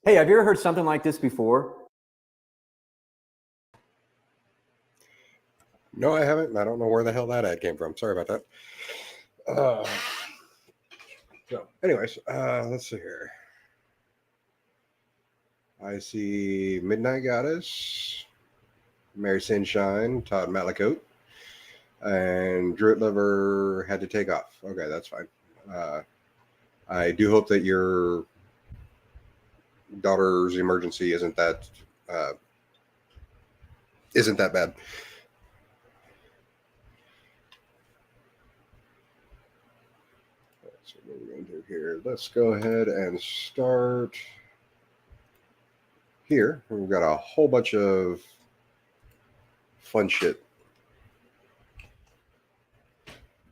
Hey, have you ever heard something like this before? No, I haven't. I don't know where the hell that ad came from. Sorry about that. So, anyways, let's see here. I see Midnight Goddess, Mary Sunshine, Todd Malacote, and Druid Lover had to take off. Okay, that's fine. I do hope that your daughter's emergency isn't that bad. So what we're going to do here, let's go ahead and start here. We've got a whole bunch of fun shit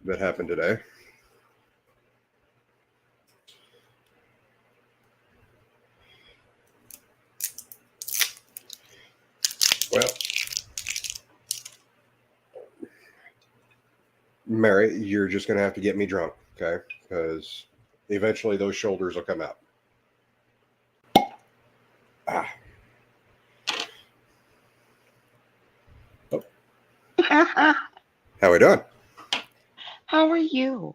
that happened today. Well, Mary, you're just going to have to get me drunk, okay? Because eventually those shoulders will come out. Ah. Oh. How we doing? How are you?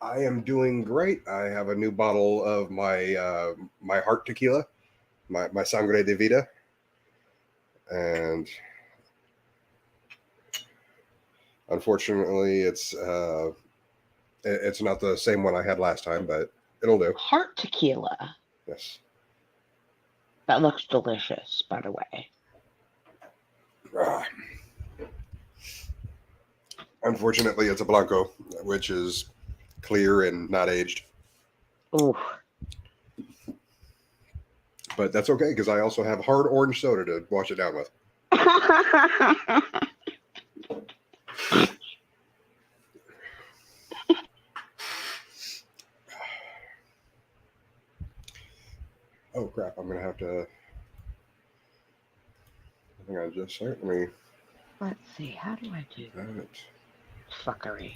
I am doing great. I have a new bottle of my my heart tequila, my Sangre de Vida, and unfortunately, it's not the same one I had last time, but it'll do. Heart tequila. Yes. That looks delicious, by the way. Unfortunately, it's a Blanco, which is clear and not aged. Ooh. But that's okay, because I also have hard orange soda to wash it down with. Oh, crap. I'm going to have to... Hang on just a second. Let me... Let's see. How do I do that? Fuckery.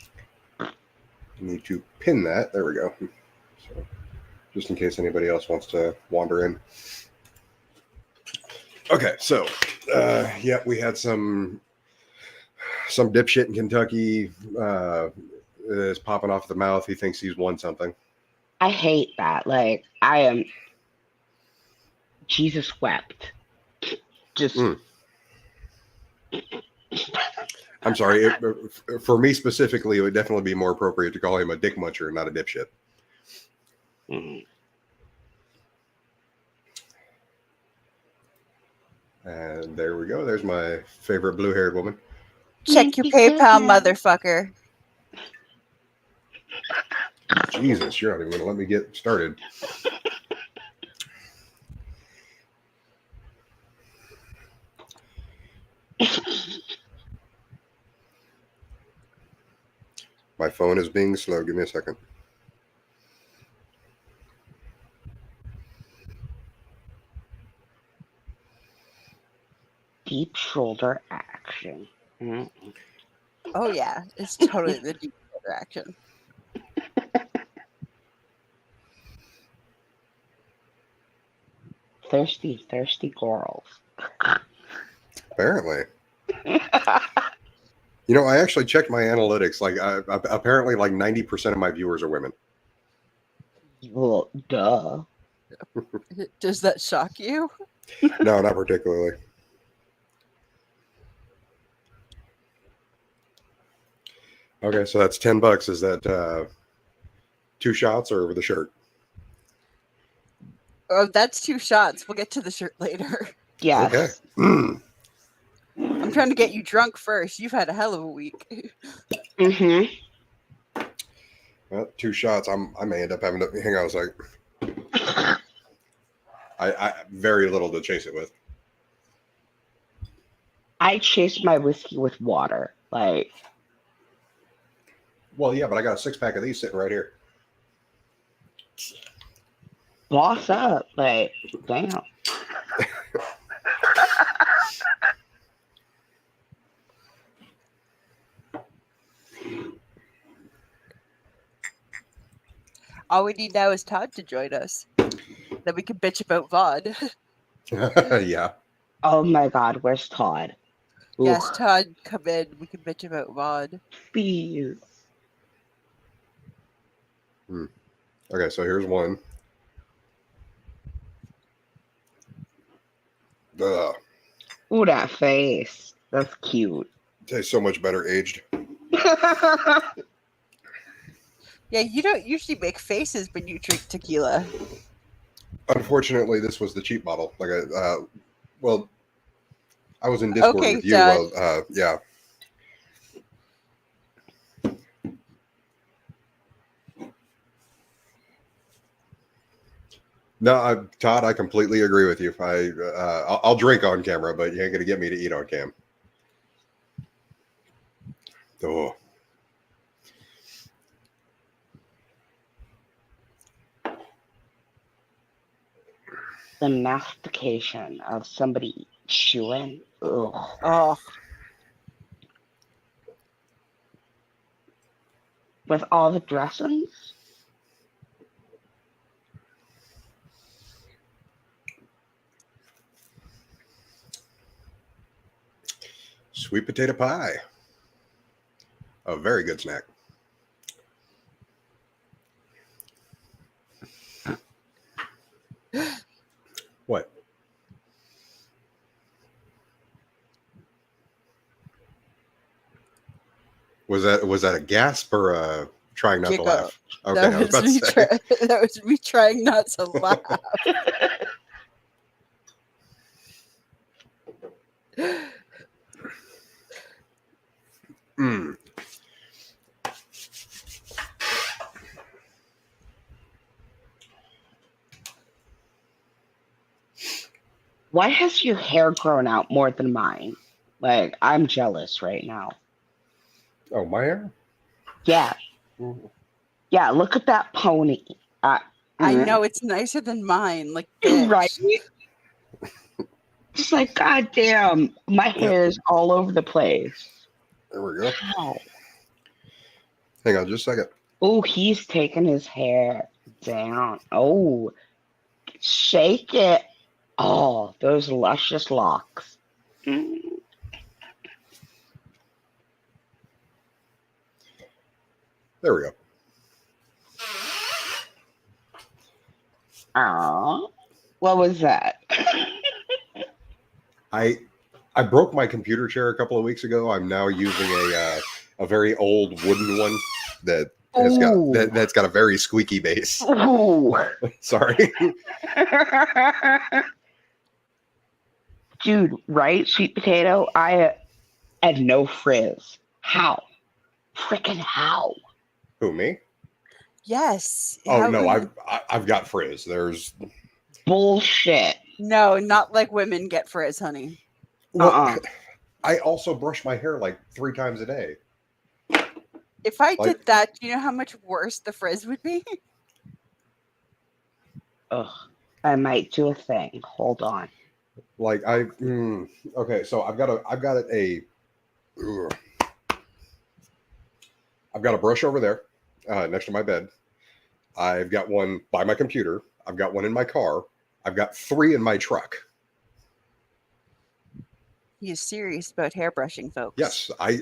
Need to pin that. There we go. So, just in case anybody else wants to wander in. Okay, so yeah, we had some dipshit in Kentucky is popping off the mouth. He thinks he's won something. I hate that. Like, I am. Jesus wept. Just. I'm sorry. For me specifically, it would definitely be more appropriate to call him a dick muncher, not a dipshit. Mm. And there we go. There's my favorite blue-haired woman. Check your PayPal, motherfucker. Jesus, you're not even going to let me get started. My phone is being slow. Give me a second. Deep shoulder action. Mm. Oh yeah, it's totally the deep shoulder action. Thirsty, thirsty girls. Apparently. You know, I actually checked my analytics. Like, apparently, like 90% of my viewers are women. Well, duh. Does that shock you? No, not particularly. Okay, so that's $10. Is that 2 shots or over the shirt? Oh, that's 2 shots. We'll get to the shirt later. Yes. Okay. I'm trying to get you drunk first. You've had a hell of a week. Mm-hmm. Well, 2 shots. I may end up having to hang on a sec. I very little to chase it with. I chase my whiskey with water. Like, Well, yeah, but I got a 6-pack of these sitting right here. boss up. Like, damn. All we need now is Todd to join us. Then we can bitch about VOD. Yeah. Oh my God, where's Todd? Yes, Ooh, Todd, come in. We can bitch about VOD. please. Okay, so here's one. Ugh. Ooh, that face. That's cute. Tastes so much better aged. Yeah, you don't usually make faces when you drink tequila. Unfortunately, this was the cheap bottle. Like, well, I was in Discord Okay, with you. Todd. Yeah. No, Todd, I completely agree with you. I'll drink on camera, but you ain't gonna get me to eat on cam. Oh, The mastication of somebody chewing. Ugh. Oh, With all the dressings? sweet potato pie. A very good snack. What? Was that a gasp or trying not to Giggle. laugh? Okay, I was about to say. That was me trying not to laugh. Mm. Why has your hair grown out more than mine? Like, I'm jealous right now. Oh, my hair? Yeah. Yeah, look at that pony. I know it's nicer than mine. Like this. Right. Just like, goddamn, my hair is all over the place. There we go. How? Hang on just a second. Oh, he's taking his hair down. Oh, shake it. Oh, those luscious locks. Mm. There we go. Aw, what was that? I I broke my computer chair a couple of weeks ago. I'm now using a very old wooden one that has that's got a very squeaky base. Ooh. Sorry. Dude, right? Sweet potato. I had no frizz. How? Freaking how? Who, me? Yes. Oh How no, would- I've got frizz. There's Bullshit. No, not like women get frizz, honey. well, I also brush my hair like 3 times a day. If I Like- did that, do you know how much worse the frizz would be? Ugh. I might do a thing. Hold on. Like okay, so I've got a brush over there next to my bed. I've got one by my computer. I've got one in my car. I've got 3 in my truck. He is serious about hairbrushing, folks. Yes, I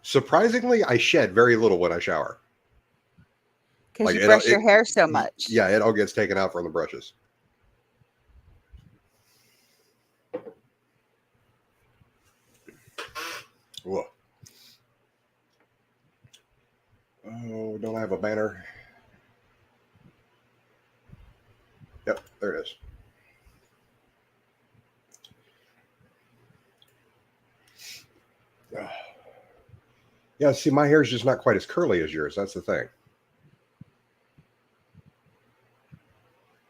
surprisingly I shed very little when I shower. Because Like, you brush your hair so much. Yeah, it all gets taken out from the brushes. Whoa. Oh, don't I have a banner? Yep, there it is. Yeah, see, my hair is just not quite as curly as yours. That's the thing.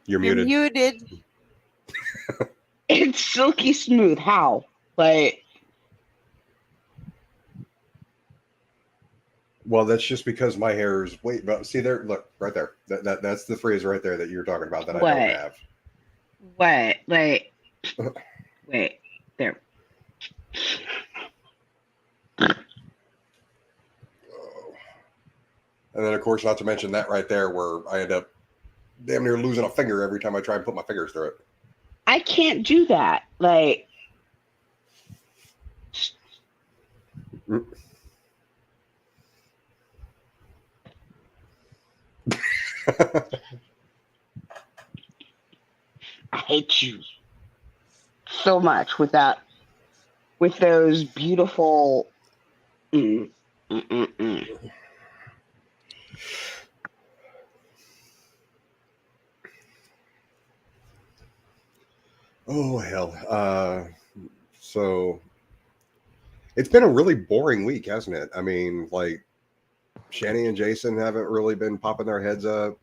You're You're muted. muted. It's silky smooth. How? Like, Well, that's just because my hair is but see there, look right there. That's the frizz right there that you're talking about that I What? don't have. what? Like, wait. There. And then, of course, not to mention that right there, where I end up damn near losing a finger every time I try and put my fingers through it. I can't do that. Like, I hate you so much with that, with those beautiful. Mm, mm, mm, mm. Oh hell! So it's been a really boring week, hasn't it? I mean, like Shani and Jason haven't really been popping their heads up.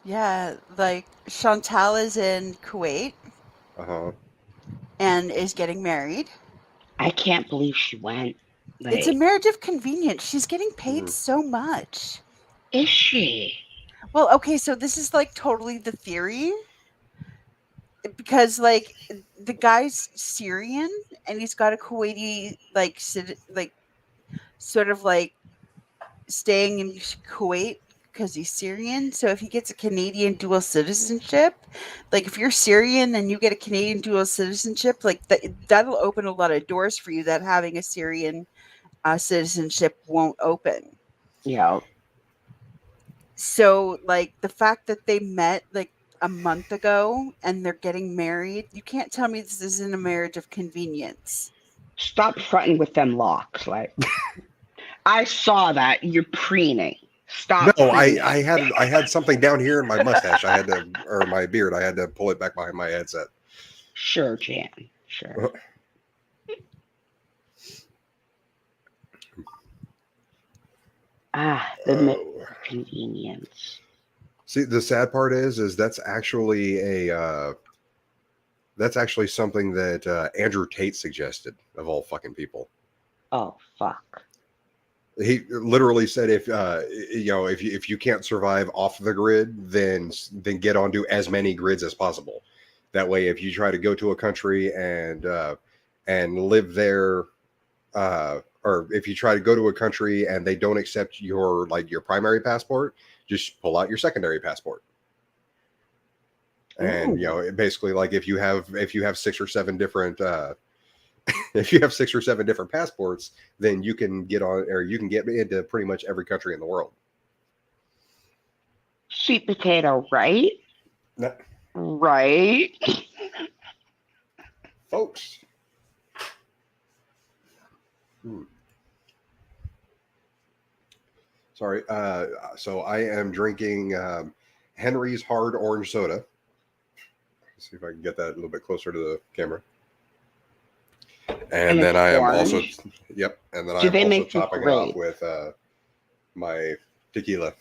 Yeah, like Chantal is in Kuwait Uh-huh. and is getting married. I can't believe she went. Like, It's a marriage of convenience. She's getting paid Mhm. so much. is she? Well, okay, so this is like totally the theory. Because like the guy's Syrian and he's got a Kuwaiti like sort of like staying in Kuwait because he's Syrian. So if he gets a Canadian dual citizenship, like if you're Syrian and you get a Canadian dual citizenship, like that'll open a lot of doors for you that having a Syrian citizenship won't open. Yeah. So like the fact that they met like a month ago and they're getting married, you can't tell me this isn't a marriage of convenience. Stop fronting with them locks. Like, I saw that you're preening. Stop. No, preening. I had something down here in my mustache. I had to, or my beard. I had to pull it back behind my headset. Sure, Jan. Sure. The Oh. convenience. See, the sad part is that's actually something that Andrew Tate suggested, of all fucking people. Oh fuck. He literally said, if if you can't survive off the grid, then get onto as many grids as possible. That way, if you try to go to a country and live there, or if you try to go to a country and they don't accept your primary passport, just pull out your secondary passport. And basically, like if you have 6 or 7 different if you have 6 or 7 different passports, then you can get on, or you can get into pretty much every country in the world. Sweet potato, right? No. Right? Folks. Hmm. Sorry. So I am drinking Henry's Hard Orange Soda. Let's see if I can get that a little bit closer to the camera. And then it's I am orange? also, yep. And then Do I'm they also make you topping it off great? with my tequila.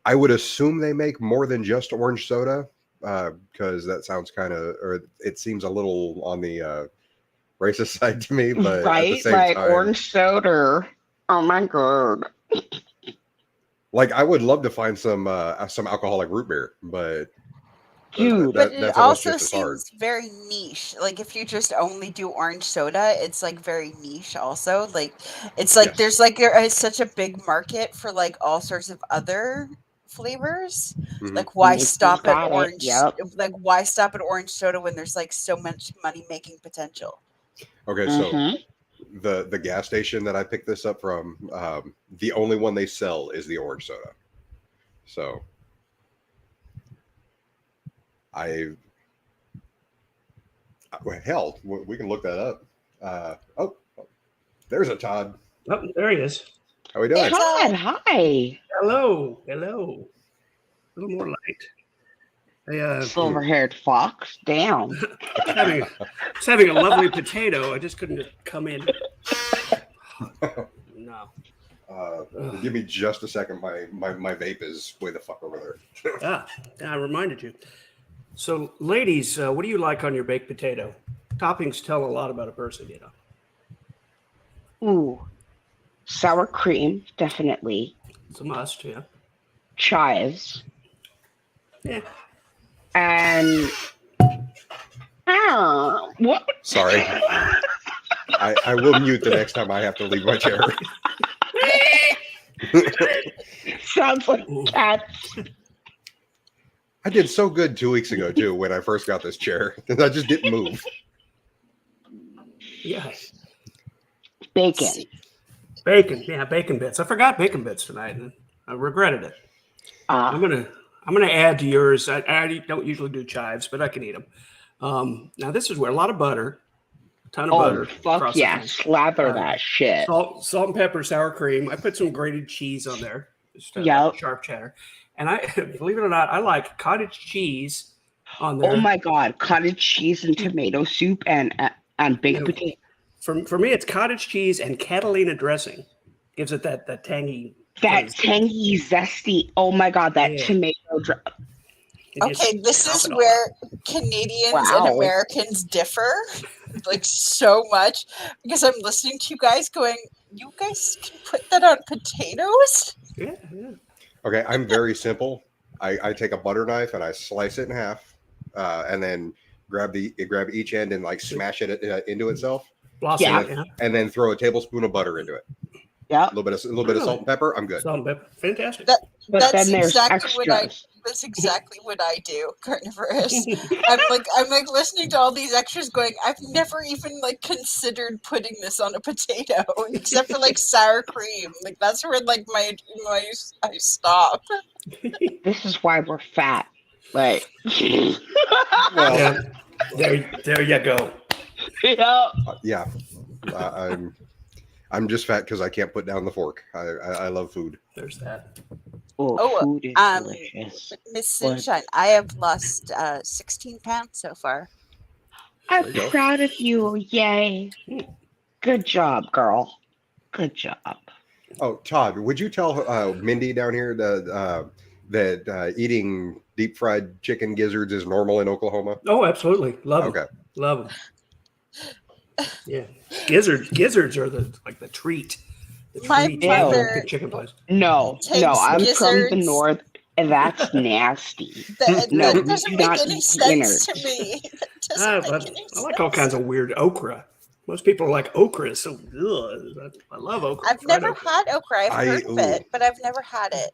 I would assume they make more than just orange soda because that sounds kind of, or it seems a little on the racist side to me. But at the Right? same Like time, orange soda. Oh my god. like I would love to find some alcoholic root beer, but Dude. But it that's almost also just as hard. seems very niche. Like if you just only do orange soda, it's like very niche. Also, like it's like Yes. there's like there is such a big market for like all sorts of other flavors. Mhm. Like why Nikki's stop at got it. orange? Yep. Like why stop at orange soda when there's like so much money making potential? Okay, so Mhm. the gas station that I picked this up from, the only one they sell is the orange soda. So well, hell, we can look that up. Oh, there's a Todd. Oh, there he is. How we doing? Hey, Todd, hi. Hello. Hello. A little more light. I Silver-haired fox. Damn. was having a lovely potato. I just couldn't come in. No. Give me just a second. My vape is way the fuck over there. I reminded you. So, ladies, what do you like on your baked potato? Toppings tell a lot about a person, you know. Ooh. Sour cream, definitely. It's a must, yeah. Chives. Yeah. And what? Sorry. I will mute the next time I have to leave my chair. Sounds like cats. I did so good 2 weeks ago too when I first got this chair, and I just didn't move. Yeah. Bacon. Bacon. Yeah, bacon bits. I forgot bacon bits tonight, and I regretted it. I'm gonna add to yours. I don't usually do chives, but I can eat them. Now this is where a lot of butter, a ton of butter. Fuck across the yeah. thing. Slather that shit. Salt and pepper, sour cream. I put some grated cheese on there. Just Yep. sharp cheddar. And I, believe it or not, I like cottage cheese on there. Oh my god. Cottage cheese and tomato soup and baked potato. For me, it's cottage cheese and Catalina dressing. Gives it that tangy. That taste. tangy, zesty. Oh my god, that Yeah. tomato. And just Okay, this top is it all where Canadians and Wow. Americans differ, like so much, because I'm listening to you guys going, you guys can put that on potatoes? Yeah, yeah. Okay, I'm very simple. I take a butter knife and I slice it in half, and then grab each end and like smash it into itself, Blossom, Yeah. yeah. and then throw a tablespoon of butter into it. Yep. A little bit of salt and pepper. I'm good. Salt and pepper. Fantastic. But That's then there's exactly what extras. that's exactly what I do, carnivorous. I'm like listening to all these extras going, I've never even like considered putting this on a potato except for like sour cream. Like that's where like my I stop. This is why we're fat. Like, Well, Yeah. There you go. yeah. yeah, I'm just fat because I can't put down the fork. I love food. There's that. Oh, food is delicious. Miss Sunshine, I have lost 16 pounds so far. I'm There you go. proud of you. Yay. Good job, girl. Good job. Oh, Todd, would you tell Mindy down here that eating deep fried chicken gizzards is normal in Oklahoma? Oh, absolutely. Love them. Okay. Love them. Yeah. Gizzards are the treat. The My treat mother- at chicken place. No, Takes I'm from the gizzards. north, and that's nasty. That, No, that we doesn't do make not any eat sense to innards. me. That I doesn't make any like all sense. kinds of weird okra. Most people are like okra is so ugh. I love okra. I've fried never okra. had okra. I've heard of it, ooh. but I've never had it.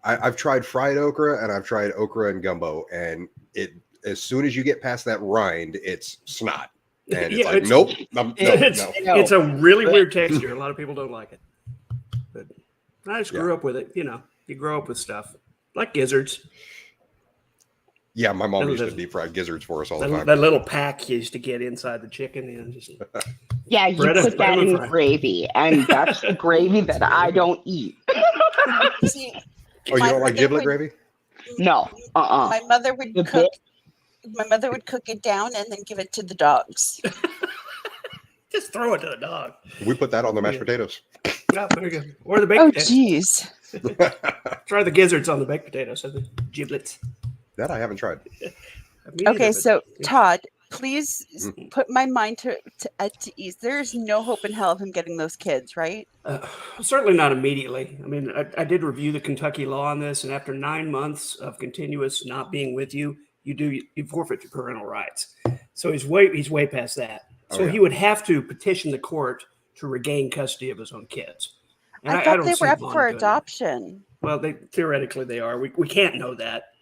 I've tried fried okra and I've tried okra and gumbo, and it as soon as you get past that rind, it's snot, and it's Yeah, like it's- nope, no. It's a really weird texture. A lot of people don't like it. But I just grew Yeah. up with it, you know. You grow up with stuff like gizzards. Yeah, my mom That used to little- deep fry gizzards for us all the That, time. that little pack you used to get inside the chicken. You know, just Yeah, you Bread and- put that bread and in fry. gravy, and that's the gravy that I don't eat. See, Oh, you my don't like mother giblet would- gravy? No, My mother would The cook. My mother would cook it down and then give it to the dogs. just throw it to the dog. We put that on the mashed potatoes. Yeah, there you go. Or the baked Oh, potatoes. jeez. Try the gizzards on the baked potatoes. So the giblets. That I haven't tried. Okay, so Todd, please Mhm. put my mind to ease. There is no hope in hell of him getting those kids, right? Certainly not immediately. I mean, I did review the Kentucky law on this, and after 9 months of continuous not being with you, you forfeit your parental rights. So he's way past that. So Oh, yeah. he would have to petition the court to regain custody of his own kids. And I thought don't they see were up Vaughn for doing that. adoption. Well, theoretically they are. We can't know that.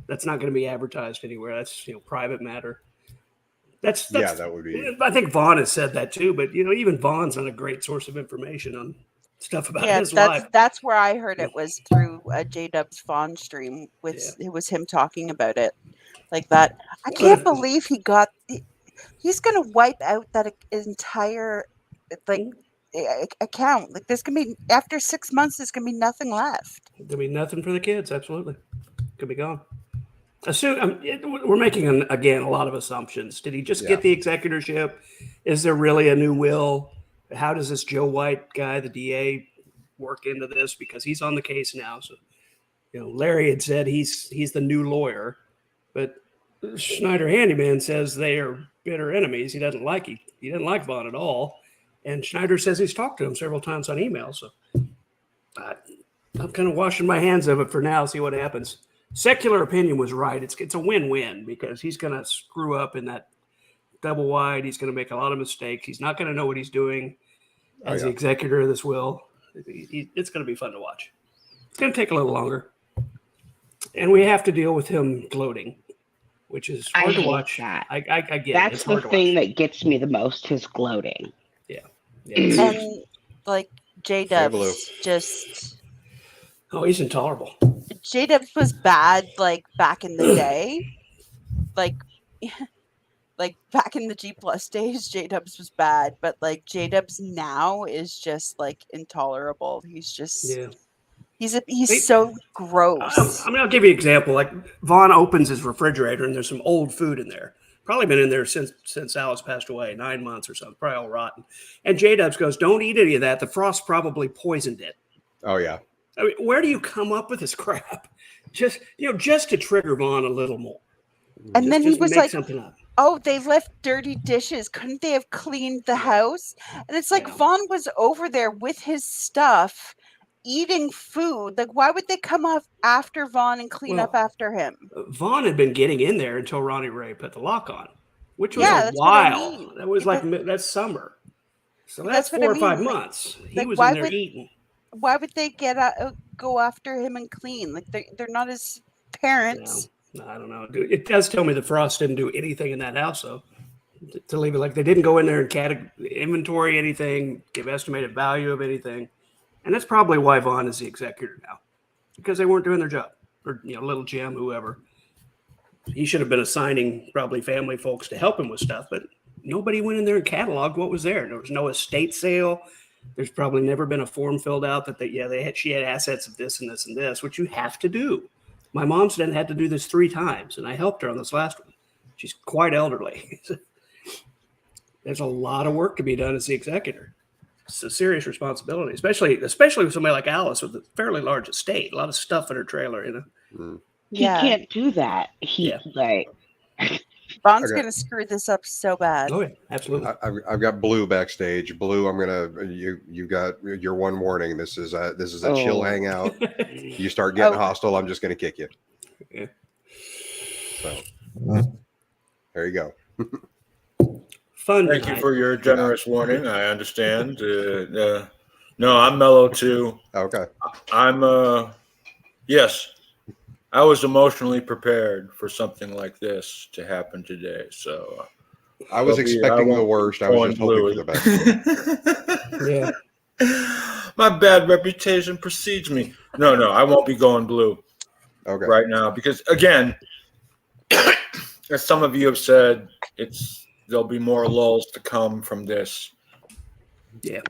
That's not going to be advertised anywhere. That's private matter. That's Yeah, that would be. I think Vaughn has said that too, but even Vaughn's not a great source of information on stuff about Yeah, his life. that's where I heard it was through J-Dub's Fawn stream. It was him talking about it like that. I can't believe he's going to wipe out that entire account. Like there's going to be after 6 months, there's going to be nothing left. There'll be nothing for the kids. Absolutely, could be gone. We're making again a lot of assumptions. Did he just get the executorship? Is there really a new will? How does this Joe White guy, the DA, work into this? Because he's on the case now. So, Larry had said he's the new lawyer, but Schneider Handyman says they are bitter enemies. He didn't like Vaughn at all, and Schneider says he's talked to him several times on email. So, I'm kind of washing my hands of it for now. See what happens. Secular opinion was right. It's a win-win because he's going to screw up in that double wide. He's going to make a lot of mistakes. He's not going to know what he's doing as the executor of this will. It's going to be fun to watch. It's going to take a little longer. And we have to deal with him gloating, which is hard to watch. That. I get it. That's It's the hard to thing watch. that gets me the most, his gloating. Yeah. And like Blue. J-Dub's just... Oh, he's intolerable. J-Dubs was bad like back in the day. Like back in the G Plus days, J-Dubs was bad, but like J-Dubs now is just like intolerable. He's just he's so gross. I'll give you an example. Like Vaughn opens his refrigerator and there's some old food in there. Probably been in there since Alice passed away, 9 months or something, probably all rotten. And J-Dubs goes, "Don't eat any of that. The frost probably poisoned it." Oh yeah. I mean, where do you come up with this crap? Just to trigger Vaughn a little more. And then he was like, something up. "Oh, they left dirty dishes. Couldn't they have cleaned the house?" And it's like Vaughn was over there with his stuff, eating food. Like, why would they come off after Vaughn and clean up after him? Vaughn had been getting in there until Ronnie Ray put the lock on, which was that's a what I while. mean. That was that's summer. So that's what 4 I or 5 mean. Like- months. He like, was why in there would- eating. Why would they go after him and clean? Like they're not his parents. No, I don't know. It does tell me the Frost didn't do anything in that house, though. To leave it like they didn't go in there and inventory anything, give estimated value of anything, and that's probably why Vaughn is the executor now, because they weren't doing their job, or little Jim, whoever. He should have been assigning probably family folks to help him with stuff, but nobody went in there and cataloged what was there. There was no estate sale. There's probably never been a form filled out that she had assets of this and this and this, which you have to do. My mom's then had to do this 3 times, and I helped her on this last one. She's quite elderly. There's a lot of work to be done as the executor. It's a serious responsibility, especially with somebody like Alice with a fairly large estate, a lot of stuff in her trailer. He can't do that. Vaughn's Okay. gonna screw this up so bad. Oh yeah, absolutely. I've got Blue backstage. Blue, I'm gonna you got your one warning. This is a chill hangout. You start getting hostile, I'm just gonna kick you. Yeah. So there you go. Fun. Thank you for your generous warning. I understand. No, I'm mellow too. Okay. Yes, I was emotionally prepared for something like this to happen today. So I was expecting the worst. I was just hoping for the best. Yeah. My bad reputation precedes me. No, I won't be going blue Okay. right now because, again, as some of you have said, there'll be more lulls to come from this. Yeah.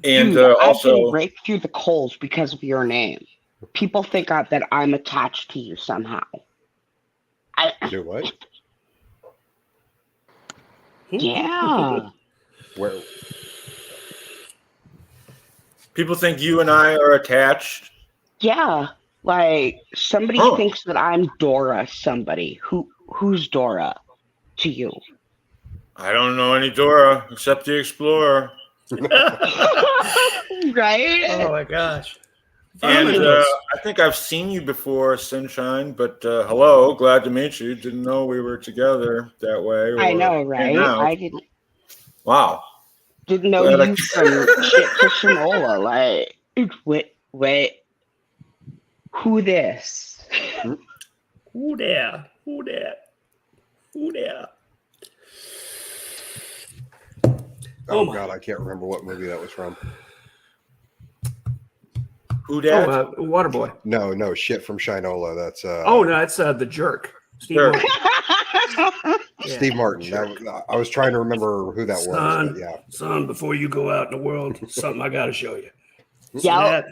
And Dude, I've also, been raked through the coals because of your name. People think that I'm attached to you somehow. Do what? Yeah. Where? people think you and I are attached. Yeah. Like somebody Huh. thinks that I'm Dora somebody. Who's Dora to you? I don't know any Dora except the Explorer. Right? Oh my gosh. And I think I've seen you before, Sunshine, but hello, glad to meet you. Didn't know we were together that way. I know, hanging right? out. I Wow. didn't know Glad you from shit to Shinola. Like, wait. Who this? Who there? Oh, my. God, I can't remember what movie that was from. Who dat? Waterboy. No, shit from Shinola. That's No, it's the Jerk. Steve Sure. Martin. Steve Martin. I was trying to remember who that was, Son, but yeah. son, before you go out in the world, something I got to show you. See Yeah.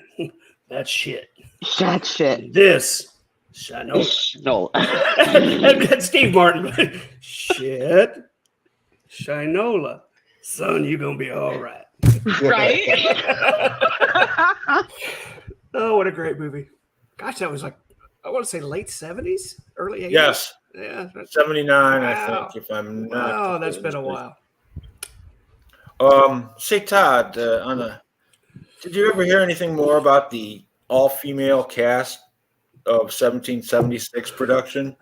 That's shit. That shit. This, Shinola. No. That's Steve Martin. Shit. Shinola. Son, you going to be all right. Right? Oh, what a great movie. Gosh, that was like, I want to say late 70s, early 80s. Yes. Yeah. 79, Wow. I think, if I'm not. Oh, that's been a while. Say, Todd, did you ever hear anything more about the all-female cast of 1776 production?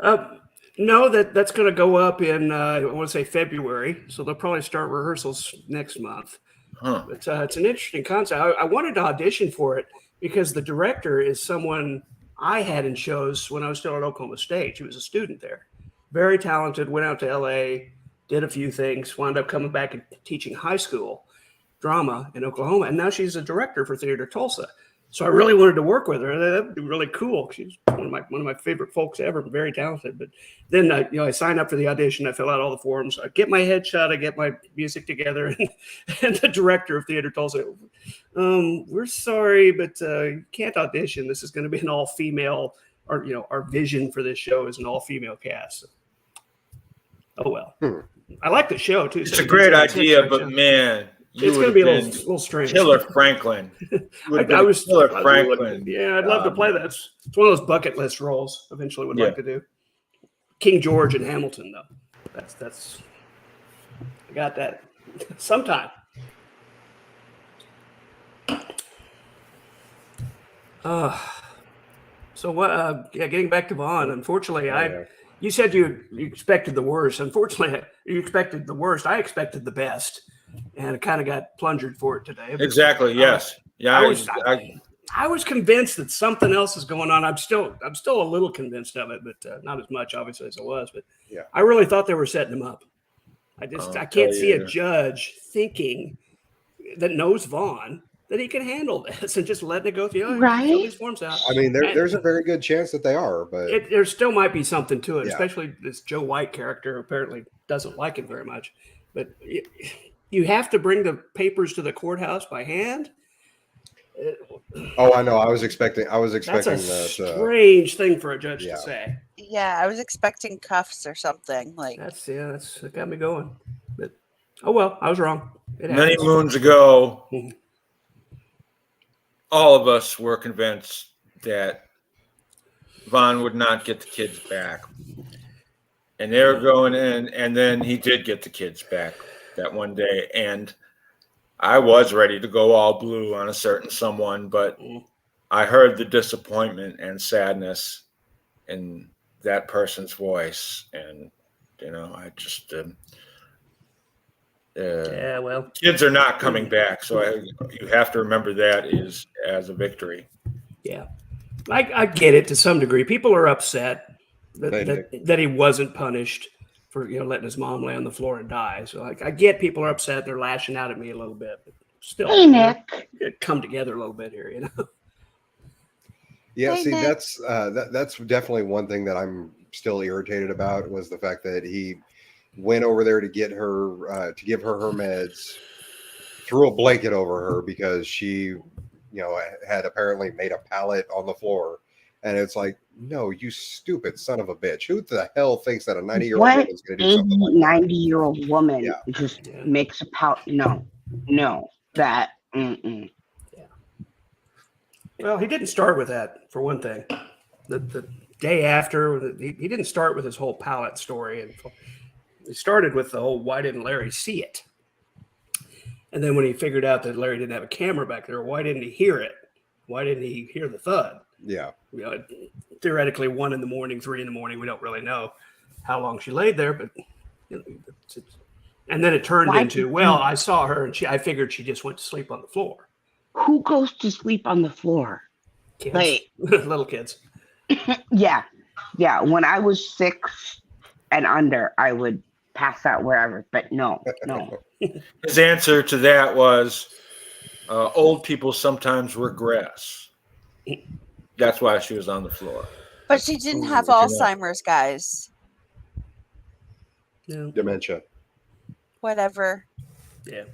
No, that's going to go up in, I want to say February. So they'll probably start rehearsals next month. Huh. But it's an interesting concept. I wanted to audition for it because the director is someone I had in shows when I was still at Oklahoma State. She was a student there. Very talented, went out to LA, did a few things, wound up coming back and teaching high school drama in Oklahoma. And now she's a director for Theater Tulsa. So I really wanted to work with her. That would be really cool. She's one of my favorite folks ever, very talented. But then I signed up for the audition. I fill out all the forms. I get my headshot. I get my music together. And the director of Theater Tulsa, we're sorry, but you can't audition. This is going to be an all-female, or our vision for this show is an all-female cast. So, oh well. I like the show too. It's a great idea, but man, it's going to be a little strange. Killer Franklin. I was Killer Franklin. Yeah, I'd love to play that. It's one of those bucket list roles. Eventually, would like to do. King George and Hamilton, though. That's. I got that. Sometime. So what? Getting back to Vaughn. Unfortunately, you said you expected the worst. Unfortunately, you expected the worst. I expected the best. And I kind of got plundered for it today. Exactly. Yes. Yeah. I was convinced that something else is going on. I'm still a little convinced of it, but not as much, obviously, as I was. But yeah, I really thought they were setting him up. I can't see a judge thinking that knows Vaughn that he can handle this and just letting it go through. Right. Fill these forms out. I mean, there's a very good chance that they are, but there still might be something to it, Yeah. especially this Joe White character apparently doesn't like it very much. But you have to bring the papers to the courthouse by hand. Oh, I know. I was expecting That's a that. strange thing for a judge yeah. to say. Yeah, I was expecting cuffs or something. Like That got me going. But oh well, I was wrong. It Many happens. moons ago, all of us were convinced that Vaughn would not get the kids back. And they were going in, and then he did get the kids back that one day. And I was ready to go all blue on a certain someone, but I heard the disappointment and sadness in that person's voice. And, I just, Yeah, well, kids are not coming back. So you have to remember that is as a victory. yeah. I get it to some degree. People are upset that he wasn't punished for letting his mom lay on the floor and die. So I get people are upset. They're lashing out at me a little bit. But still, Hey, Nick. come together a little bit here, you know. Yeah, Hey, see, Nick. that's definitely one thing that I'm still irritated about was the fact that he went over there to get her to give her meds, threw a blanket over her because she, had apparently made a pallet on the floor, and it's like, no, you stupid son of a bitch! Who the hell thinks that a 90-year-old What woman's going to do something 80, like that? 90-year-old woman Yeah. just Yeah. makes a pout? No, that. Mm-mm. Well, he didn't start with that, for one thing. The day after, he didn't start with his whole pallet story. And he started with the whole, why didn't Larry see it? And then when he figured out that Larry didn't have a camera back there, why didn't he hear it? Why didn't he hear the thud? Yeah. Theoretically, 1 a.m, 3 a.m, we don't really know how long she laid there, but and then it turned Why into, did well, you- I saw her and I figured she just went to sleep on the floor. Who goes to sleep on the floor? Kids, Like, little kids. yeah. When I was 6 and under, I would pass out wherever, but no. His answer to that was, old people sometimes regress. That's why she was on the floor. But she didn't have But you're not. Alzheimer's, guys. Yeah. Dementia. Whatever. Yeah.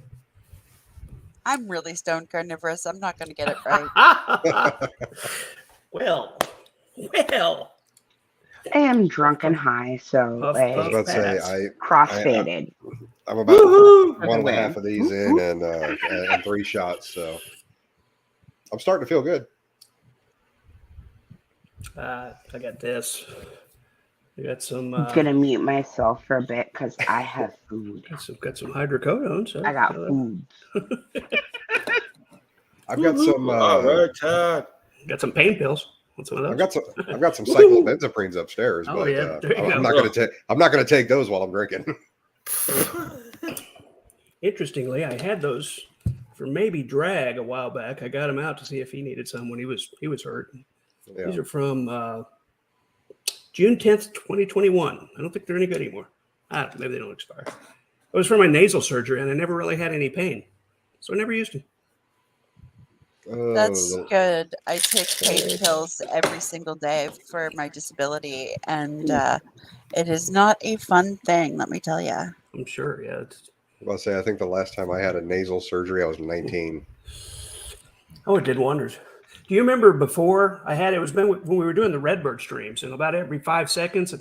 I'm really stone carnivorous. I'm not going to get it right. well. I am drunk and high, so Puff, I was like, about to say Pass. crossfaded. I'm about Woohoo! 1.5 of these in and 3 shots, so I'm starting to feel good. I got this. I got some. I'm gonna mute myself for a bit because I have food. got some hydrocodone. So I got food. I've got some. All right, Todd. Got some pain pills. Want some of those? I've got some cyclobenzaprines upstairs, Oh, but yeah. There you I'm go. not gonna take those while I'm drinking. Interestingly, I had those for maybe Drag a while back. I got him out to see if he needed some when he was hurt. Yeah. These are from June 10th, 2021. I don't think they're any good anymore. Maybe they don't expire. It was for my nasal surgery, and I never really had any pain, so I never used them. That's Oh, good. I take pain pills every single day for my disability, and it is not a fun thing, let me tell you. I'm sure. Yeah. I'll say I think the last time I had a nasal surgery, I was 19. Oh, it did wonders. Do you remember before I had it? Was when we were doing the Redbird streams, and about every 5 seconds.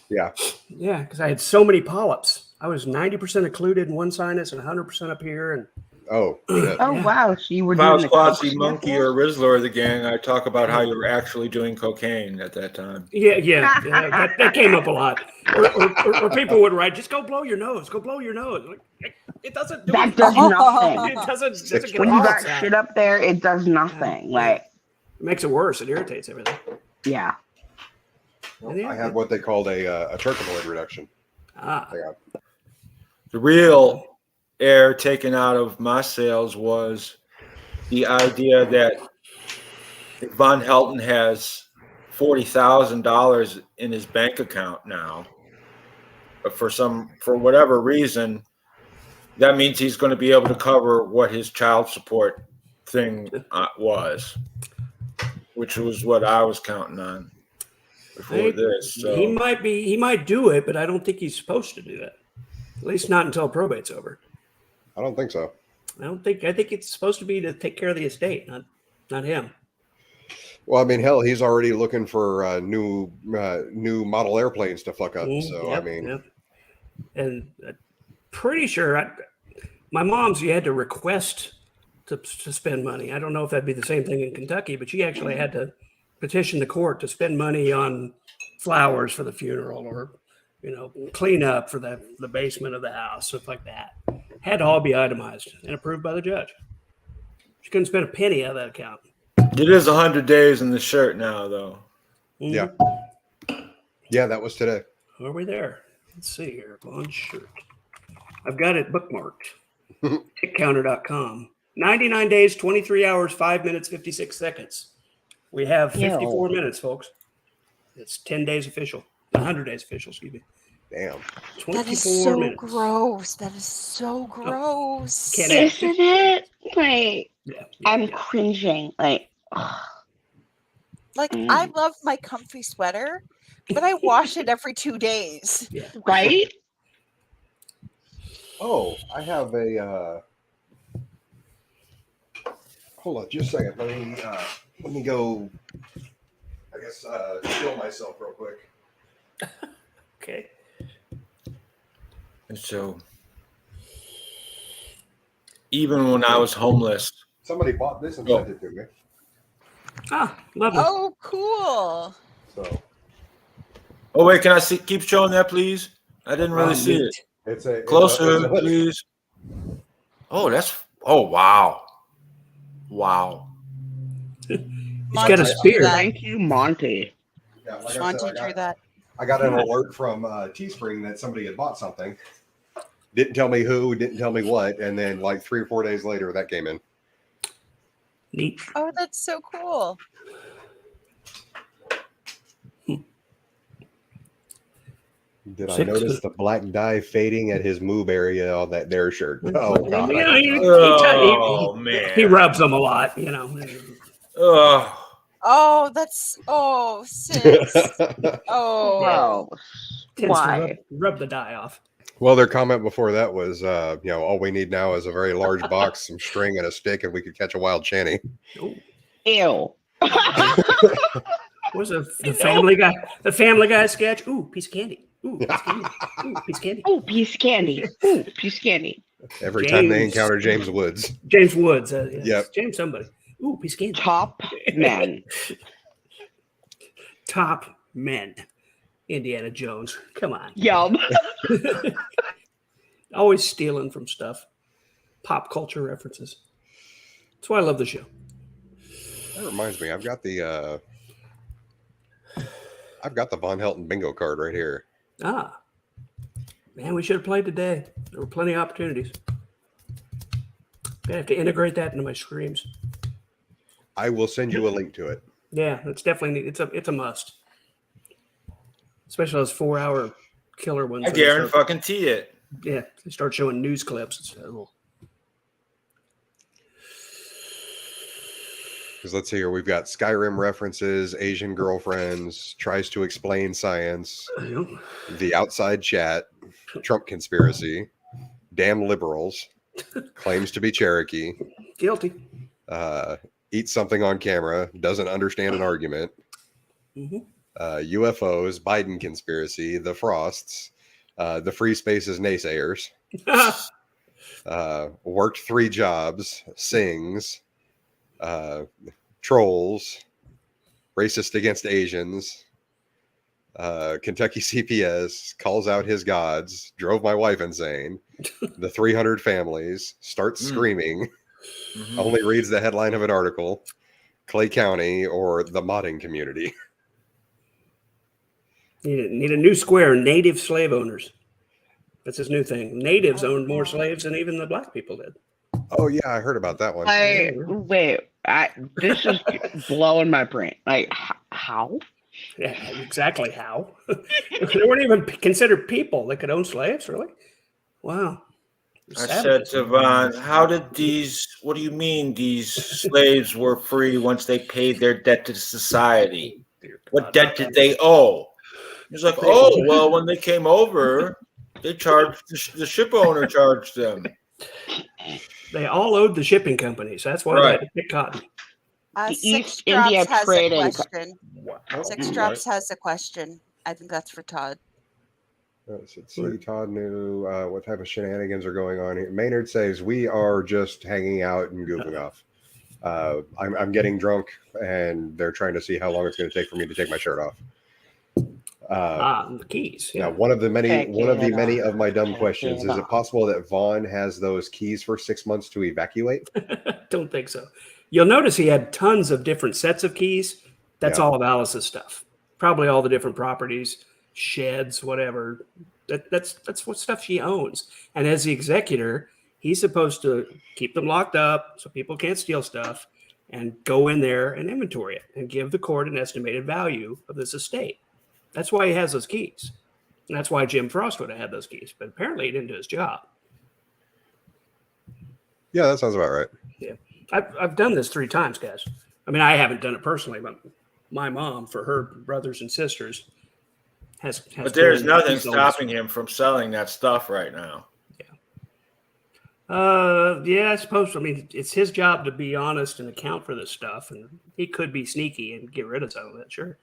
Yeah. Yeah, because I had so many polyps. I was 90% occluded in one sinus and 100% up here. And Oh, shit. Oh Yeah. wow, so you were If I doing was the Quasi coke Monkey sniffles? or Rizzler of the gang, I'd talk about how you were actually doing cocaine at that time. yeah, that came up a lot. Or people would write, "Just go blow your nose. Go blow your nose." Like, it doesn't do That anything. does nothing. It doesn't get When you got polyps out. shit up there, it does nothing. Like, It makes it worse. It irritates everything. yeah. Yeah. I had what they called a terpenoid reduction. Ah, The real air taken out of my sails was the idea that Von Helton has $40,000 in his bank account now. But for whatever reason, that means he's going to be able to cover what his child support thing was, which was what I was counting on before this. So he might do it, but I don't think he's supposed to do that. At least not until probate's over. I don't think so. I think it's supposed to be to take care of the estate, not him. Well, I mean, hell, he's already looking for new model airplanes to fuck up. So, Yep, I mean, yep. And pretty sure my mom's, you had to request to spend money. I don't know if that'd be the same thing in Kentucky, but she actually had to petition the court to spend money on flowers for the funeral or, clean up for the basement of the house, stuff like that. Had to all be itemized and approved by the judge. She couldn't spend a penny out of that account. it is 100 days in the shirt now, though. yeah. Yeah, that was today. Are we there? Let's see here. Bond shirt. I've got it bookmarked. Tickcounter.com. 99 days, 23 hours, 5 minutes, 56 seconds. We have 54 minutes, folks. It's 10 days official. 100 days official, excuse me. Damn. 24 That is so minutes. gross. That is so gross. Can't ask. Isn't it? Like, Yeah, I'm cringing. Like, ugh. Like, Mm. I love my comfy sweater, but I wash it every 2 days. yeah. Right? Oh, I have a. Hold on, just a second. Let me go. I guess chill myself real quick. Okay. And so, even when I was homeless, Somebody bought this and Oh. sent it to me. Ah, lovely. Oh, cool. So oh wait, can I see? Keep showing that, please. I didn't really see it. it's Closer, a hoodie. please. Oh, that's. Oh, wow. Wow. He's Monty got a drew spear. that. Thank you, Monty. Yeah, like I Monty said, drew that. I got an alert from Teespring that somebody had bought something. Didn't tell me who, didn't tell me what, and then like 3 or 4 days later, that came in. Neat. Oh, that's so cool. Did I 6 notice the black dye fading at his moob area on that there shirt? Oh God! Yeah, Oh, he man. rubs them a lot, you know. Oh, Oh, that's sis. Oh, Gross. Tends to Why? rub the dye off. Well, their comment before that was, all we need now is a very large box, some string, and a stick, and we could catch a wild channy. Oh, Ew. what's the Family Guy? The Family Guy sketch. Ooh, piece of candy. Ooh, piece of candy. Ooh, piece of candy. Oh, piece of candy. Ooh, piece of candy. Every time they James. encounter James Woods. James Woods. Yeah, Yep. James somebody. Ooh, piece of candy. Top men. Top men. Indiana Jones. Come on. Yum. Always stealing from stuff. Pop culture references. That's why I love the show. That reminds me, I've got the Von Helton bingo card right here. Ah. Man, we should have played today. There were plenty of opportunities. I have to integrate that into my streams. I will send you a link to it. Yeah, it's definitely it's a must. Especially those 4-hour killer ones. I guarantee it. Yeah, they start showing news clips. It's a little... Because let's see here, we've got Skyrim references, Asian girlfriends, tries to explain science, the outside chat, Trump conspiracy, damn liberals, claims to be Cherokee, Guilty. eats something on camera, doesn't understand an argument, UFOs, Biden conspiracy, the Frosts, the free spaces naysayers, worked 3 jobs, sings, trolls, racist against Asians, Kentucky CPS, calls out his gods, drove my wife insane, the 300 families, starts screaming, only reads the headline of an article, Clay County, or the modding community. Need a new square, native slave owners. That's his new thing. Natives owned more slaves than even the black people did. Oh yeah, I heard about that one. This is blowing my brain. Like, how? Yeah, exactly how. They weren't even considered people that could own slaves, really? Wow. I said to Von, what do you mean these slaves were free once they paid their debt to society? What debt did they owe? He's like, oh, well, when they came over, they charged, the ship owner charged them. They all owed the shipping companies. That's why they had to pick cotton. The Six East India Drops has a Trading question. Six Drops has a question. I think that's for Todd. Let's see, Todd knew what type of shenanigans are going on here. Maynard says, we are just hanging out and goofing off. I'm getting drunk, and they're trying to see how long it's going to take for me to take my shirt off. The keys. Yeah. Now, one of the many of my dumb questions, is it possible that Vaughn has those keys for 6 months to evacuate? Don't think so. You'll notice he had tons of different sets of keys. That's all of Alice's stuff. Probably all the different properties, sheds, whatever. That's what stuff she owns. And as the executor, he's supposed to keep them locked up so people can't steal stuff and go in there and inventory it and give the court an estimated value of this estate. That's why he has those keys. And that's why Jim Frost would have had those keys. But apparently he didn't do his job. Yeah, that sounds about right. Yeah. I've done this 3 times, guys. I mean, I haven't done it personally, but my mom, for her brothers and sisters, has But there's told me nothing he's always- stopping him from selling that stuff right now. Yeah, I suppose. I mean, it's his job to be honest and account for this stuff, and he could be sneaky and get rid of some of it. Sure.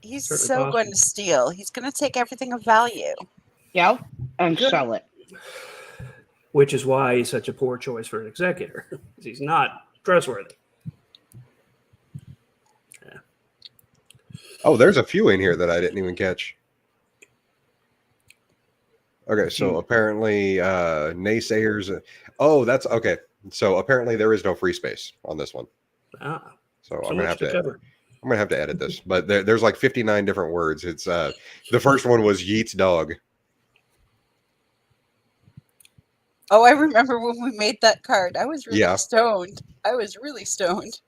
He's Certainly so possible. going to steal. He's going to take everything of value. Yep. And Good. sell it. Which is why he's such a poor choice for an executor. 'Cause he's not trustworthy. Oh, there's a few in here that I didn't even catch. Okay, so apparently naysayers. Oh, that's okay. So apparently there is no free space on this one. Ah, So so I'm gonna much have to to cover. I'm gonna have to edit this. But there's like 59 different words. It's the first one was Yeats dog. Oh, I remember when we made that card. I was really Yeah. stoned. I was really stoned.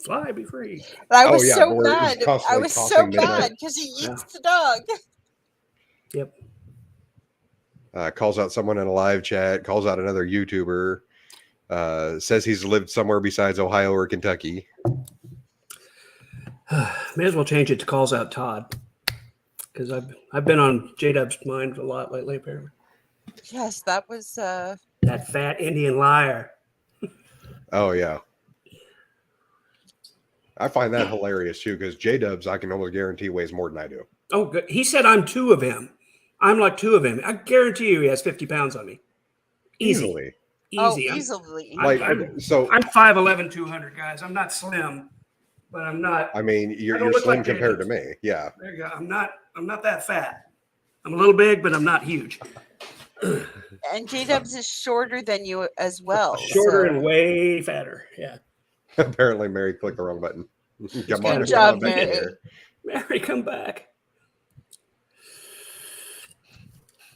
Fly, be free. And I Oh, was yeah, so where it was mad. I constantly was so tossing midnight. mad because he eats the dog. Yep. Calls out someone in a live chat. Calls out another YouTuber. Says he's lived somewhere besides Ohio or Kentucky. May as well change it to calls out Todd, because I've been on J-Dub's mind a lot lately. Apparently, Yes, that was. that fat Indian liar. Oh yeah. I find that hilarious too, because J-Dubs, I can almost guarantee, weighs more than I do. Oh, good. He said I'm 2 of him. I'm like 2 of him. I guarantee you, he has 50 pounds on me. Easily. Easy. Oh, I'm- easily. Like, I'm so, 5'11", 200, guys. I'm not slim, but I'm not. I mean, I you're don't look slim like compared to J-Dubs. me. Yeah. There you go. I'm not that fat. I'm a little big, but I'm not huge. And J Dubs is shorter than you as well. Shorter so- and way fatter. Yeah. Apparently, Mary clicked the wrong button. Come on, Good come job, on back in Mary. here. Mary, come back.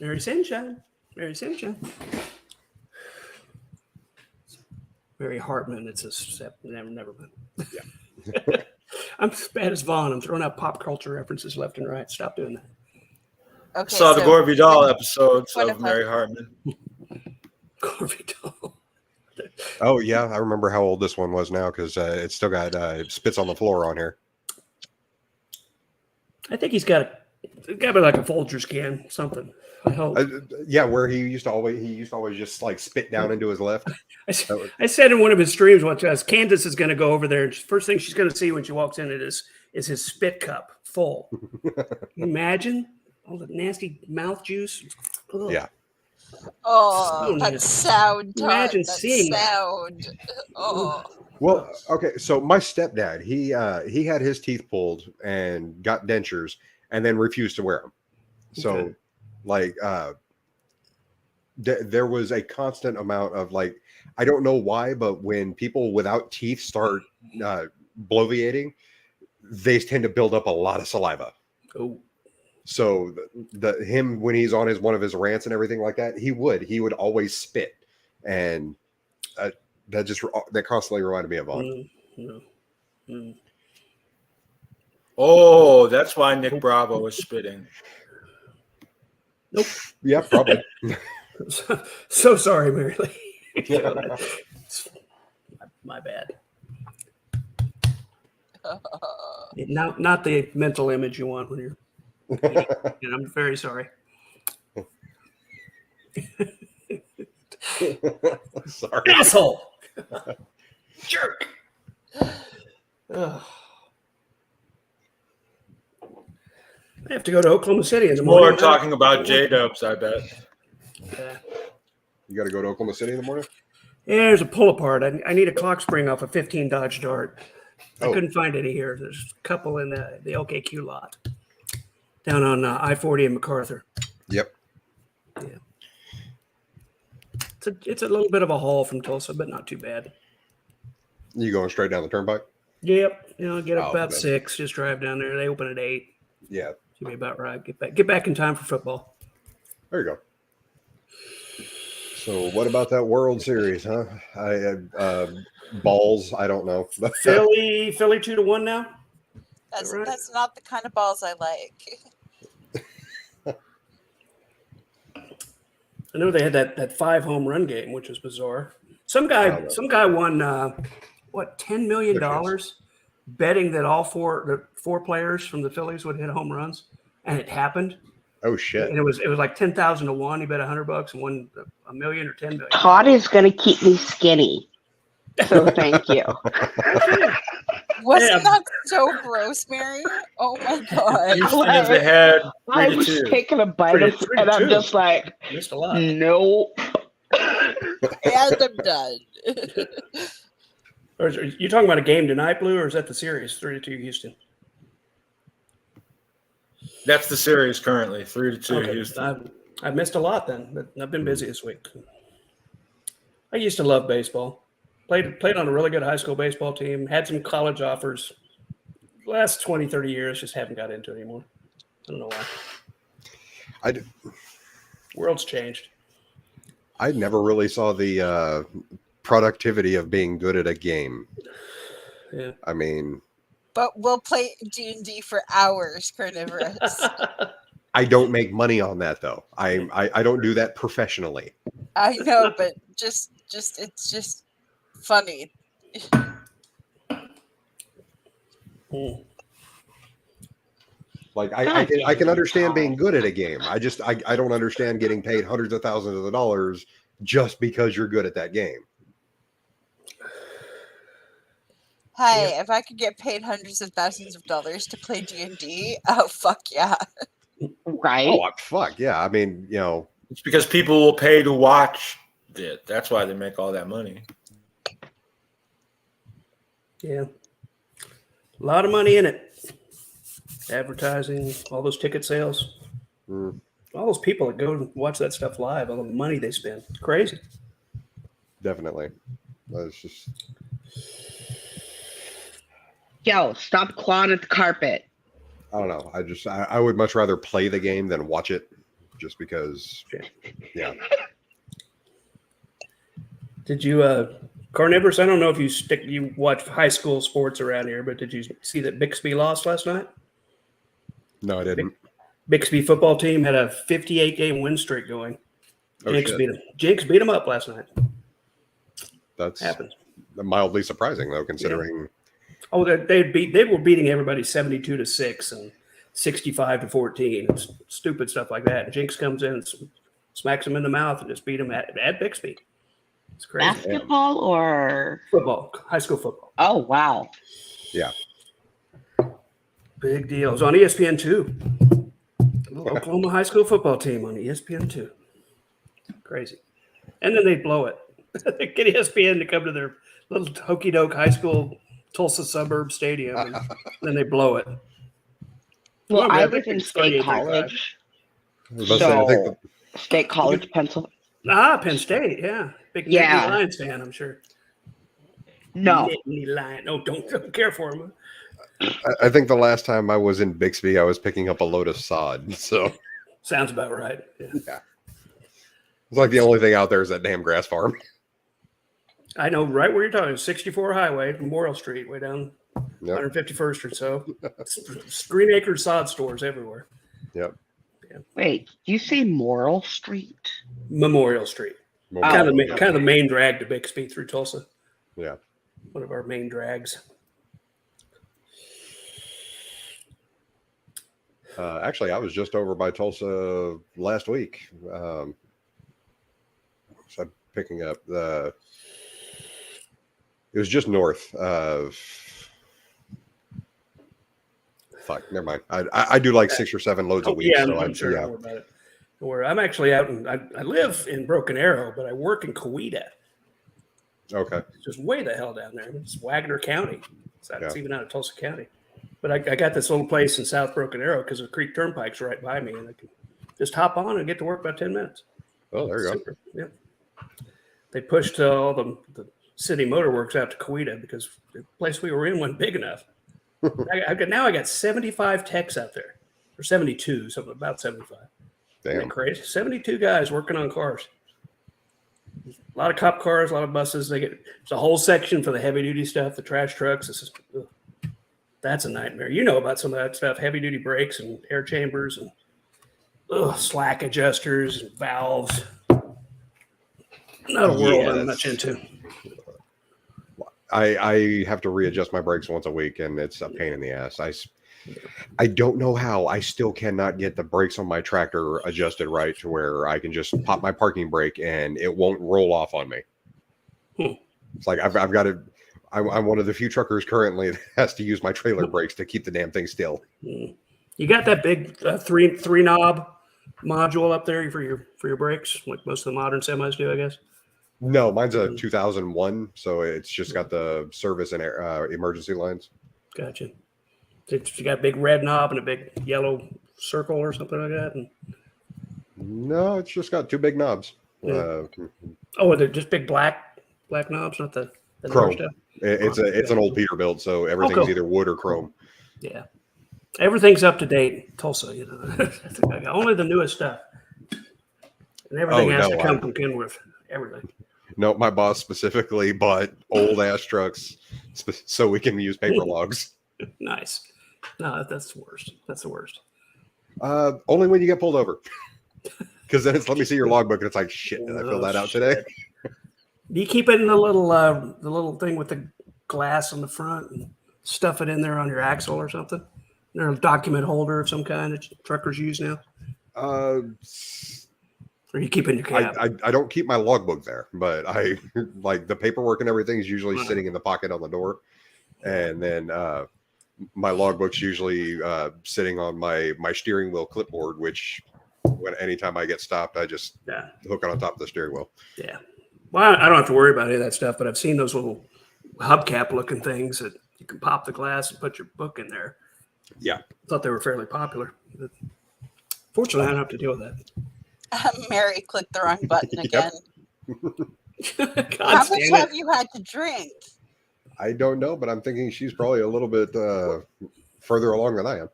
Mary Sunshine. Mary Sunshine. Mary Hartman. It's a step. Never mind. Yeah. I'm as bad as Vaughn. I'm throwing out pop culture references left and right. Stop doing that. Okay, Saw the so Gore Vidal episodes what of if I- Mary Hartman. Corby doll. Oh yeah, I remember how old this one was now because it's still got spits on the floor on here. I think he's got to be like a Folgers can, something. I hope. Yeah, where he used to always just like spit down into his left. I said in one of his streams once, Candace is going to go over there, and first thing she's going to see when she walks in is his spit cup full. Imagine all the nasty mouth juice. Ugh. Yeah. Oh, So that nasty. sound. Todd, Imagine that seeing that. sound. Oh, Well, okay, so my stepdad, he had his teeth pulled and got dentures and then refused to wear them. So Okay. like there was a constant amount of like, I don't know why, but when people without teeth start bloviating, they tend to build up a lot of saliva. Oh, So him when he's on one of his rants and everything like that, he would always spit, and that constantly reminded me of Vaughn. no. Oh, that's why Nick Bravo was spitting. Nope. Yeah, probably. So sorry, Mary Lee. My bad. Not the mental image you want when you're. And I'm very sorry. Sorry. Asshole. Jerk. Ugh. I have to go to Oklahoma City in the morning. More talking about J-Dubs, I bet. You got to go to Oklahoma City in the morning? Yeah, there's a pull apart. I need a clock spring off a 15 Dodge Dart. I Oh. couldn't find any here. There's a couple in the LKQ lot down on I-40 in MacArthur. Yep. It's a little bit of a haul from Tulsa, but not too bad. You going straight down the turnpike? Yep. Get up Oh, about okay. 6. Just drive down there. They open at 8. Yeah. Should be about right. Get back in time for football. There you go. So what about that World Series, huh? Balls, I don't know. Philly 2-1 now. that's right? that's not the kind of balls I like. I know they had that 5 home run game, which was bizarre. Some guy won $10 million betting that all four players from the Phillies would hit home runs, and it happened. Oh shit! And it was like 10,000 to 1. He bet $100 and won $1 million or 10 million. Todd is going to keep me skinny. So thank you. Wasn't that so gross, Mary? Oh my god! Houston is ahead. I was 3-2. taking a bite of, and I'm just like, Missed a lot. nope. And I'm done. Or are you talking about a game tonight, Blue, or is that the series 3-2 Houston? That's the series currently, 3-2 Okay. Houston. I've missed a lot then, but I've been busy this week. I used to love baseball. Played on a really good high school baseball team. Had some college offers. The last 20, 30 years, just haven't got into it anymore. I don't know why. World's changed. I never really saw the productivity of being good at a game. Yeah. I mean, But we'll play D&D for hours, Carnivorous. I don't make money on that though. I don't do that professionally. I know, but just it's just funny. Like I can understand being good at a game. I don't understand getting paid hundreds of thousands of dollars just because you're good at that game. Hey, if I could get paid hundreds of thousands of dollars to play D&D, oh fuck yeah. Right? Oh, fuck yeah! I mean, It's because people will pay to watch it. That's why they make all that money. Yeah. A lot of money in it. Advertising, all those ticket sales. All those people that go and watch that stuff live, all the money they spend. It's crazy. definitely. It's just Yo, stop clawing at the carpet. I don't know. I would much rather play the game than watch it, just because. Yeah. Did you, Carnivorous? I don't know if you watch high school sports around here, but did you see that Bixby lost last night? No, I didn't. Bixby football team had a 58-game win streak going. Jinx beat them up last night. That's Happens. mildly surprising, though, considering. Oh, they were beating everybody 72-6 and 65-14. It's stupid stuff like that. And Jinx comes in and smacks them in the mouth and just beat them at Bixby. It's crazy. Basketball or Football, high school football. Oh wow. Yeah. Big deal. It was on ESPN2. Oklahoma high school football team on ESPN2. Crazy. And then they blow it. They get ESPN to come to their little hokey doke high school Tulsa suburb stadium, and then they blow it. Well, Remember, I think live in it's State 28-35. College. I was about to say, I think State College, Pennsylvania. Penn State, yeah. Big Yeah. Nittany Lions fan, I'm sure. No. Nittany Lion. No, don't care for him. I think the last time I was in Bixby, I was picking up a load of sod. So Sounds about right. Yeah. it's like the only thing out there is that damn grass farm. I know right where you're talking. 64 Highway, Memorial Street, way down Yep. 151st or so. Green Acre sod stores everywhere. Yep. Wait, you say Moral Street? Memorial Street. Kind of the main drag to Bixby through Tulsa. Yeah. One of our main drags. Actually, I was just over by Tulsa last week. So I'm picking up it was just north of. Fuck, never mind. I do like 6 or 7 loads a week. Yeah, so I'm sure. yeah. Don't worry about it. Where I'm actually out, and I live in Broken Arrow, but I work in Coweta. Okay. It's just way the hell down there. It's Wagner County. It's Yeah. even out of Tulsa County. But I got this little place in South Broken Arrow because the Creek Turnpike's right by me, and I can just hop on and get to work about 10 minutes. Oh, there you go. Super. Yeah. They pushed all the city motor works out to Coweta because the place we were in wasn't big enough. I got 75 techs out there, or 72, something about 75. Isn't Damn. that crazy? 72 guys working on cars. A lot of cop cars, a lot of buses. It's a whole section for the heavy duty stuff, the trash trucks. That's a nightmare. You know about some of that stuff, heavy duty brakes and air chambers and slack adjusters and valves. Not a world I'm Yes. much into. I have to readjust my brakes once a week, and it's a pain in the ass. I don't know how. I still cannot get the brakes on my tractor adjusted right to where I can just pop my parking brake and it won't roll off on me. It's like I've got to. I'm one of the few truckers currently that has to use my trailer brakes to keep the damn thing still. You got that big three knob module up there for your brakes, like most of the modern semis do, I guess. No, mine's a 2001, so it's just got the service and emergency lines. Gotcha. You got a big red knob and a big yellow circle or something like that. And... No, it's just got two big knobs. Oh, they're just big black knobs, not the Chrome. stuff. It's an old Peterbilt, so everything's cool. either wood or chrome. Yeah, everything's up to date. Tulsa, only the newest stuff, and everything has to come from Kenworth. Everything. No, my boss specifically bought old ass trucks so we can use paper logs. Nice. No, that's the worst. That's the worst. Only when you get pulled over. Because then it's let me see your logbook, and it's like, shit, did I fill that out today? Do you keep it in the little thing with the glass on the front and stuff it in there on your axle or something? Is there a document holder of some kind that truckers use now? Or you keep it in your cab? I don't keep my logbook there, but I like the paperwork and everything is usually sitting in the pocket on the door. And then my logbook's usually sitting on my steering wheel clipboard, which anytime I get stopped, I just hook it on top of the steering wheel. Yeah. Well, I don't have to worry about any of that stuff, but I've seen those little hubcap looking things that you can pop the glass and put your book in there. Yeah. I thought they were fairly popular. Fortunately, I don't have to deal with that. Mary clicked the wrong button again. How much have you had to drink? I don't know, but I'm thinking she's probably a little bit further along than I am.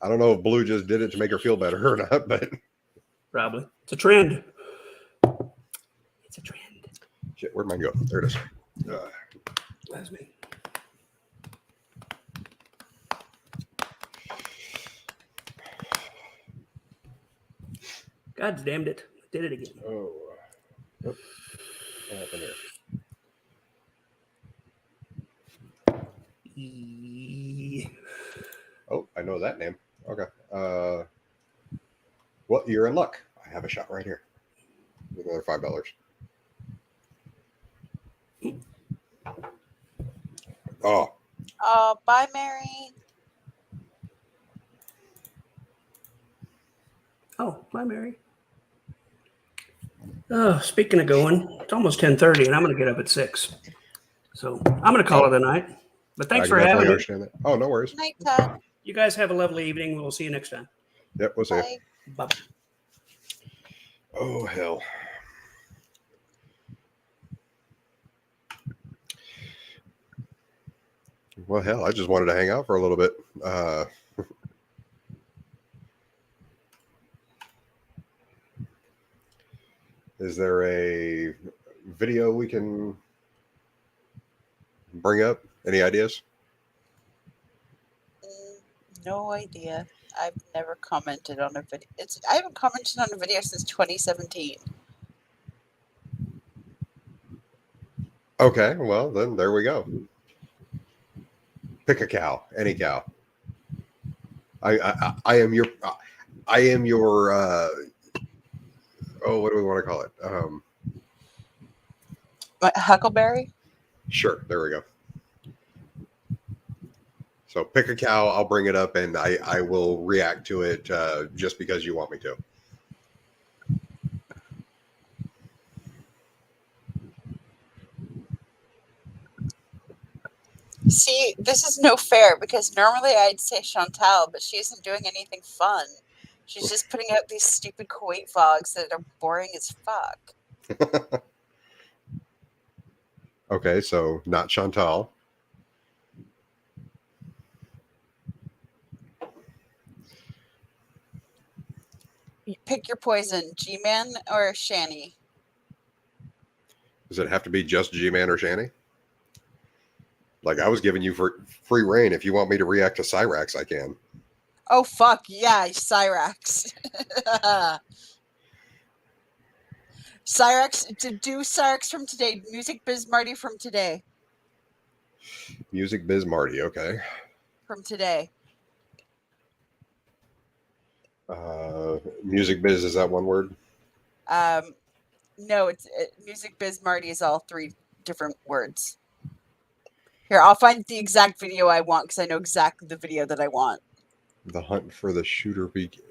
I don't know if Blue just did it to make her feel better or not, but probably it's a trend. It's a trend. Shit, where'd mine go? There it is. That's me. God damned it! Did it again. Oh, what happened here? Oh, I know that name. Okay. Well, you're in luck. I have a shot right here with another $5. Oh. Bye, Mary. Oh, bye, Mary. Oh, speaking of going, it's almost 10:30, and I'm going to get up at 6. So I'm going to call it a night. But thanks for having me. Understand that. Oh, no worries. Night, Todd. You guys have a lovely evening. We'll see you next time. Yep, we'll see you. Bye. Oh, hell. Well, hell, I just wanted to hang out for a little bit. Is there a video we can bring up? Any ideas? No idea. I've never commented on a video. I haven't commented on a video since 2017. Okay, well then there we go. Pick a cow, any cow. I am your oh, what do we want to call it? Huckleberry? Sure, there we go. So pick a cow, I'll bring it up and I will react to it just because you want me to. See, this is no fair because normally I'd say Chantal, but she isn't doing anything fun. She's just putting out these stupid Kuwait vlogs that are boring as fuck. Okay, so not Chantal. You pick your poison, G-Man or Shani? Does it have to be just G-Man or Shani? Like I was giving you for free reign. If you want me to react to Cyrax, I can. Oh, fuck. Yeah, Cyrax. Cyrex, to do Cyrex from today. Music Biz Marty from today. Music Biz Marty. Okay. From today. Music Biz, is that one word? No, Music Biz Marty is all 3 different words. Here, I'll find the exact video I want because I know exactly the video that I want. The Hunt for the Shooter Peak.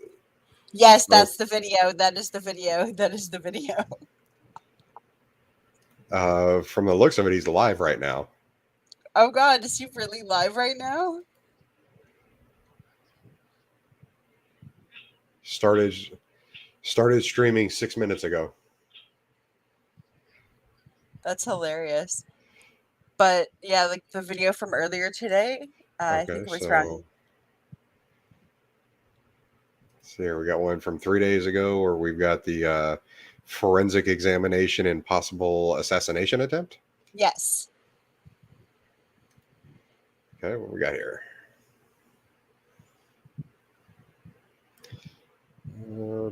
Yes, that's the video. That is the video. That is the video. From the looks of it, he's live right now. Oh God, is he really live right now? Started streaming 6 minutes ago. That's hilarious. But yeah, like the video from earlier today, I think it was from. So here we got one from 3 days ago, or we've got the forensic examination and possible assassination attempt. Yes. Okay, what we got here? Oh.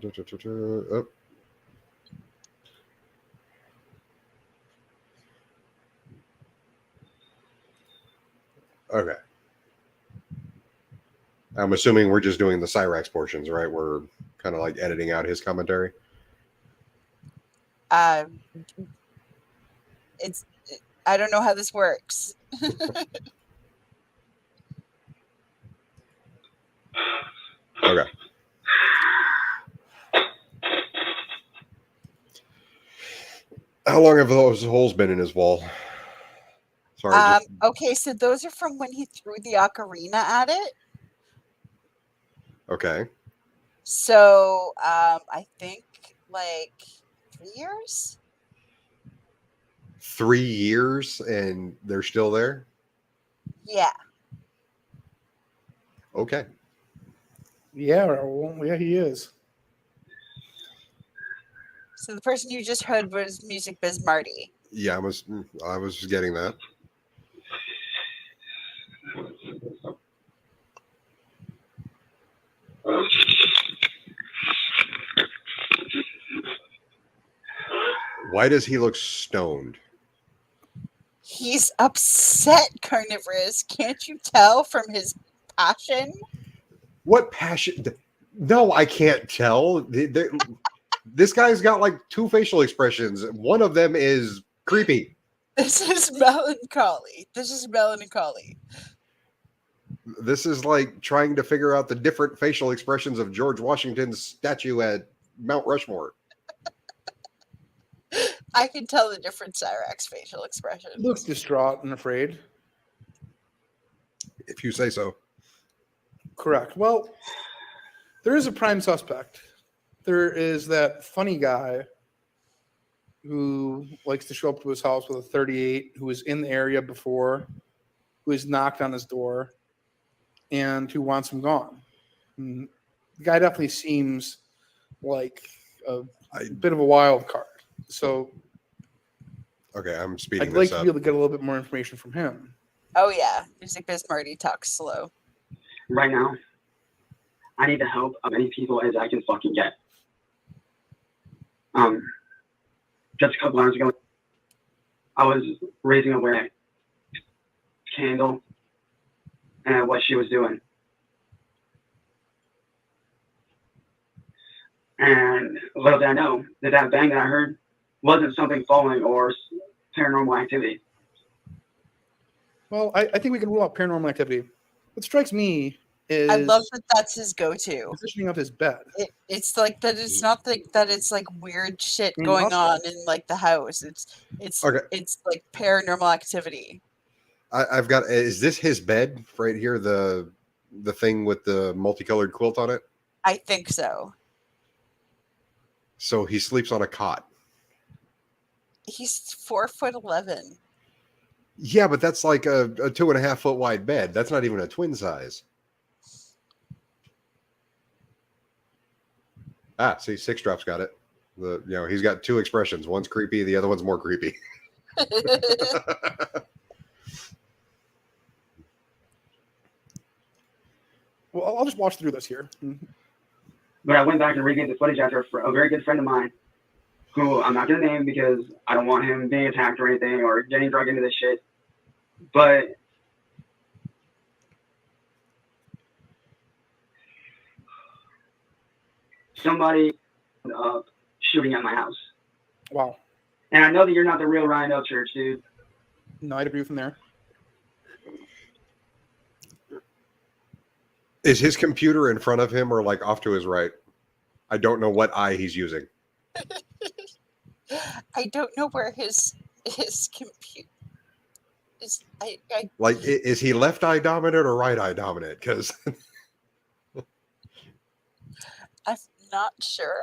Okay. I'm assuming we're just doing the Cyrax portions, right? We're kind of like editing out his commentary. It's. I don't know how this works. Okay. How long have those holes been in his wall? Sorry. Okay, so those are from when he threw the ocarina at it. Okay. So I think like 3 years. 3 years and they're still there? Yeah. Okay. Yeah, well, yeah, he is. So the person you just heard was Music Biz Marty. Yeah, I was getting that. Why does he look stoned? He's upset, Carnivorous. Can't you tell from his passion? What passion? No, I can't tell. This guy's got like 2 facial expressions. One of them is creepy. This is melancholy. This is melancholy. This is like trying to figure out the different facial expressions of George Washington's statue at Mount Rushmore. I can tell the different Cyrax facial expressions. Looks distraught and afraid. If you say so. Correct. Well, there is a prime suspect. There is that funny guy who likes to show up to his house with a 38, who was in the area before, who has knocked on his door, and who wants him gone. And the guy definitely seems like a bit of a wild card. So, okay, I'm speeding I'd like this to up. be able to get a little bit more information from him. Oh yeah, Music Biz Marty talks slow. Right now, I need the help of any people as I can fucking get. Just a couple hours ago, I was raising a candle and what she was doing. And little did I know that bang that I heard wasn't something falling or paranormal activity. Well, I think we can rule out paranormal activity. What strikes me is I love that that's his go-to. positioning of his bed. It's like that. It's not like that. It's like weird shit I mean, going also- on in like the house. It's Okay. It's like paranormal activity. I've got. Is this his bed right here? The thing with the multicolored quilt on it. I think so. So he sleeps on a cot. He's 4'11". Yeah, but that's like a 2.5 foot wide bed. That's not even a twin size. Ah, see, Six Drop's got it. He's got 2 expressions. One's creepy, the other one's more creepy. Well, I'll just watch through this here. But I went back and regained the footage after a very good friend of mine who I'm not going to name because I don't want him being attacked or anything or getting dragged into this shit. But somebody shooting at my house. Wow. And I know that you're not the real Rhino Church, dude. No, I'd agree from there. Is his computer in front of him or like off to his right? I don't know what eye he's using. I don't know where his computer is. Like, is he left eye dominant or right eye dominant? Because I'm not sure.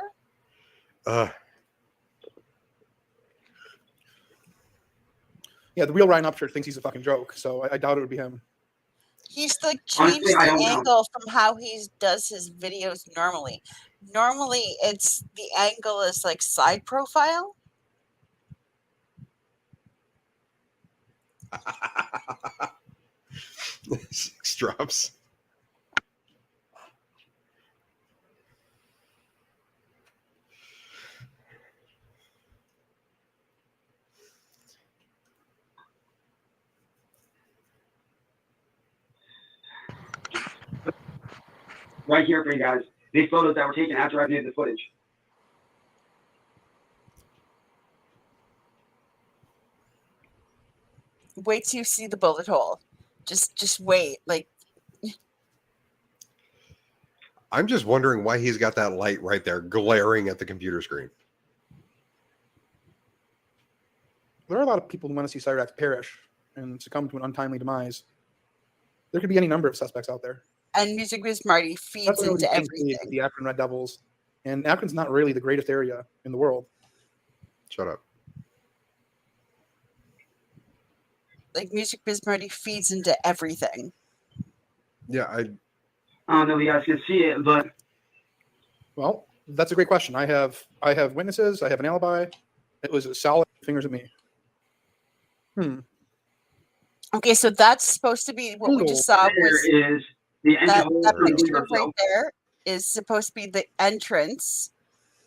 Yeah, the real Ryan Upchurch thinks he's a fucking joke, so I doubt it would be him. He's like changed Honestly, I don't the know. angle from how he does his videos normally. Normally, it's the angle is like side profile. Six drops. Right here for you guys. These photos that were taken after I viewed the footage. Wait till you see the bullet hole. Just wait. Like, I'm just wondering why he's got that light right there glaring at the computer screen. There are a lot of people who want to see Cyrax perish and succumb to an untimely demise. There could be any number of suspects out there. and Music Biz Marty feeds That's what into everybody's thinking is everything. the Akron Red Devils. And Akron's not really the greatest area in the world. Shut up. Like Music Biz Marty feeds into everything. Yeah, I don't know if you guys can see it, but Well, that's a great question. I have witnesses. I have an alibi. It was a solid fingers at me. Okay, so that's supposed to be what we just saw was there is the that, engine hole that through the picture window right there is supposed to be the entrance,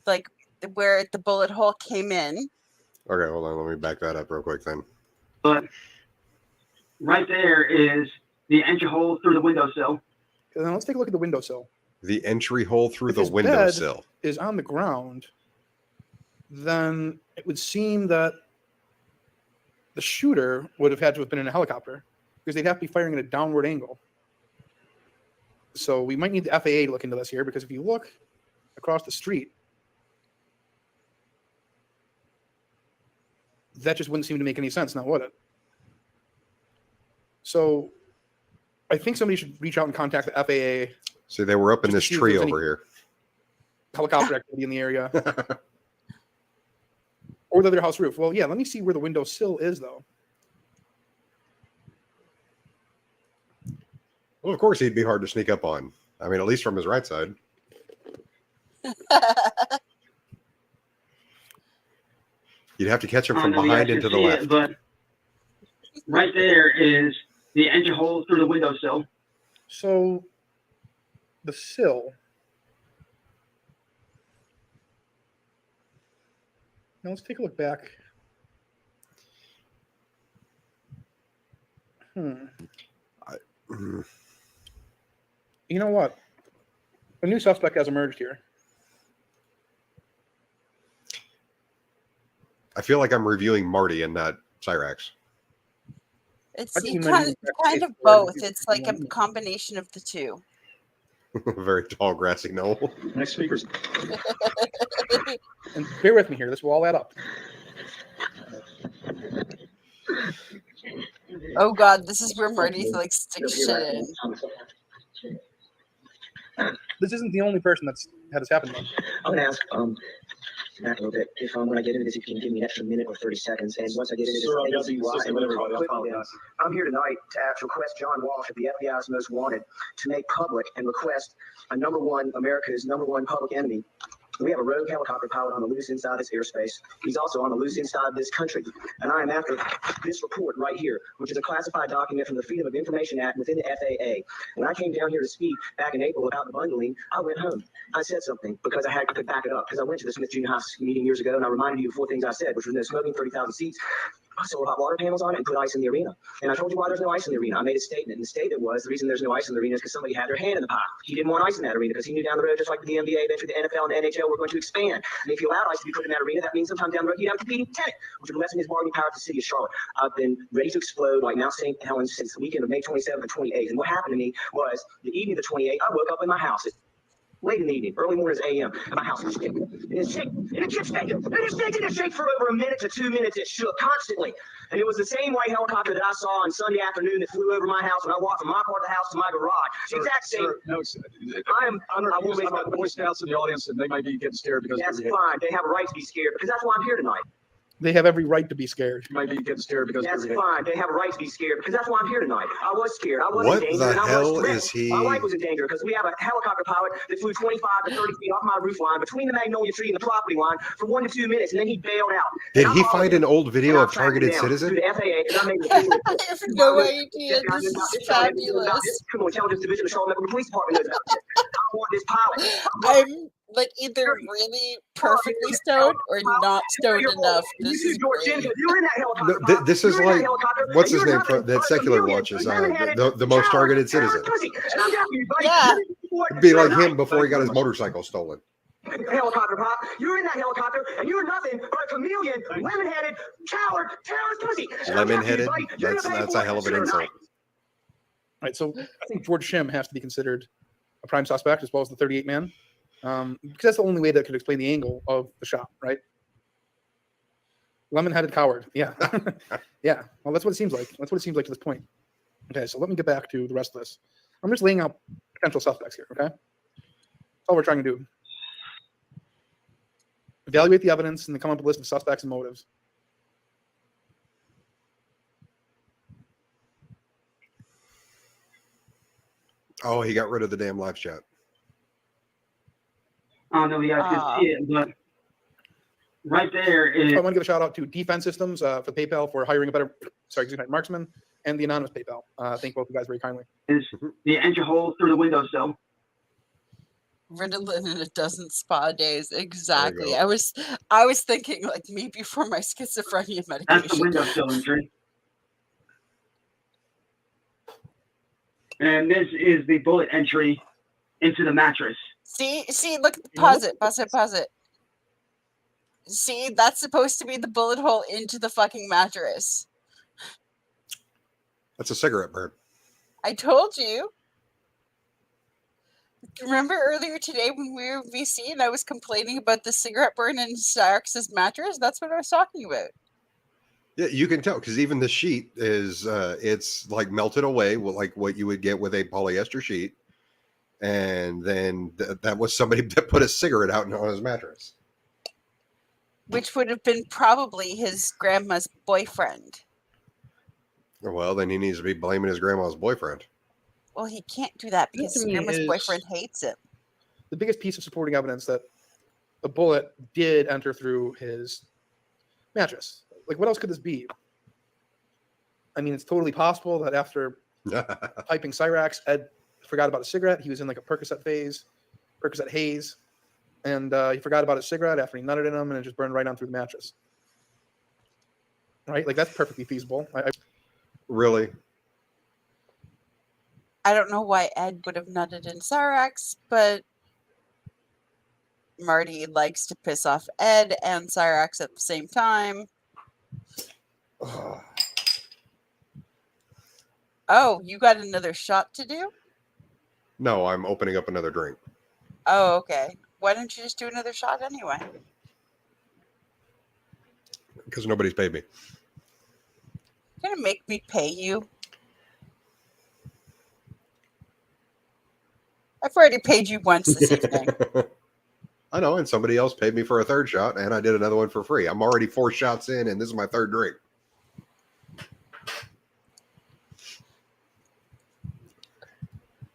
like where the bullet hole came in. Okay, hold on. Let me back that up real quick then. But right there is the entry hole through the windowsill. Now let's take a look at the windowsill. The entry hole through If the his bed windowsill. is on the ground, then it would seem that the shooter would have had to have been in a helicopter because they'd have to be firing at a downward angle. So we might need the FAA to look into this here, because if you look across the street, that just wouldn't seem to make any sense now, would it? So I think somebody should reach out and contact the FAA. See, they were up in Just this to see if tree there's any- over here. Helicopter activity in the area. Or the other house roof. Well, yeah, let me see where the windowsill is, though. Well, of course, he'd be hard to sneak up on. I mean, at least from his right side. You'd have to catch him I from don't know if behind you and guys to the can see left. it, but right there is the entry hole through the windowsill. So the sill. Now let's take a look back. Mm. You know what? A new suspect has emerged here. I feel like I'm reviewing Marty and not Cyrax. It's I think you kind mentioned of that both. before. It's like a combination of the two. Very tall, grassy knoll. Next speakers. And bear with me here. This will all add up. Oh God, this is where Marty like sticks shit in. This isn't the only person that's had this happen, though. I'm gonna ask Matt a little bit if when I get into this, if you can give me an extra minute or 30 seconds, and once I get into this, I'm here tonight to request John Walsh of the FBI's Most Wanted to make public and request a America's number one public enemy We have a rogue helicopter pilot on the loose inside this airspace. He's also on the loose inside this country. And I am after this report right here, which is a classified document from the Freedom of Information Act within the FAA. When I came down here to speak back in April about the bundling, I went home. I said something because I could back it up, because I went to the Smith Junior High meeting years ago, and I reminded you of 4 things I said, which was no smoking, 30,000 seats, solar hot water panels on it, and put ice in the arena. And I told you why there's no ice in the arena. I made a statement, and the statement was the reason there's no ice in the arena is because somebody had their hand in the pot. He didn't want ice in that arena because he knew down the road, just like the NBA, eventually the NFL and the NHL were going to expand. And if you allowed ice to be put in that arena, that means sometime down the road you'd have a competing tenant, which would lessen his bargaining power at the city of Charlotte. I've been ready to explode like Mount St. Helens since the weekend of May 27th and 28th. And what happened to me was the evening of the 28th, I woke up in my house. Late in the evening, early mornings a.m., and my house was shaking. And it shook, and it kept shaking, and it shaking, and it shake for over a minute to 2 minutes. It shook constantly. And it was the same white helicopter that I saw on Sunday afternoon that flew over my house when I walked from my part of the house to my garage. The exact same. No, I won't make the Boy Scouts in the audience, and they might be getting scared because that's fine. They have a right to be scared because that's why I'm here tonight. They have every right to be scared. You might be getting scared because that's fine. They have a right to be scared because that's why I'm here tonight. I was scared. I was What in danger. the hell is he? My life was in danger because we have a helicopter pilot that flew 25 to 30 feet off my roof line between the magnolia tree and the property line for 1 to 2 minutes, and then he bailed out. Did he find an old video of targeted citizen? I have no idea. This is fabulous. Criminal Intelligence Division of Charlotte Metro Police Department knows about this. I want this pilot. I'm like either really perfectly stoned or not stoned enough. This is great. No, this is like, what's his name that Secular watches? The most targeted citizen. Yeah. It'd be like him before he got his motorcycle stolen. Helicopter pop, you're in that helicopter, and you're nothing but a chameleon, lemon-headed, coward, terrorist pussy. Lemon-headed? That's a hell of an insult. All right, so I think George Shim has to be considered a prime suspect as well as the 38 man. Because that's the only way that could explain the angle of the shot, right? Lemon-headed coward. Yeah. Yeah. Well, that's what it seems like. That's what it seems like to this point. Okay, so let me get back to the rest of this. I'm just laying out potential suspects here, okay? That's all we're trying to do. Evaluate the evidence and then come up with a list of suspects and motives. Oh, he got rid of the damn live chat. I don't know if you guys can see it, but right there is. I want to give a shout out to Defense Systems for PayPal for hiring a better, marksman, and the anonymous PayPal. Thank both of you guys very kindly. Is the entry hole through the windowsill. Ritalin in a dozen spa days. Exactly. I was thinking like maybe for my schizophrenia medication. That's the windowsill entry. And this is the bullet entry into the mattress. See, look, pause it. See, that's supposed to be the bullet hole into the fucking mattress. That's a cigarette burn. I told you. Remember earlier today when we were in VC and I was complaining about the cigarette burn in Cyrex's mattress? That's what I was talking about. Yeah, you can tell because even the sheet is it's like melted away, like what you would get with a polyester sheet. And then that was somebody that put a cigarette out on his mattress. Which would have been probably his grandma's boyfriend. Well, then he needs to be blaming his grandma's boyfriend. Well, he can't do that because his grandma's boyfriend hates him. The biggest piece of supporting evidence that the bullet did enter through his mattress. Like, what else could this be? I mean, it's totally possible that after piping Cyrax, Ed forgot about a cigarette. He was in like a Percocet haze, and he forgot about his cigarette after he nutted in him, and it just burned right on through the mattress. Right? Like, that's perfectly feasible. Really? I don't know why Ed would have nutted in Cyrax, but Marty likes to piss off Ed and Cyrax at the same time. Oh, you got another shot to do? No, I'm opening up another drink. Oh, okay. Why don't you just do another shot anyway? Because nobody's paid me. You're gonna make me pay you? I've already paid you once this evening. I know, and somebody else paid me for a third shot, and I did another one for free. I'm already 4 shots in, and this is my third drink.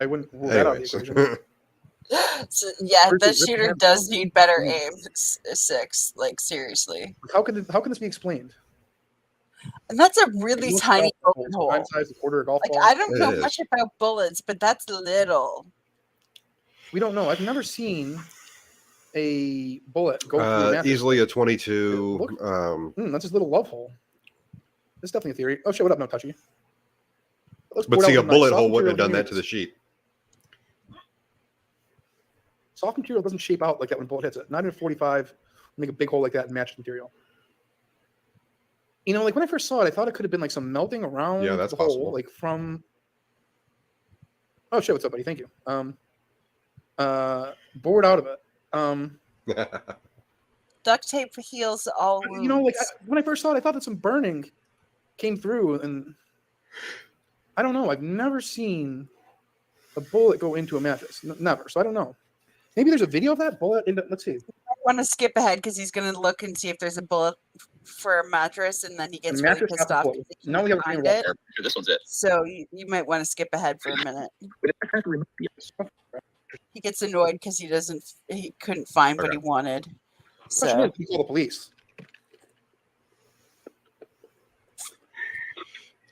I wouldn't rule that out of the equation. So, yeah, Where's that the rip shooter hand? does need better Mm. aim. 6, like seriously. How can this be explained? And that's a It really looks tiny like bullet prime hole. size, a quarter of a golf Like ball. I don't It know is. much about bullets, but that's little. We don't know. I've never seen a bullet go through a mattress. Easily a 22. That's his little love hole. That's definitely a theory. Oh shit! What up, no touchy? But see, a bullet hole wouldn't have done that to the sheet. Soft material doesn't shape out like that when a bullet hits it. Not in 45, make a big hole like that in mattress material. You know, like when I first saw it, I thought it could have been like some melting around that's the possible. hole, like from. Oh shit! What's up, buddy? Thank you. Bored out of it. Duct tape heals all wounds. You know, like when I first saw it, I thought that some burning came through, and I don't know. I've never seen a bullet go into a mattress. Never. So I don't know. Maybe there's a video of that bullet. Let's see. I want to skip ahead because he's going to look and see if there's a bullet for a mattress, and then he gets really mattress pissed got the off. bullet. Because he Now we can't have a find screen it. of This one's it. So you might want to skip ahead for a minute. He gets annoyed because he couldn't find what he wanted. Question So is, call the police.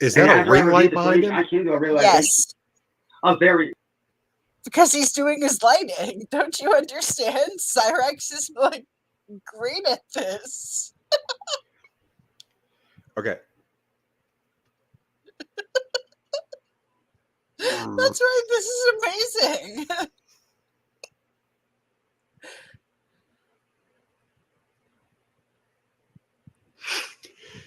Is that a ring light behind him? I came to a realization. yes, A very because he's doing his lighting. Don't you understand? Cyrex is like great at this. Okay. That's right. This is amazing.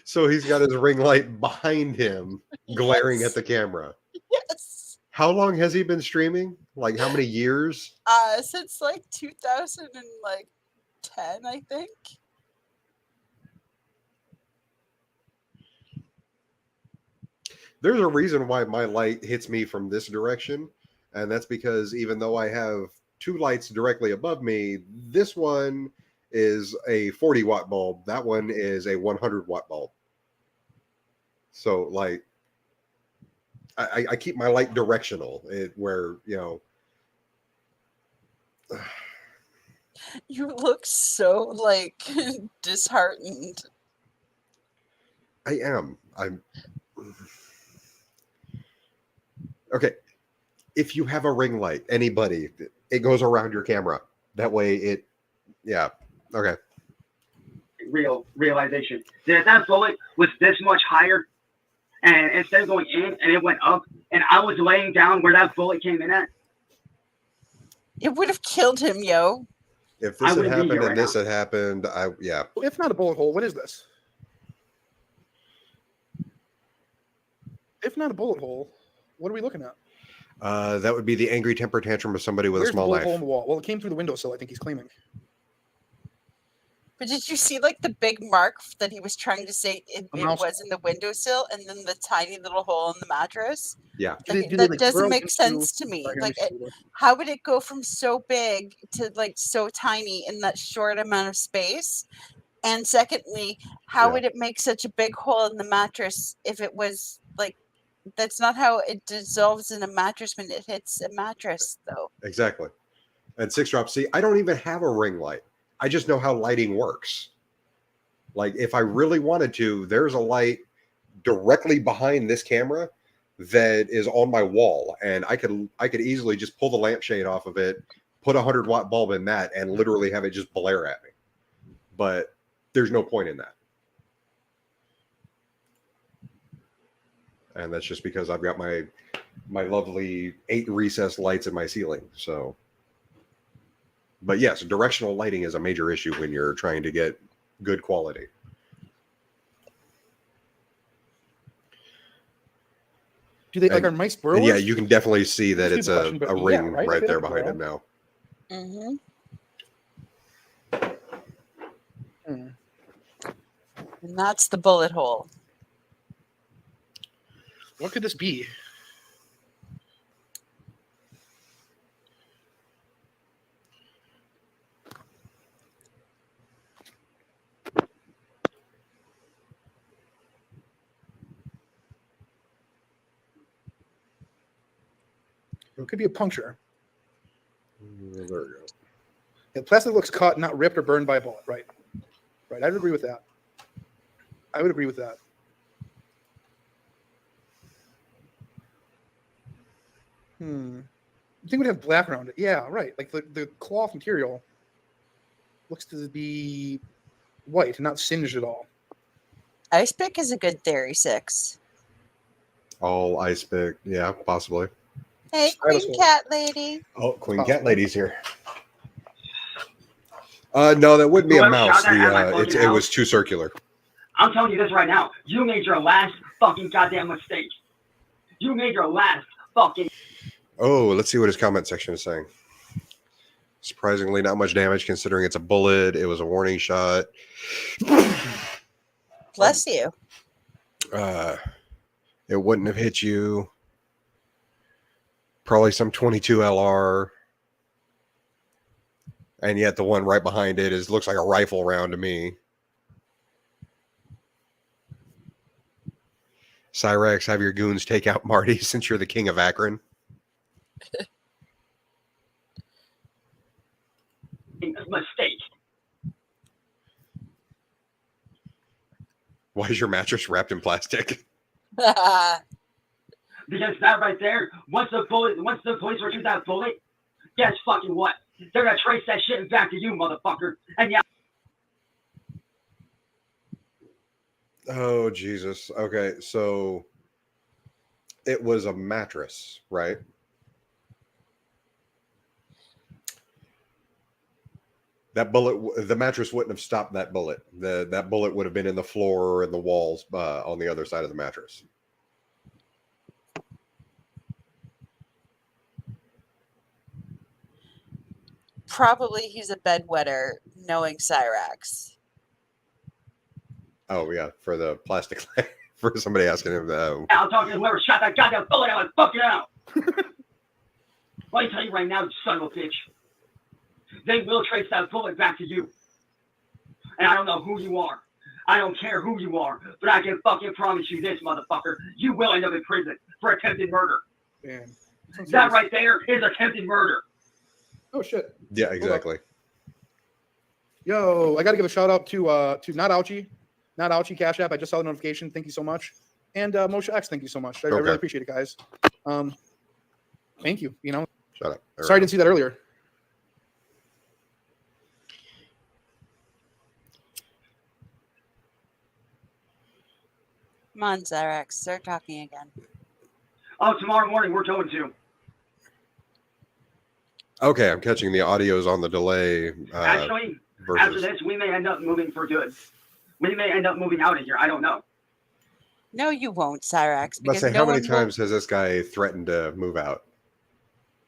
So he's got his ring light behind him, glaring at the camera. Yes. How long has he been streaming? Like how many years? Since like 2010, I think. There's a reason why my light hits me from this direction, and that's because even though I have two lights directly above me, this one is a 40 watt bulb, that one is a 100 watt bulb. So like I keep my light directional, where You look so like disheartened. I'm okay. If you have a ring light, anybody, it goes around your camera. That way okay. realization that that bullet was this much higher, and instead of going in and it went up, and I was laying down where that bullet came in at, it would have killed him, yo. If this had happened and this had happened, If not a bullet hole, what is this? If not a bullet hole, what are we looking at? That would be the angry temper tantrum of somebody with Where's a small the bullet knife. hole in the wall? Well, it came through the windowsill, I think he's claiming. But did you see like the big mark that he was trying to say it was in the windowsill, and then the tiny little hole in the mattress? Yeah. That doesn't make sense to me. Like, how would it go from so big to like so tiny in that short amount of space? And secondly, how would it make such a big hole in the mattress if it was like, that's not how it dissolves in a mattress when it hits a mattress, though. Exactly. And 6 Drop, see, I don't even have a ring light. I just know how lighting works. Like if I really wanted to, there's a light directly behind this camera that is on my wall, and I could easily just pull the lampshade off of it, put a 100 watt bulb in that, and literally have it just blare at me. But there's no point in that. And that's just because I've got my lovely 8 recessed lights in my ceiling. So, but yes, directional lighting is a major issue when you're trying to get good quality. Do they like our mice burrow? Yeah, you can definitely see that it's a ring right? right there behind him now. Mm-hmm. And that's the bullet hole. What could this be? It could be a puncture. The plastic looks cut, not ripped or burned by a bullet. Right. Right. I would agree with that. I would agree with that. You think we'd have black around it? Yeah, right. Like the cloth material looks to be white, not singed at all. Ice pick is a good theory, 6. All ice pick. Yeah, possibly. Hey, Stylus Queen hole. Cat Lady. Oh, Queen Cat Lady's here. No, that wouldn't be a Whoever mouse. shot that at my fucking It was house. too circular. I'm telling you this right now. You made your last fucking goddamn mistake. You made your last fucking. Oh, let's see what his comment section is saying. Surprisingly, not much damage considering it's a bullet. It was a warning shot. Bless you. It wouldn't have hit you. Probably some 22 LR. And yet the one right behind it looks like a rifle round to me. Cyrex, have your goons take out Marty since you're the king of Akron. Mistake. Why is your mattress wrapped in plastic? Because that right there, once the police retrieve that bullet, guess fucking what? They're gonna trace that shit back to you, motherfucker. And yeah. Oh, Jesus. Okay, so it was a mattress, right? That bullet, the mattress wouldn't have stopped that bullet. That bullet would have been in the floor or in the walls on the other side of the mattress. Probably he's a bedwetter, knowing Cyrax. Oh, yeah, for the plastic. For somebody asking him. I'll talk to whoever shot that goddamn bullet out and fuck it out. Let me tell you right now, you son of a bitch. They will trace that bullet back to you. And I don't know who you are. I don't care who you are. But I can fucking promise you this, motherfucker. You will end up in prison for attempted murder. Man. That right there is attempted murder. Oh, shit. Yeah, exactly. Yo, I got to give a shout out to Not Ouchie. Not Ouchie Cash App. I just saw the notification. Thank you so much. And Moshe X, thank you so much. I really appreciate it, guys. Thank you. You know, Shut up. Sorry I didn't see that earlier. Come on, Cyrax, start talking again. Oh, tomorrow morning we're going to. Okay, I'm catching the audios on the delay. Actually, after this, we may end up moving for good. We may end up moving out of here. I don't know. No, you won't, Cyrax. Let's say, how many times has this guy threatened to move out?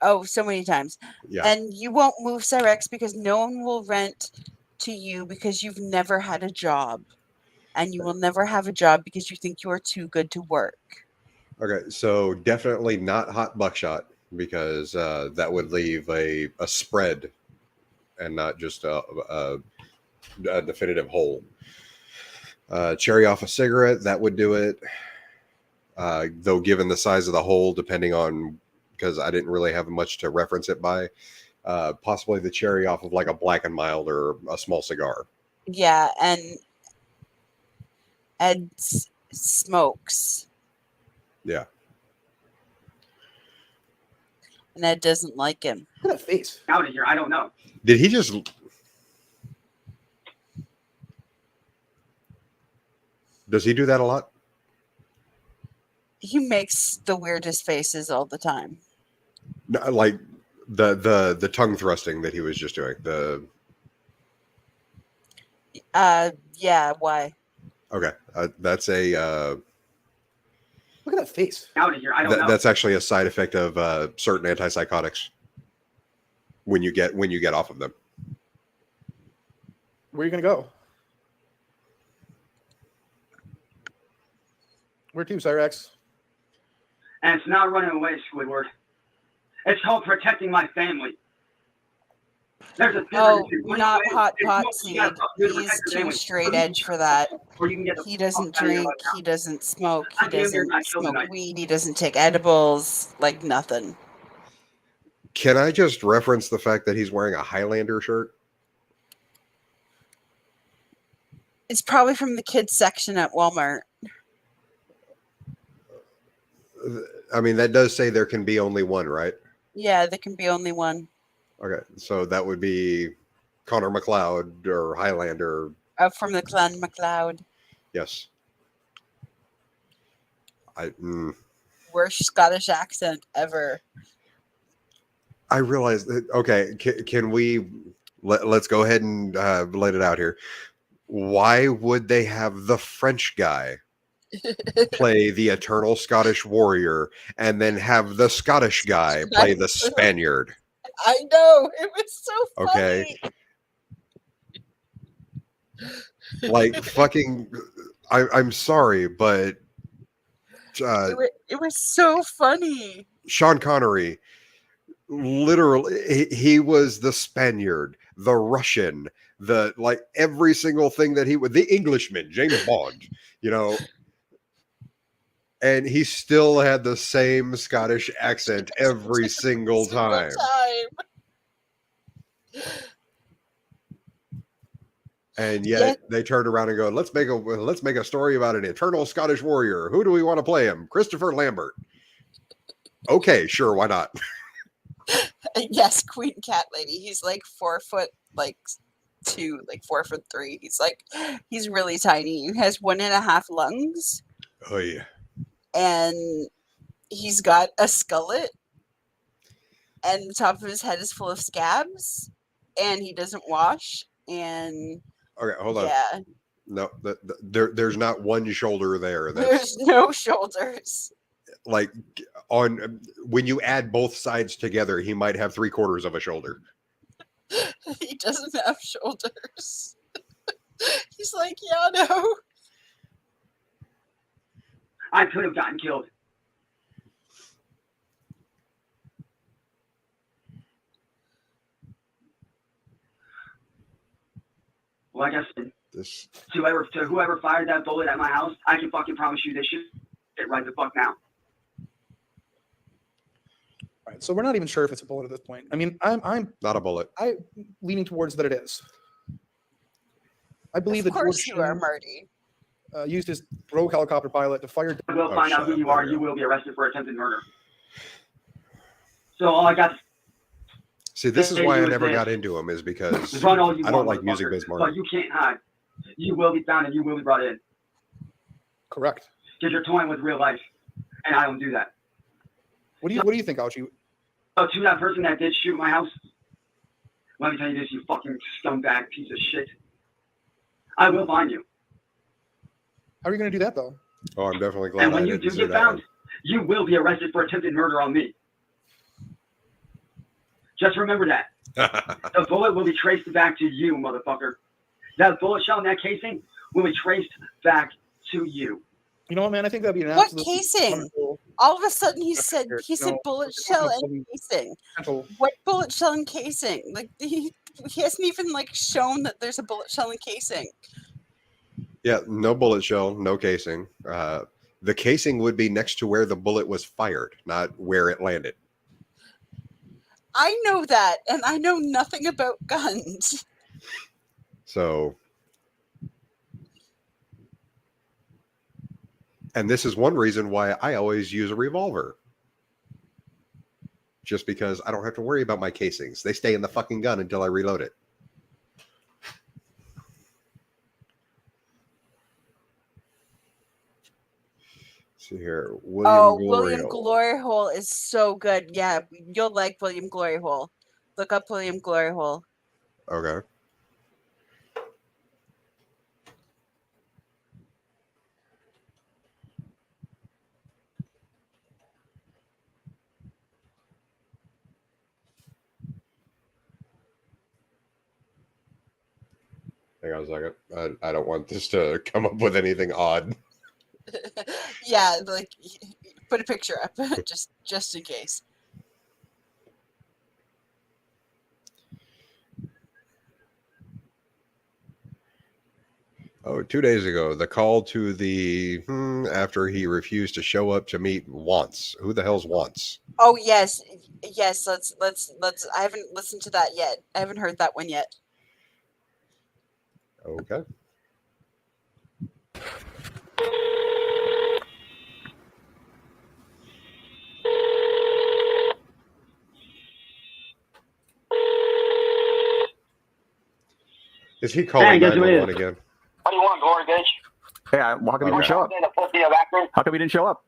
Oh, so many times. Yeah. And you won't move, Cyrax, because no one will rent to you because you've never had a job. And you will never have a job because you think you are too good to work. Okay, so definitely not hot buckshot because that would leave a spread and not just a definitive hole. Cherry off a cigarette, that would do it. Though given the size of the hole, depending on, because I didn't really have much to reference it by, possibly the cherry off of like a Black and Mild or a small cigar. Yeah, and Ed smokes. Yeah. And Ed doesn't like him. Look at that face. Out of here. I don't know. Did he just... Does he do that a lot? He makes the weirdest faces all the time. No, like the tongue thrusting that he was just doing. Yeah, why? Okay, that's a... Look at that face. Out of here. I don't know. That's actually a side effect of certain antipsychotics. When you get off of them. Where are you gonna go? Where to, Cyrax? And it's not running away, Squidward. It's called protecting my family. There's a difference between running not away hot and pot smoking. seed. You gotta do it to He's protect your too family. straight edge for that. Or you can get the He doesn't fuck out of here drink. right now. He doesn't smoke. He I came here doesn't and I killed smoke tonight. weed. He doesn't take edibles. Like nothing. Can I just reference the fact that he's wearing a Highlander shirt? It's probably from the kids section at Walmart. I mean, that does say there can be only one, right? Yeah, there can be only one. Okay, so that would be Connor McLeod or Highlander. From the Clan MacLeod. Yes. Worst Scottish accent ever. I realize that. Okay, can we let's go ahead and let it out here. Why would they have the French guy play the eternal Scottish warrior and then have the Scottish guy play the Spaniard? I know, it was so funny. Okay. Like fucking I'm sorry, but it was so funny. Sean Connery, literally, he was the Spaniard, the Russian, the like every single thing that he was, the Englishman, James Bond, you know, and he still had the same Scottish accent every single time. And yet they turned around and go, let's make a story about an eternal Scottish warrior. Who do we want to play him? Christopher Lambert. Okay, sure, why not? Yes, Queen Cat Lady. He's like 4 foot, like 2, like 4'3". He's really tiny. He has 1.5 lungs. Oh yeah. And he's got a skullet. And the top of his head is full of scabs. And he doesn't wash. And okay, hold on. Yeah. No, there's not one shoulder there. There's no shoulders. Like on when you add both sides together, he might have 3/4 of a shoulder. He doesn't have shoulders. He's like, yeah, no. I could have gotten killed. Like I said, to whoever fired that bullet at my house, I can fucking promise you this shit right the fuck now. Right, so we're not even sure if it's a bullet at this point. I mean, I'm not a bullet. I'm leaning towards that it is. I believe that George you are, Marty. Used his rogue helicopter pilot to fire. I will find out who you are. You will be arrested for attempted murder. So all I got. See, this is why I never got into him, is because I don't like music-based marketing. But you can't hide. You will be found and you will be brought in. Correct. Because you're toying with real life, and I don't do that. What do you think, Ouchie? So to that person that did shoot my house, let me tell you this, you fucking scumbag piece of shit. I will find you. How are you going to do that, though? Oh, I'm definitely glad. And when you do get found, you will be arrested for attempted murder on me. Just remember that. The bullet will be traced back to you, motherfucker. That bullet shell in that casing will be traced back to you. You know what, man? I think that'd be an What absolute casing? wonderful... All of a sudden, he said bullet shell and casing. What bullet shell and casing? Like he hasn't even like shown that there's a bullet shell and casing. Yeah, no bullet shell, no casing. The casing would be next to where the bullet was fired, not where it landed. I know that, and I know nothing about guns. So, and this is one reason why I always use a revolver. Just because I don't have to worry about my casings. They stay in the fucking gun until I reload it. See here. William Glory Hole is so good. Yeah, you'll like William Glory Hole. Look up William Glory Hole. Okay. Hang on a second. I don't want this to come up with anything odd. Yeah, like put a picture up just in case. Oh, 2 days ago, the call to the after he refused to show up to meet wants. Who the hell's wants? Oh yes. Let's I haven't listened to that yet. I haven't heard that one yet. Okay. Is he calling guess who it 911 is? again? What do you want, glory bitch? Hey, how come you didn't show up? How come you didn't show up?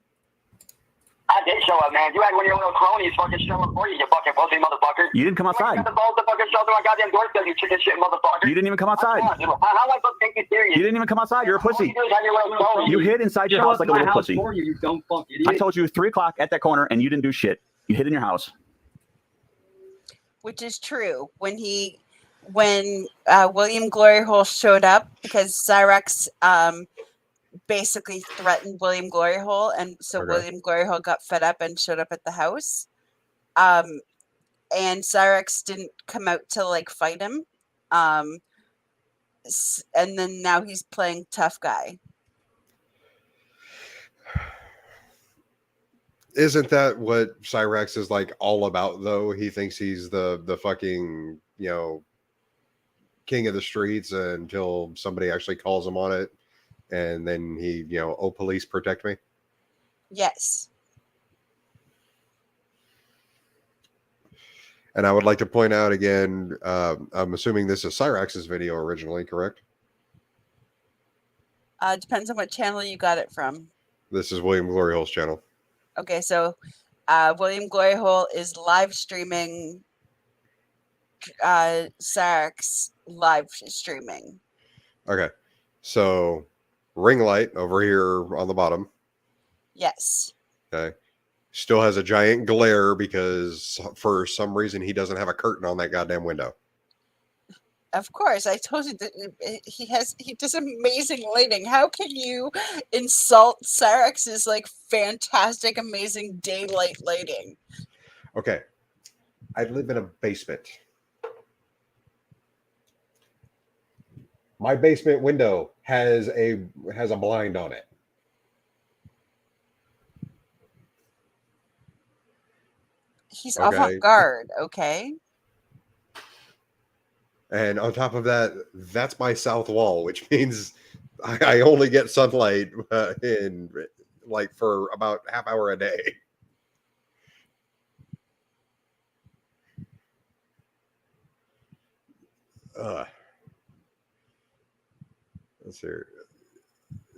I did show up, man. You had one of your little cronies fucking show up for you, you fucking pussy motherfucker. You didn't come outside. You got the balls to fucking show up to my goddamn doorstep, you chicken shit motherfucker. You didn't even come outside. How am I supposed to take you serious? You didn't even come outside. You're a pussy. All you do is have your little cronies. You hid inside your Show house up like a to my little house pussy. for you, you dumb fuck idiot. I told you 3 o'clock at that corner, and you didn't do shit. You hid in your house. Which is true. When William Gloryhole showed up, because Cyrex basically threatened William Gloryhole, and so Okay. William Gloryhole got fed up and showed up at the house. And Cyrex didn't come out to like fight him. And then now he's playing tough guy. Isn't that what Cyrex is like all about though? He thinks he's the fucking, king of the streets until somebody actually calls him on it. And then he, oh, police protect me. Yes. And I would like to point out again, I'm assuming this is Cyrex's video originally, correct? Depends on what channel you got it from. This is William Gloryhole's channel. Okay, so William Gloryhole is live streaming Cyrex live streaming. Okay. So ring light over here on the bottom. Yes. Okay. Still has a giant glare because for some reason he doesn't have a curtain on that goddamn window. Of course, I told you that he does amazing lighting. How can you insult Cyrex's like fantastic, amazing daylight lighting? Okay. I live in a basement. My basement window has a blind on it. He's Okay. avant-garde, okay? And on top of that, that's my south wall, which means I only get sunlight in like for about half hour a day. Let's see.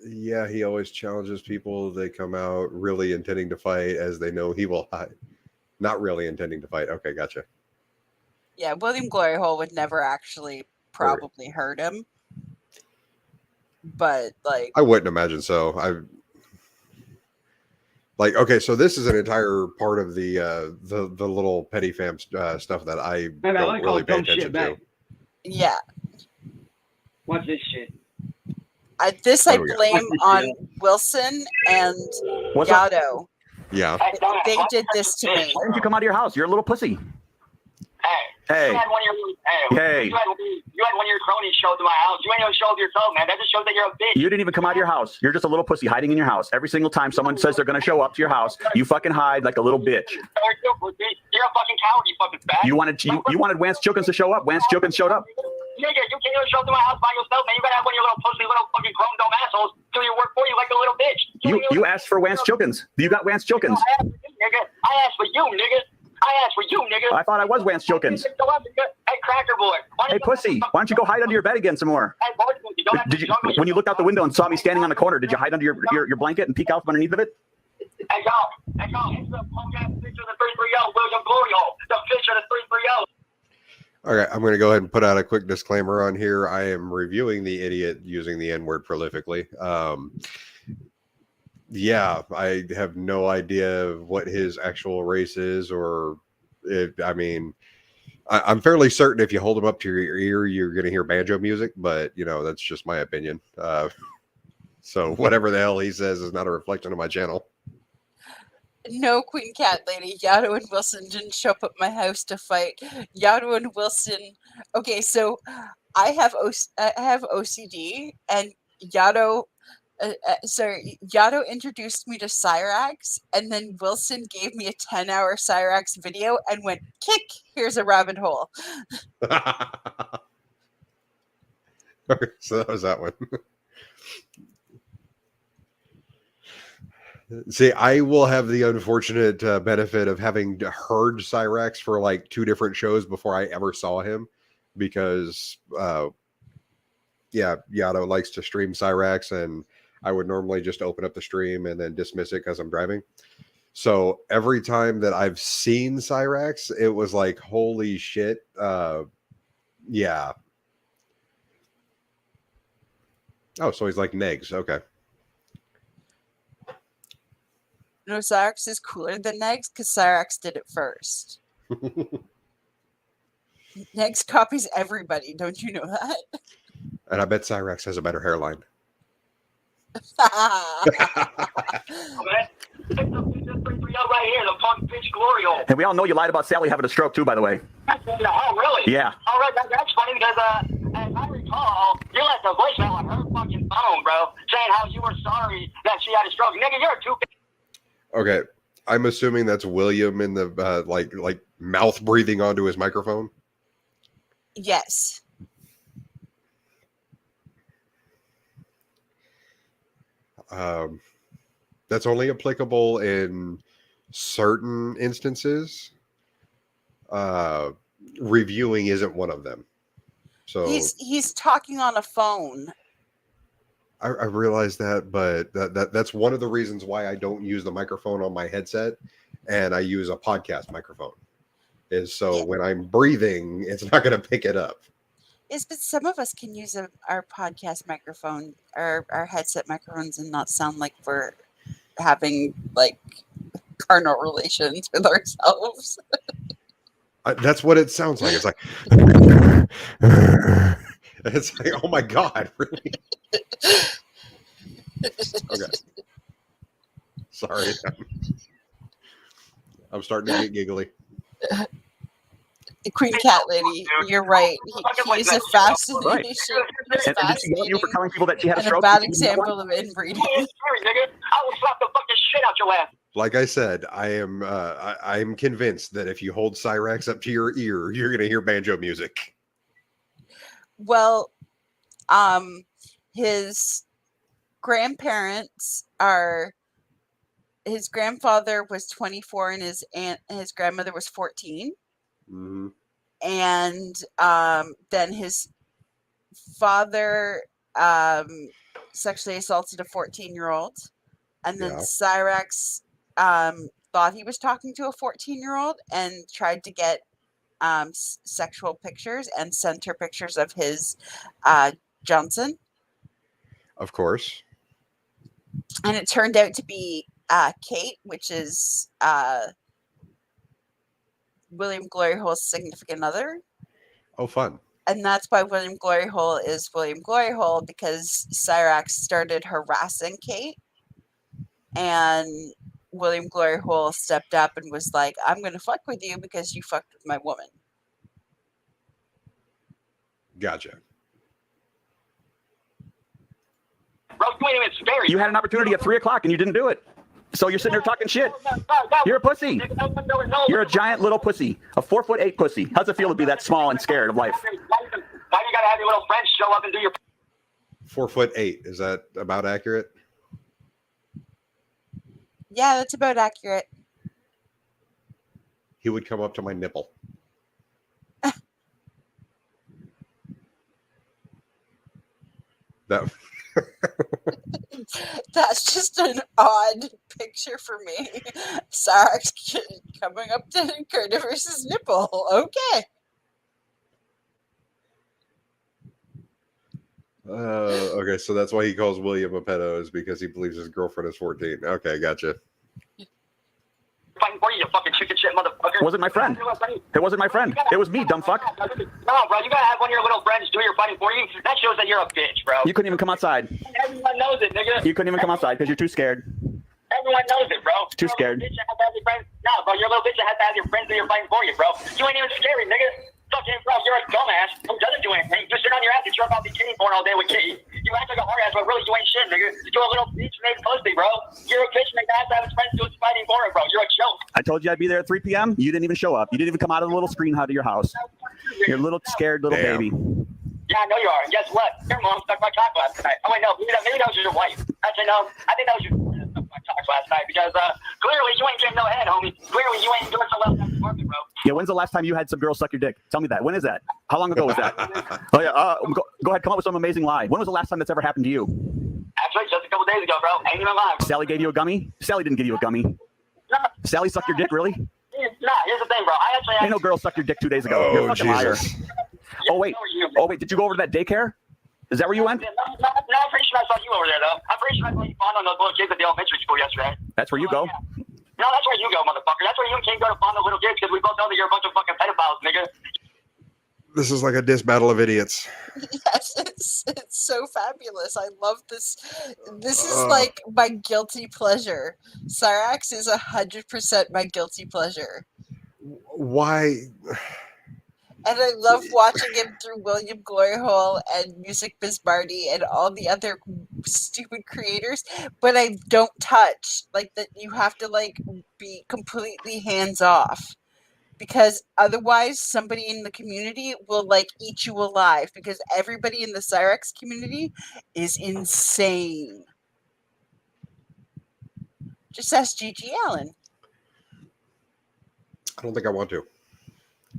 Yeah, he always challenges people. They come out really intending to fight as they know he will hide. Not really intending to fight. Okay, gotcha. Yeah, William Gloryhole would never actually probably hurt him. But like I wouldn't imagine so. Okay, so this is an entire part of the little petty fam stuff that I don't really pay attention to. Yeah. Watch this shit. I blame on Wilson and What's up? Yado. Yeah. They did this to me. Why didn't you come out of your house? You're a little pussy. Hey. You had one of your, You had one of your cronies show up to my house. You ain't even show up yourself, man. That just shows that you're a bitch. You didn't even come out of your house. You're just a little pussy hiding in your house. Every single time someone says they're going to show up to your house, you fucking hide like a little bitch. You're a fucking coward, you fucking fat. You wanted Wance Chilkins to show up. Wance Chilkins showed up. Nigga, you can't even show up to my house by yourself, man. You gotta have one of your little pussy, little fucking chrome dome assholes do your work for you like a little bitch. You asked for Wance Chilkins. You got Wance Chilkins. I asked for you, nigga. I thought I was Wance Chilkins. Hey, cracker boy. Hey, pussy, why don't you go hide under your bed again some more? Did you, when you looked out the window and saw me standing on the corner, did you hide under your blanket and peek out from underneath of it? Hey, y'all. It's the punk ass picture of the 330, William Gloryhole. The picture of the 330. Okay, I'm going to go ahead and put out a quick disclaimer on here. I am reviewing the idiot using the N-word prolifically. Yeah, I have no idea what his actual race is, or I'm fairly certain if you hold him up to your ear, you're going to hear banjo music, but that's just my opinion. So whatever the hell he says is not a reflection of my channel. No, Queen Cat Lady. Yado and Wilson didn't show up at my house to fight. Yado and Wilson. Okay, so I have OCD, and Yado. Yado introduced me to Cyrax, and then Wilson gave me a 10-hour Cyrax video and went, "Kick! Here's a rabbit hole." Okay, so that was that one. See, I will have the unfortunate benefit of having heard Cyrax for like 2 different shows before I ever saw him, because yeah, Yato likes to stream Cyrax, and I would normally just open up the stream and then dismiss it because I'm driving. So every time that I've seen Cyrax, it was like, holy shit. Yeah. Oh, so he's like Negs. Okay. No, Cyrax is cooler than Negs because Cyrax did it first. Negs copies everybody. Don't you know that? And I bet Cyrax has a better hairline. Right here, the punk bitch glory hole. And we all know you lied about Sally having a stroke too, by the way. Oh, really? Yeah. All right, that's funny because as I recall, you left a voicemail on her fucking phone, bro, saying how you were sorry that she had a stroke. Nigga, you're a two. Okay. I'm assuming that's William in the like mouth breathing onto his microphone. Yes. That's only applicable in certain instances. Reviewing isn't one of them. So he's talking on a phone. I realize that, but that's one of the reasons why I don't use the microphone on my headset, and I use a podcast microphone. Is so when I'm breathing, it's not going to pick it up. Yes, but some of us can use our podcast microphone, our headset microphones, and not sound like we're having like carnal relations with ourselves. That's what it sounds like. It's like, it's like, oh my god, really? Okay, sorry, I'm starting to get giggly. Queen Cat Lady, you're right. He's a fascination. Right. And did she yell at you for telling people that she had a and stroke? a bad example of inbreeding. I will slap the fucking shit out your ass. Like I said, I'm convinced that if you hold Cyrax up to your ear, you're going to hear banjo music. Well, his grandparents are. His grandfather was 24 and his grandmother was 14. Mm-hmm. And then his father sexually assaulted a 14-year-old, and then Cyrax thought he was talking to a 14-year-old and tried to get sexual pictures and sent her pictures of his Johnson. Of course. And it turned out to be Kate, which is William Gloryhole's significant other. Oh, fun. And that's why William Gloryhole is William Gloryhole, because Cyrax started harassing Kate. And William Gloryhole stepped up and was like, I'm going to fuck with you because you fucked with my woman. Gotcha. Bro, you ain't even scary. You had an opportunity at 3 o'clock and you didn't do it. So you're sitting there talking shit. You're a pussy. You're a giant little pussy. A 4'8" pussy. How's it feel to be that small and scared of life? Why you gotta have your little friends show up and do your 4'8". Is that about accurate? Yeah, that's about accurate. He would come up to my nipple. That. That's just an odd picture for me. Cyrax coming up to Curtiverse's nipple. Okay. Okay, so that's why he calls William a pedo, is because he believes his girlfriend is 14. Okay, gotcha. fighting for you, you fucking chicken shit motherfucker. It wasn't my friend. It wasn't my friend. It was me, dumb fuck. No, bro, you gotta have one of your little friends do your fighting for you. That shows that you're a bitch, bro. You couldn't even come outside. Everyone knows it, nigga. You couldn't even come outside because you're too scared. Everyone knows it, bro. Too scared. No, bro, you're a little bitch that has to have your friends do your fighting for you, bro. You ain't even scary, nigga. Fucking bro, you're a dumbass who doesn't do anything. You sit on your ass and jerk off bikini porn all day with Kitty. You act like a hard ass, but really you ain't shit, nigga. You're a little bitch made pussy, bro. You're a bitch made ass have his friends doing fighting for it, bro. You're a joke. I told you I'd be there at 3 p.m. You didn't even show up. You didn't even come out of the little screen hut of your house. You're a little scared little baby. Yeah, I know you are. And guess what? Your mom stuck my cock last night. Oh, wait, no. Maybe that was your wife. Actually, no. I think that was your talk last night because clearly you ain't getting no head, homie. Clearly you ain't doing so well in that department, bro. Yeah, when's the last time you had some girl suck your dick? Tell me that. When is that? How long ago was that? Oh yeah. Go ahead. Come up with some amazing lie. When was the last time that's ever happened to you? Actually, just a couple days ago, bro. Ain't even lying. Sally gave you a gummy? Sally didn't give you a gummy. No. Sally sucked your dick, really? Nah, here's the thing, bro. I actually Ain't no girl sucked your dick 2 days ago. You're a fucking liar. Oh wait. Did you go over to that daycare? Is that where you went? No, I'm pretty sure I saw you over there, though. I'm pretty sure I saw you bond on those little kids at the elementary school yesterday. That's where you go? No, that's where you go, motherfucker. That's where you and King go to bond the little kids because we both know that you're a bunch of fucking pedophiles, nigga. This is like a diss battle of idiots. Yes, it's so fabulous. I love this. This is like my guilty pleasure. Cyrax is 100% my guilty pleasure. Why? And I love watching him through William Gloryhole and Music Biz Marty and all the other stupid creators, but I don't touch. Like that, you have to like be completely hands off. Because otherwise somebody in the community will like eat you alive because everybody in the Cyrax community is insane. Just ask Gigi Allen. I don't think I want to.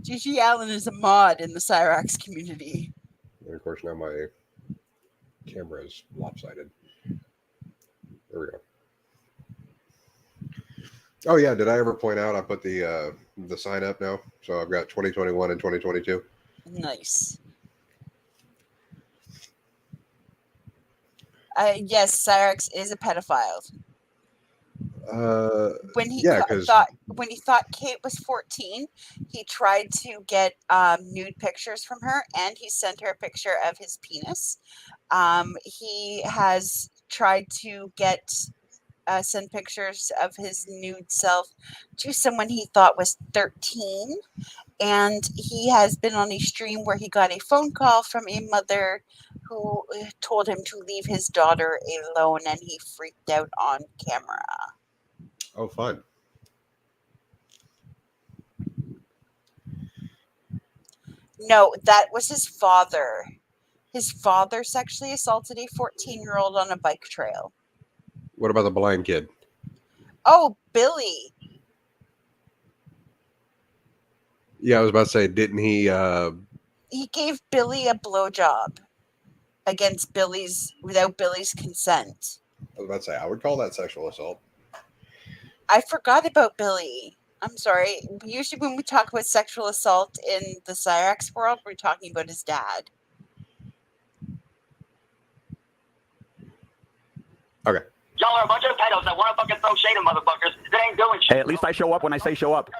Gigi Allen is a mod in the Cyrax community. And of course, now my camera is lopsided. There we go. Oh yeah, did I ever point out I put the sign up now? So I've got 2021 and 2022. Nice. Yes, Cyrax is a pedophile. When he thought Kate was 14, he tried to get nude pictures from her, and he sent her a picture of his penis. He has tried to send pictures of his nude self to someone he thought was 13, and he has been on a stream where he got a phone call from a mother who told him to leave his daughter alone, and he freaked out on camera. Oh, fun. No, that was his father. His father sexually assaulted a 14-year-old on a bike trail. What about the blind kid? Oh, Billy. Yeah, I was about to say, didn't he? He gave Billy a blowjob without Billy's consent. I was about to say, I would call that sexual assault. I forgot about Billy. I'm sorry. Usually when we talk about sexual assault in the Cyrax world, we're talking about his dad. Okay. Y'all are a bunch of pedos that want to fucking throw shade at motherfuckers that ain't doing shit. Hey, at least I show up when I say show up.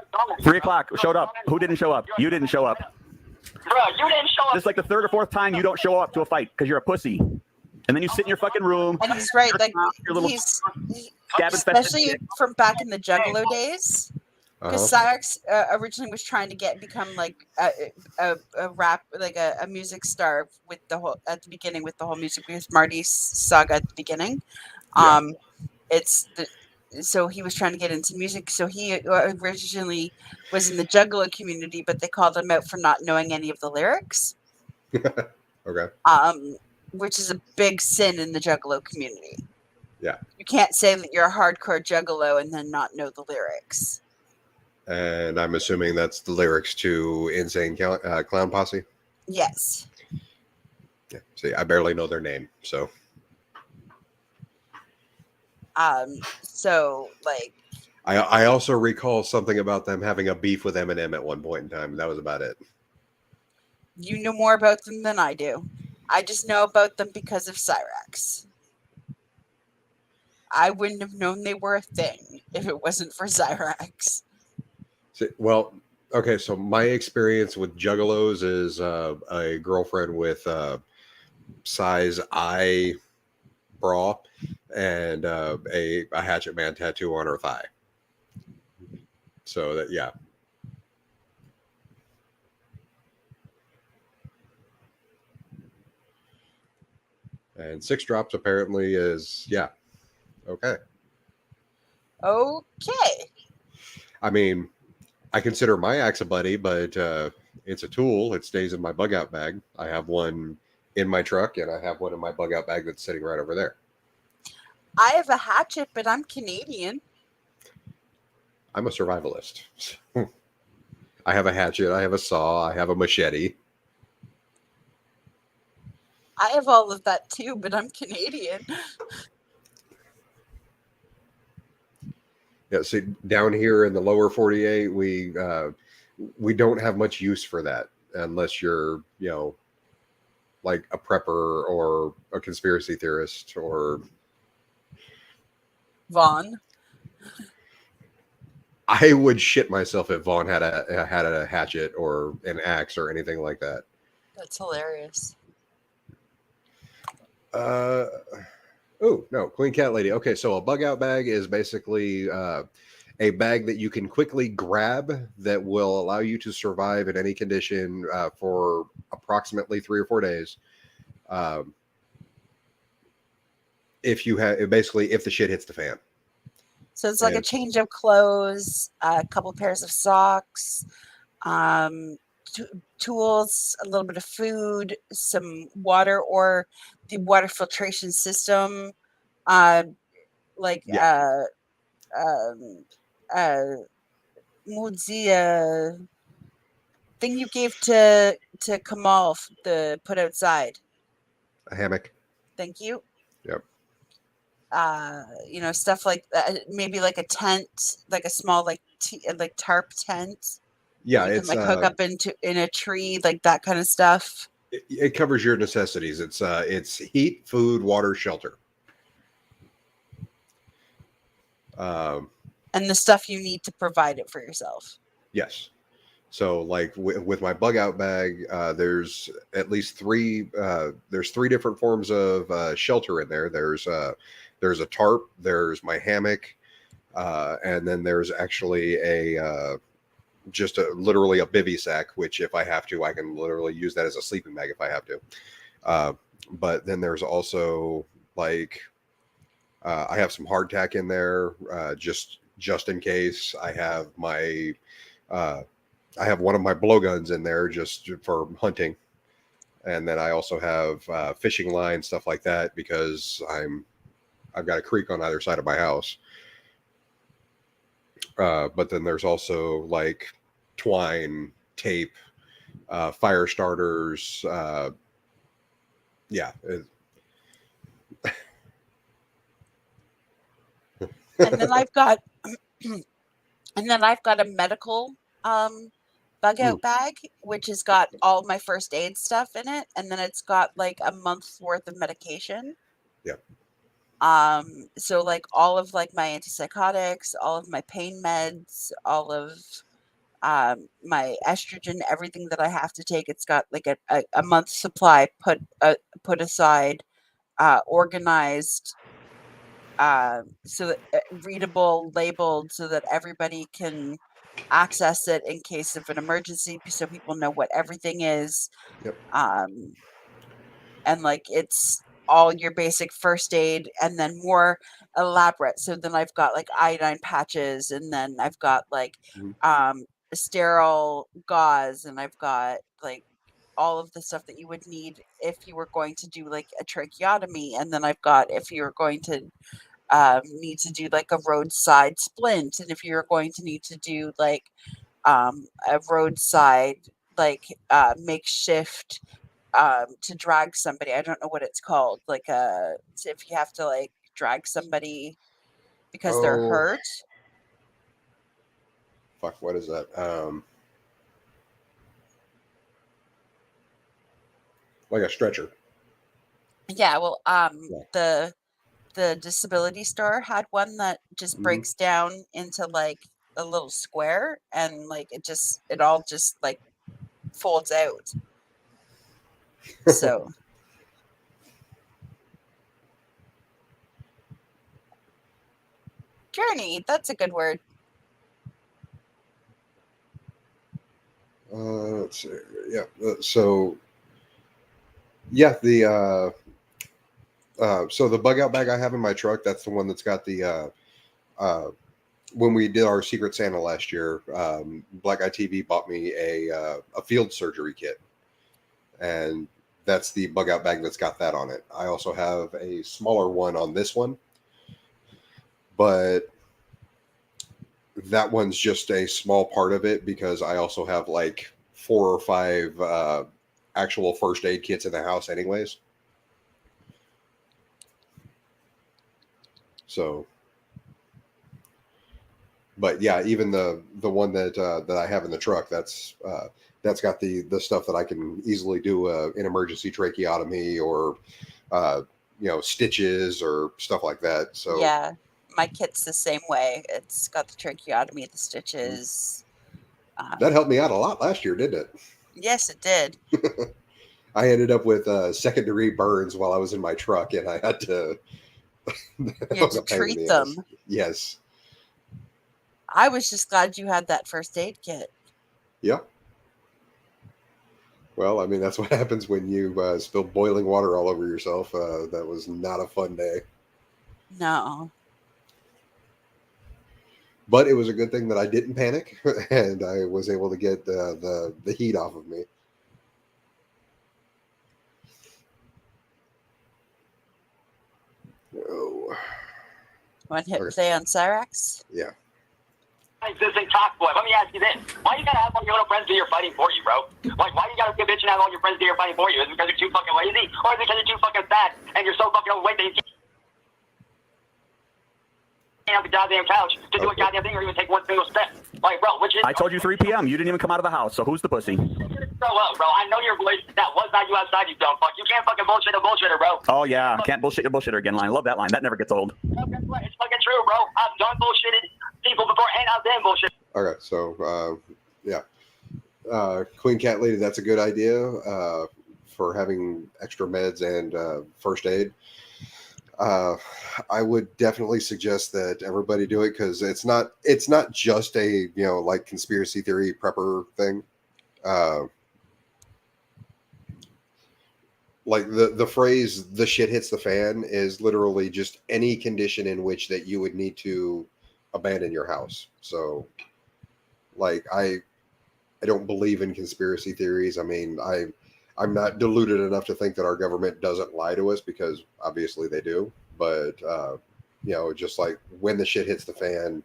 3 o'clock, showed up. Who didn't show up? You didn't show up. Bro, you didn't show up. This is like the 3rd or 4th time you don't show up to a fight because you're a pussy. And then you sit in your fucking room. And he's right. Like especially from back in the Juggalo days. Because Cyrax originally was trying to become like a rap, like a music star with the whole at the beginning with the whole Music Biz Marty saga at the beginning. Yeah. So he was trying to get into music. So he originally was in the Juggalo community, but they called him out for not knowing any of the lyrics. Okay. Which is a big sin in the Juggalo community. Yeah. You can't say that you're a hardcore Juggalo and then not know the lyrics. And I'm assuming that's the lyrics to Insane Clown Posse? Yes. Yeah. See, I barely know their name, so. So, like... I also recall something about them having a beef with Eminem at one point in time. That was about it. You know more about them than I do. I just know about them because of Cyrax. I wouldn't have known they were a thing if it wasn't for Cyrax. Well, okay, so my experience with Juggalos is a girlfriend with size I bra and a Hatchet Man tattoo on her thigh. So that, yeah. And 6 drops apparently is, yeah, okay. Okay. I mean, I consider my axe a buddy, but it's a tool. It stays in my bug out bag. I have one in my truck, and I have one in my bug out bag that's sitting right over there. I have a hatchet, but I'm Canadian. I'm a survivalist. I have a hatchet. I have a saw. I have a machete. I have all of that too, but I'm Canadian. Yeah, see, down here in the lower 48, we don't have much use for that unless you're, like a prepper or a conspiracy theorist or Vaughn. I would shit myself if Vaughn had a hatchet or an axe or anything like that. That's hilarious. Oh no, Queen Cat Lady. Okay, so a bug out bag is basically a bag that you can quickly grab that will allow you to survive in any condition for approximately 3 or 4 days. If you have basically if the shit hits the fan. So it's like a change of clothes, a couple pairs of socks, tools, a little bit of food, some water, or the water filtration system, Mudzia thing you gave to Kamal to put outside. A hammock. Thank you. Yep. Stuff like maybe like a tent, like a small like tarp tent. Yeah, you it's can hook up in a tree, like that kind of stuff. It covers your necessities. It's heat, food, water, shelter. And the stuff you need to provide it for yourself. Yes. So like with my bug out bag, there's at least three. There's 3 different forms of shelter in there. There's a tarp. There's my hammock, and then there's actually literally a bivy sack. Which if I have to, I can literally use that as a sleeping bag if I have to. But then there's also like I have some hardtack in there just in case. I have my I have one of my blowguns in there just for hunting. And then I also have fishing line, stuff like that, because I've got a creek on either side of my house. But then there's also like twine, tape, fire starters. Yeah. And then I've got a medical bug out bag, which has got all my first aid stuff in it, and then it's got like a month's worth of medication. Yep. So like all of like my antipsychotics, all of my pain meds, all of my estrogen, everything that I have to take, it's got like a month's supply put aside, organized, so that readable, labeled, so that everybody can access it in case of an emergency, so people know what everything is. Yep. And like it's all your basic first aid and then more elaborate. So then I've got like iodine patches, and then I've got like sterile gauze, and I've got like all of the stuff that you would need if you were going to do like a tracheotomy, and then I've got if you're going to need to do like a roadside splint, and if you're going to need to do like a roadside like makeshift to drag somebody. I don't know what it's called. Like if you have to like drag somebody because they're hurt. Fuck, what is that? Like a stretcher. Yeah, well, the disability store had one that just breaks down into like a little square, and like it all just like folds out. So journey, that's a good word. Let's see. Yeah. So the so the bug out bag I have in my truck, that's the one that's got the when we did our Secret Santa last year, Black Eye TV bought me a field surgery kit, and that's the bug out bag that's got that on it. I also have a smaller one on this one, but that one's just a small part of it because I also have like 4 or 5 actual first aid kits in the house anyways. So, but yeah, even the one that I have in the truck, that's got the stuff that I can easily do an emergency tracheotomy or stitches or stuff like that. So Yeah, my kit's the same way. It's got the tracheotomy, the stitches. that helped me out a lot last year, didn't it? Yes, it did. I ended up with 2nd-degree burns while I was in my truck, and I had to. You had to treat them. Yes. I was just glad you had that first aid kit. Yep. Well, I mean, that's what happens when you spill boiling water all over yourself. That was not a fun day. No. But it was a good thing that I didn't panic, and I was able to get the heat off of me. Oh. Want to hit play on Cyrax? Yeah. Existing talk boy. Let me ask you this: why you gotta have all your little friends do your fighting for you, bro? Like, why you gotta be a bitch and have all your friends do your fighting for you? Is it because you're too fucking lazy, or is it because you're too fucking fat and you're so fucking overweight that you can't have the goddamn couch to do a goddamn thing or even take one single step? Like, bro, which is? I told you 3 p.m. You didn't even come out of the house. So who's the pussy? Grow up, bro. I know your voice. That was not you outside, you dumb fuck. You can't fucking bullshit a bullshitter, bro. Oh yeah, can't bullshit your bullshitter again line. Love that line. That never gets old. It's fucking true, bro. I've done bullshitted people before, and I've been bullshit. Okay, so yeah, Queen Cat Lady, that's a good idea for having extra meds and first aid. I would definitely suggest that everybody do it because it's not just a like conspiracy theory prepper thing. Like the phrase "the shit hits the fan" is literally just any condition in which that you would need to abandon your house. So, like I don't believe in conspiracy theories. I mean, I'm not deluded enough to think that our government doesn't lie to us because obviously they do. But just like when the shit hits the fan,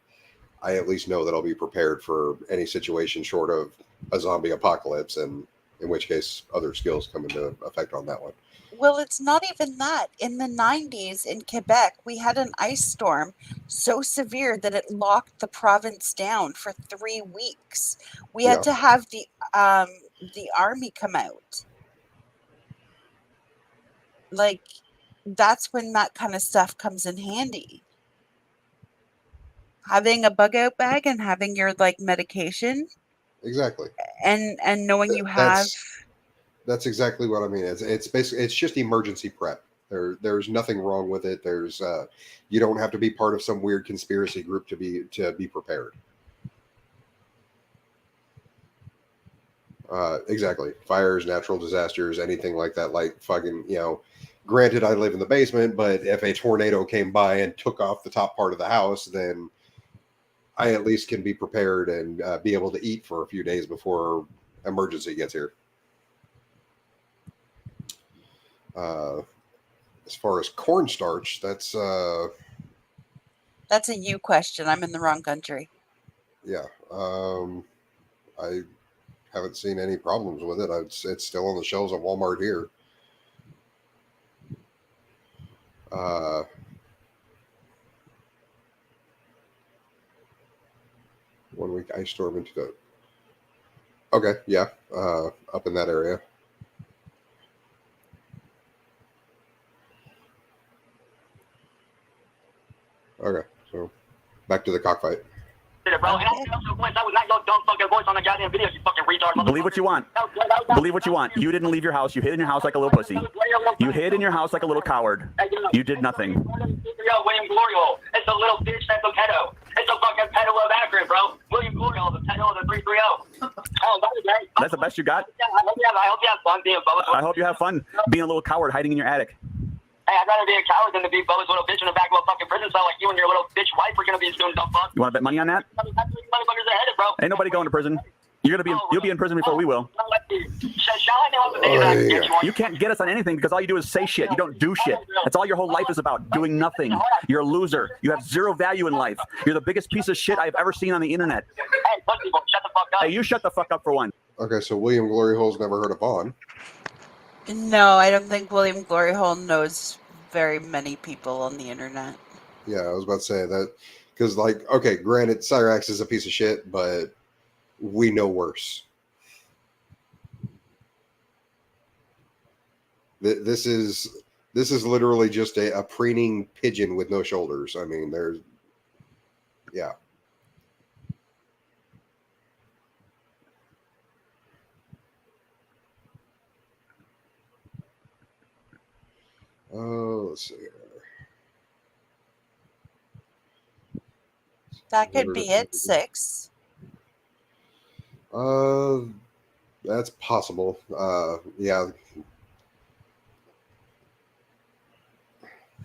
I at least know that I'll be prepared for any situation short of a zombie apocalypse, and in which case other skills come into effect on that one. Well, it's not even that. In the 90s in Quebec, we had an ice storm so severe that it locked the province down for 3 weeks. We had to have the army come out. Like, that's when that kind of stuff comes in handy. Having a bug out bag and having your like medication. Exactly. And knowing you have. That's exactly what I mean. It's basically it's just emergency prep. There's nothing wrong with it. There's you don't have to be part of some weird conspiracy group to be prepared. Exactly. Fires, natural disasters, anything like that. Like fucking, granted, I live in the basement, but if a tornado came by and took off the top part of the house, then I at least can be prepared and be able to eat for a few days before emergency gets here. As far as cornstarch, that's a you question. I'm in the wrong country. Yeah. I haven't seen any problems with it. It's still on the shelves at Walmart here. 1 week ice storm into the. Okay, yeah, up in that area. Okay, so back to the cockfight. Bro, and that was not your dumb fucking voice on the goddamn video, you fucking retard. Believe what you want. Believe what you want. You didn't leave your house. You hid in your house like a little pussy. You hid in your house like a little coward. You did nothing. William Glory Hole. It's a little bitch that's a pedo. It's a fucking pedo of Akron, bro. William Glory Hole, the pedo of the 330. Oh, that was great. That's the best you got? I hope you have fun being Bubba's. I hope you have fun being a little coward hiding in your attic. Hey, I'd rather be a coward than to be Bubba's little bitch in the back of a fucking prison cell like you and your little bitch wife are going to be soon, dumb fuck. You want to bet money on that? Motherfuckers are headed, bro. Ain't nobody going to prison. You'll be in prison before we will. You can't get us on anything because all you do is say shit. You don't do shit. That's all your whole life is about, doing nothing. You're a loser. You have zero value in life. You're the biggest piece of shit I've ever seen on the internet. Hey, pussy, shut the fuck up. Hey, you shut the fuck up for one. Okay, so William Glory Hole's never heard of Vaughn. No, I don't think William Gloryhole knows very many people on the internet. Yeah, I was about to say that because, like, okay, granted, Cyrax is a piece of shit, but we know worse. This is literally just a preening pigeon with no shoulders. I mean, there's, yeah. Oh, let's see here. That could be it. 6. That's possible. Yeah.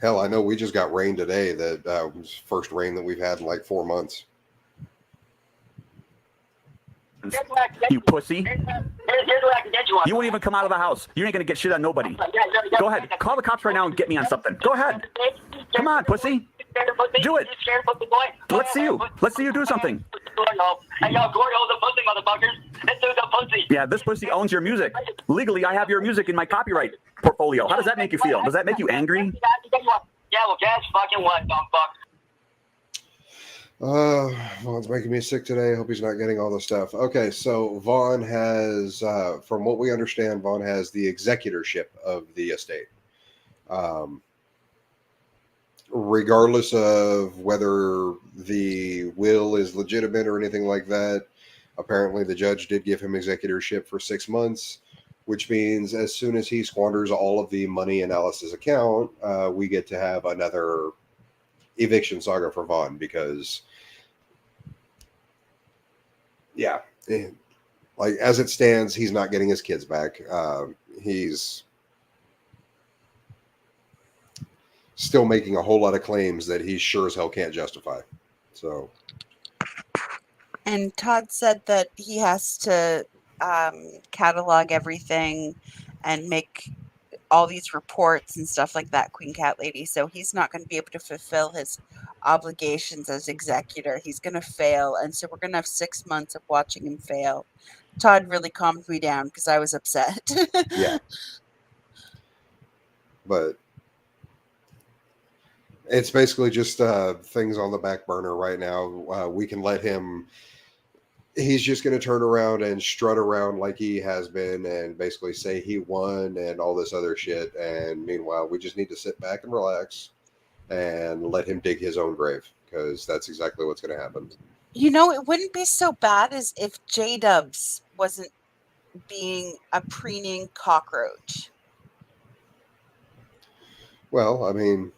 Hell, I know we just got rain today. That was first rain that we've had in like 4 months. You pussy. Here's what I can get you on. You won't even come out of the house. You ain't gonna get shit on nobody. Go ahead. Call the cops right now and get me on something. Go ahead. Come on, pussy. Do it. Let's see you. Let's see you do something. Hey, yo, Gordo's a pussy, motherfuckers. This dude's a pussy. Yeah, this pussy owns your music. Legally, I have your music in my copyright portfolio. How does that make you feel? Does that make you angry? Yeah, well, guess fucking what, dumb fuck. Vaughn's making me sick today. I hope he's not getting all the stuff. Okay, so Vaughn has, from what we understand, Vaughn has the executorship of the estate. Regardless of whether the will is legitimate or anything like that, apparently the judge did give him executorship for 6 months, which means as soon as he squanders all of the money in Alice's account, we get to have another eviction saga for Vaughn because, yeah, like as it stands, he's not getting his kids back. He's still making a whole lot of claims that he sure as hell can't justify. So, and Todd said that he has to catalog everything and make all these reports and stuff like that, Queen Cat Lady. So he's not going to be able to fulfill his obligations as executor. He's going to fail. And so we're going to have 6 months of watching him fail. Todd really calmed me down because I was upset. yeah. But it's basically just things on the back burner right now. We can let him. He's just going to turn around and strut around like he has been and basically say he won and all this other shit. And meanwhile, we just need to sit back and relax and let him dig his own grave because that's exactly what's going to happen. You know, it wouldn't be so bad as if J-Dubs wasn't being a preening cockroach. Well, I mean,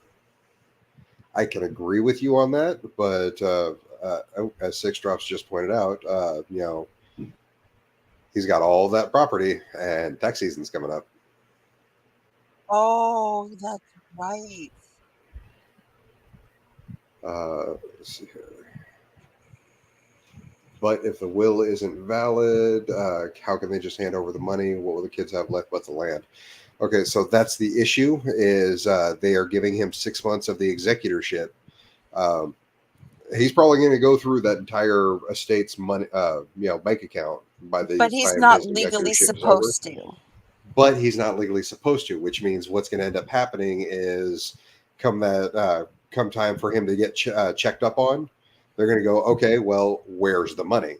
I can agree with you on that, but as Six Drops just pointed out, you know, he's got all that property and tax season's coming up. Oh, that's right. Let's see here. But if the will isn't valid, how can they just hand over the money? What will the kids have left but the land? Okay, so that's the issue is they are giving him 6 months of the executorship. He's probably going to go through that entire estate's money, bank account by the. But he's not legally supposed to. But he's not legally supposed to, which means what's going to end up happening is come time for him to get checked up on, they're going to go, okay, well, where's the money?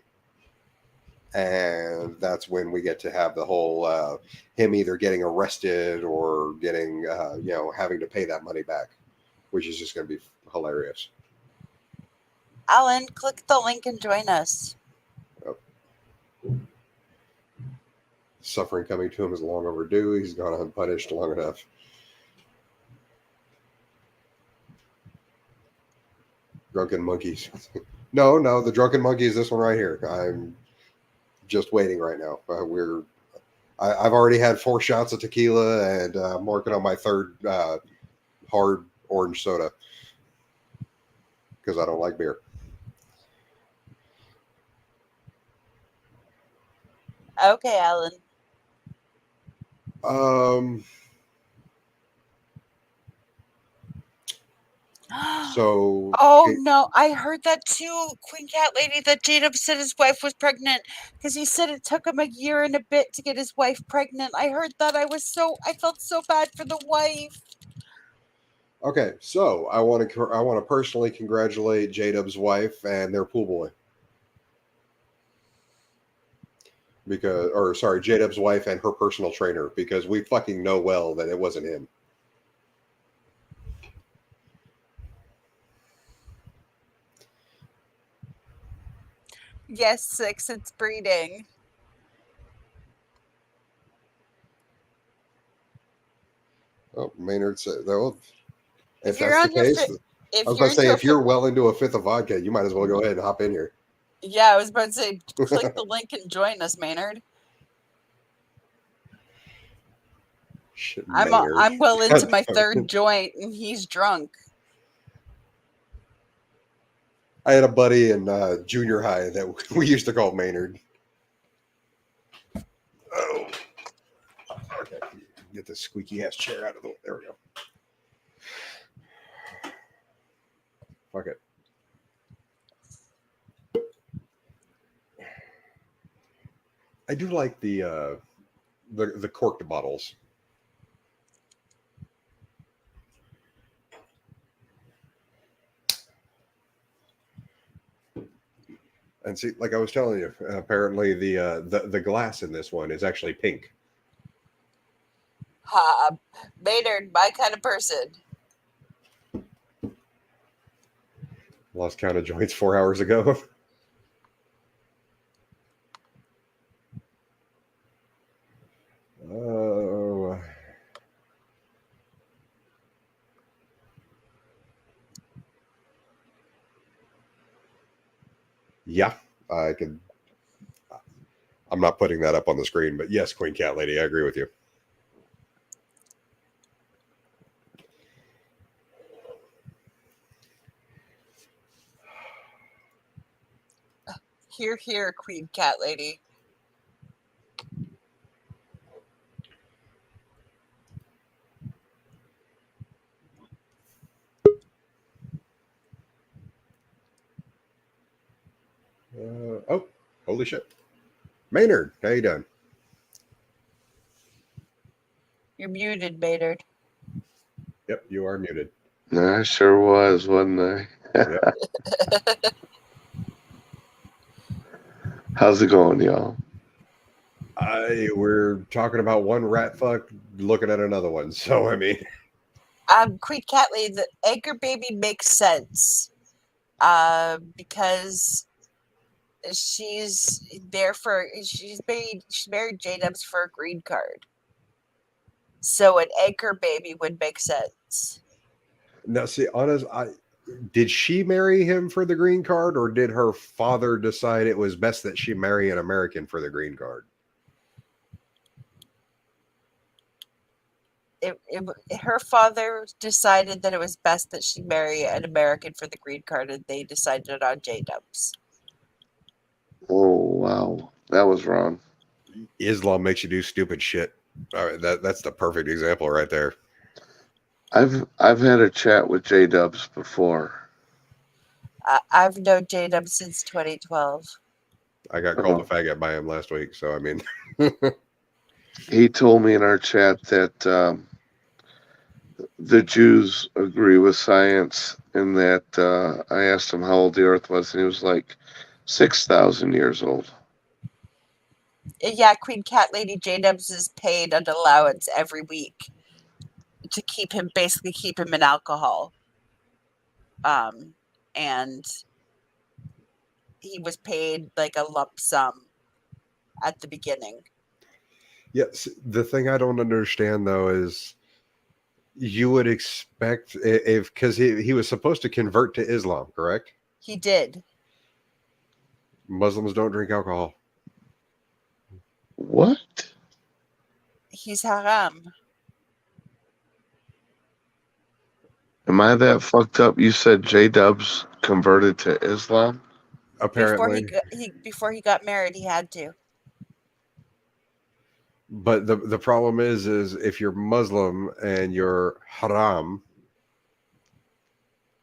And that's when we get to have the whole him either getting arrested or getting, having to pay that money back, which is just going to be hilarious. Alan, click the link and join us. Yep. Suffering coming to him is long overdue. He's gone unpunished long enough. Drunken monkeys. No, the drunken monkey is this one right here. I'm just waiting right now. I've already had 4 shots of tequila and I'm working on my 3rd hard orange soda because I don't like beer. Okay, Alan. So. Oh no, I heard that too, Queen Cat Lady, that J-Dub said his wife was pregnant because he said it took him a year and a bit to get his wife pregnant. I heard that. I felt so bad for the wife. Okay, so I want to personally congratulate J-Dub's wife and their pool boy. J-Dub's wife and her personal trainer, because we fucking know well that it wasn't him. Yes, 6, it's breeding. Oh, Maynard said, though, if you're that's the on your case, if I was you're about to say, into a if you're well into a fifth of vodka, you might as well go ahead and hop in here. Yeah, I was about to say, click the link and join us, Maynard. Shit, I'm well into my third joint, and he's drunk. I had a buddy in junior high that we used to call Maynard. Oh, okay. Get this squeaky ass chair out of the way. There we go. Fuck it. I do like the corked bottles. And see, like I was telling you, apparently the glass in this one is actually pink. Maynard, my kind of person. Lost count of joints 4 hours ago. Oh. Yeah, I could. I'm not putting that up on the screen, but yes, Queen Cat Lady, I agree with you. Here, here, Queen Cat Lady. Oh, holy shit. Maynard, how you doing? You're muted, Maynard. Yep, you are muted. I sure was, wasn't I? Yep. How's it going, y'all? We're talking about one rat fuck looking at another one. So, I mean. Queen Cat Lady, the anchor baby makes sense. Because she's married J-Dubs for a green card. So an anchor baby would make sense. Now, see, honest, did she marry him for the green card, or did her father decide it was best that she marry an American for the green card? Her father decided that it was best that she marry an American for the green card, and they decided on J-Dubs. Oh, wow. That was wrong. Islam makes you do stupid shit. All right, that's the perfect example right there. I've had a chat with J-Dubs before. I've known J-Dubs since 2012. I got called a faggot by him last week, so I mean. He told me in our chat that the Jews agree with science, and that I asked him how old the Earth was, and he was like 6,000 years old. Yeah, Queen Cat Lady J-Dubs is paid an allowance every week to keep him in alcohol. And he was paid like a lump sum at the beginning. Yes, the thing I don't understand though is you would expect because he was supposed to convert to Islam, correct? He did. Muslims don't drink alcohol. What? He's haram. Am I that fucked up? You said J-Dubs converted to Islam? Apparently. Before he got married, he had to. But the problem is if you're Muslim and you're haram,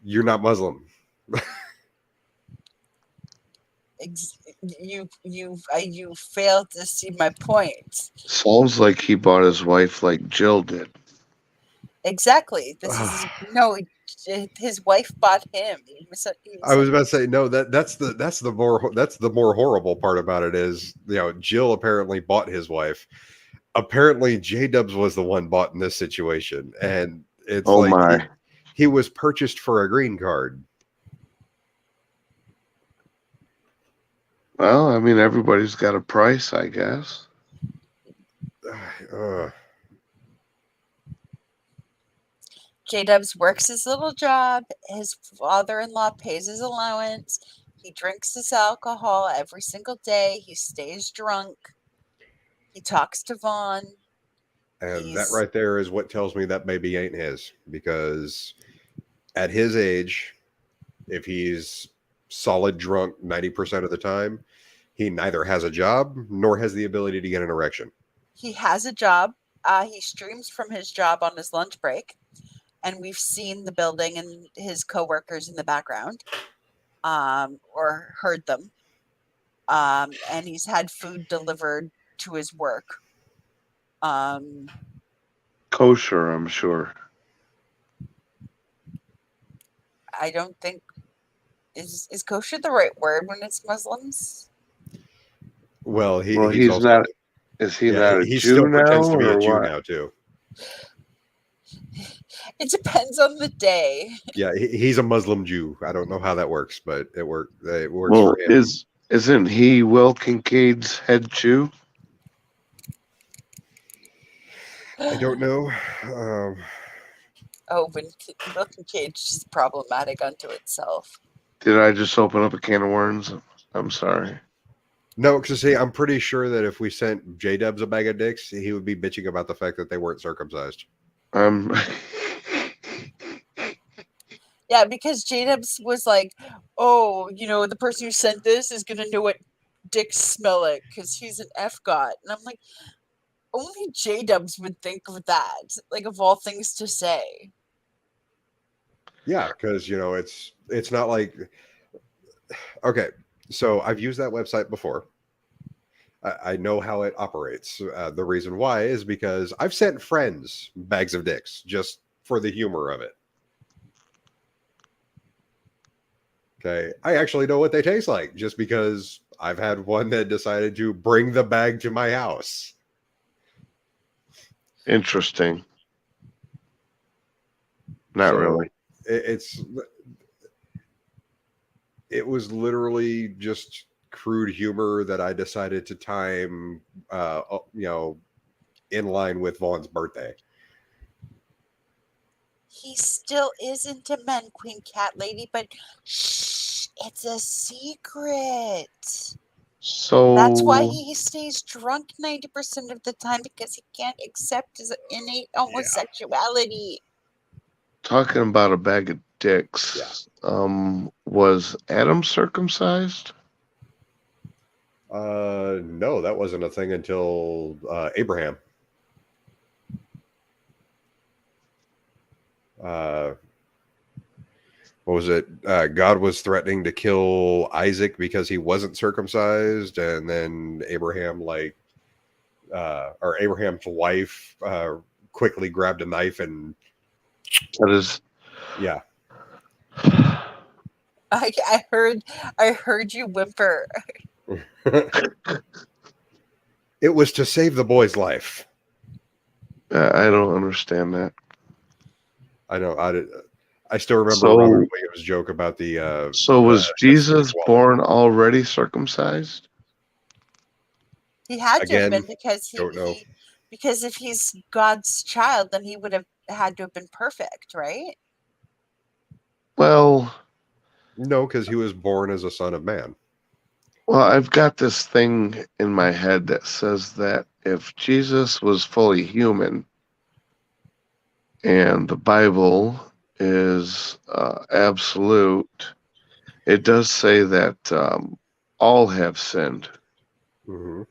you're not Muslim. You failed to see my point. Sounds like he bought his wife like Jill did. Exactly. This is no. His wife bought him. I was about to say no. That's the more horrible part about it is, you know, Jill apparently bought his wife. Apparently, J Dubs was the one bought in this situation, and it's Oh like my. he was purchased for a green card. Well, I mean, everybody's got a price, I guess. J-Dubs works his little job. His father-in-law pays his allowance. He drinks his alcohol every single day. He stays drunk. He talks to Vaughn. And that right there is what tells me that baby ain't his, because at his age, if he's solid drunk 90% of the time, he neither has a job nor has the ability to get an erection. He has a job. He streams from his job on his lunch break. And we've seen the building and his coworkers in the background, or heard them. And he's had food delivered to his work. Kosher, I'm sure. I don't think is kosher the right word when it's Muslims? Well, he's also not. Is he not a he Jew still now, pretends to be a or Jew what? now too. It depends on the day. Yeah, he's a Muslim Jew. I don't know how that works, but it works Well, for him. isn't he Will Kincaid's head Jew? I don't know. When Will Kincaid is problematic unto itself. Did I just open up a can of worms? I'm sorry. No, because see, I'm pretty sure that if we sent J Dubs a bag of dicks, he would be bitching about the fact that they weren't circumcised. Yeah, because J-Dubs was like, oh, the person who sent this is going to know what dicks smell like because he's an F-God. And I'm like, only J-Dubs would think of that, like, of all things to say. Yeah, because, it's not like... Okay, so I've used that website before. I know how it operates. The reason why is because I've sent friends bags of dicks just for the humor of it. Okay, I actually know what they taste like just because I've had one that decided to bring the bag to my house. Interesting. Not really. It was literally just crude humor that I decided to time, in line with Vaughn's birthday. He still is into men, Queen Cat Lady, but shh, it's a secret. So that's why he stays drunk 90% of the time, because he can't accept his innate homosexuality. Talking about a bag of dicks, was Adam circumcised? No, that wasn't a thing until Abraham. What was it? God was threatening to kill Isaac because he wasn't circumcised, and then Abraham, Abraham's wife, quickly grabbed a knife and. That is. Yeah. I heard you whimper. It was to save the boy's life. I don't understand that. I know. I still remember Robert Williams' joke about the. So was Jesus born already circumcised? He had to have been because if he's God's child, then he would have had to have been perfect, right? Well, no, because he was born as a son of man. Well, I've got this thing in my head that says that if Jesus was fully human and the Bible is absolute, it does say that all have sinned. Mm-hmm.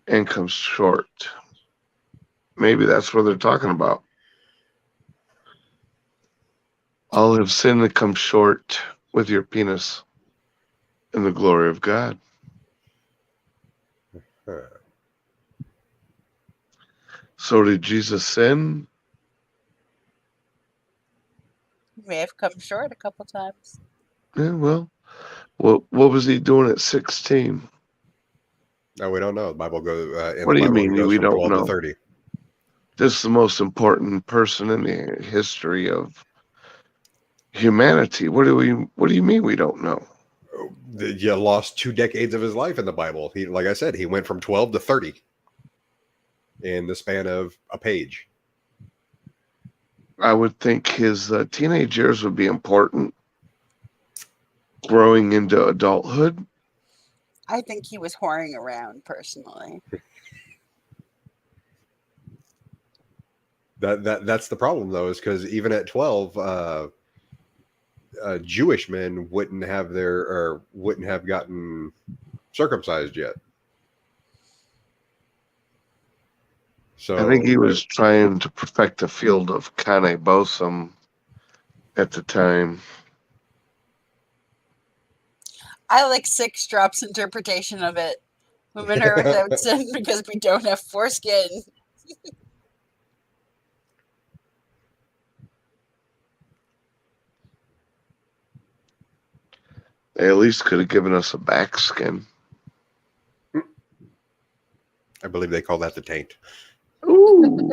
and comes short. Maybe that's what they're talking about. All have sinned and come short with your penis in the glory of God. So did Jesus sin? He may have come short a couple times. Yeah, well, what was he doing at 16? No, we don't know. The Bible goes. What do you mean It goes we from don't 12 know? to 30. This is the most important person in the history of humanity. What do you mean we don't know? You lost 2 decades of his life in the Bible. He, like I said, he went from 12 to 30 in the span of a page. I would think his teenage years would be important. Growing into adulthood. I think he was whoring around personally. That's the problem though, is because even at 12, Jewish men wouldn't have gotten circumcised yet. So I think he was trying to perfect the field of Kane Bosom at the time. I like Six Drop's interpretation of it. Women are without sin because we don't have foreskin. They at least could have given us a backskin. I believe they call that the taint. Ooh.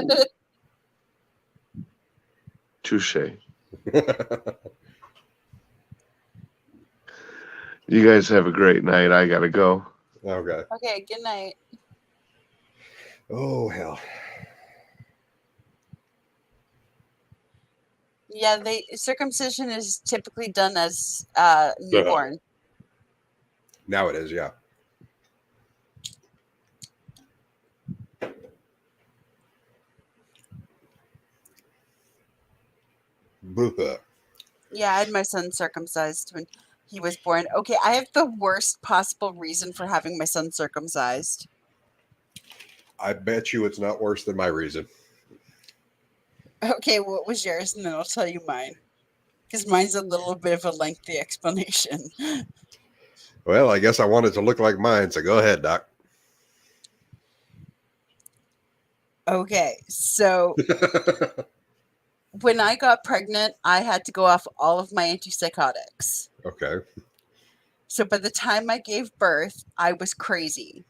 Touche. You guys have a great night. I gotta go. Okay. Okay, good night. Oh hell. Yeah, circumcision is typically done as newborn. Now it is, yeah. Boo-ha. Yeah, I had my son circumcised when he was born. Okay, I have the worst possible reason for having my son circumcised. I bet you it's not worse than my reason. Okay, what was yours? And then I'll tell you mine. Because mine's a little bit of a lengthy explanation. Well, I guess I want it to look like mine, so go ahead, Doc. Okay, so when I got pregnant, I had to go off all of my antipsychotics. Okay. So by the time I gave birth, I was crazy.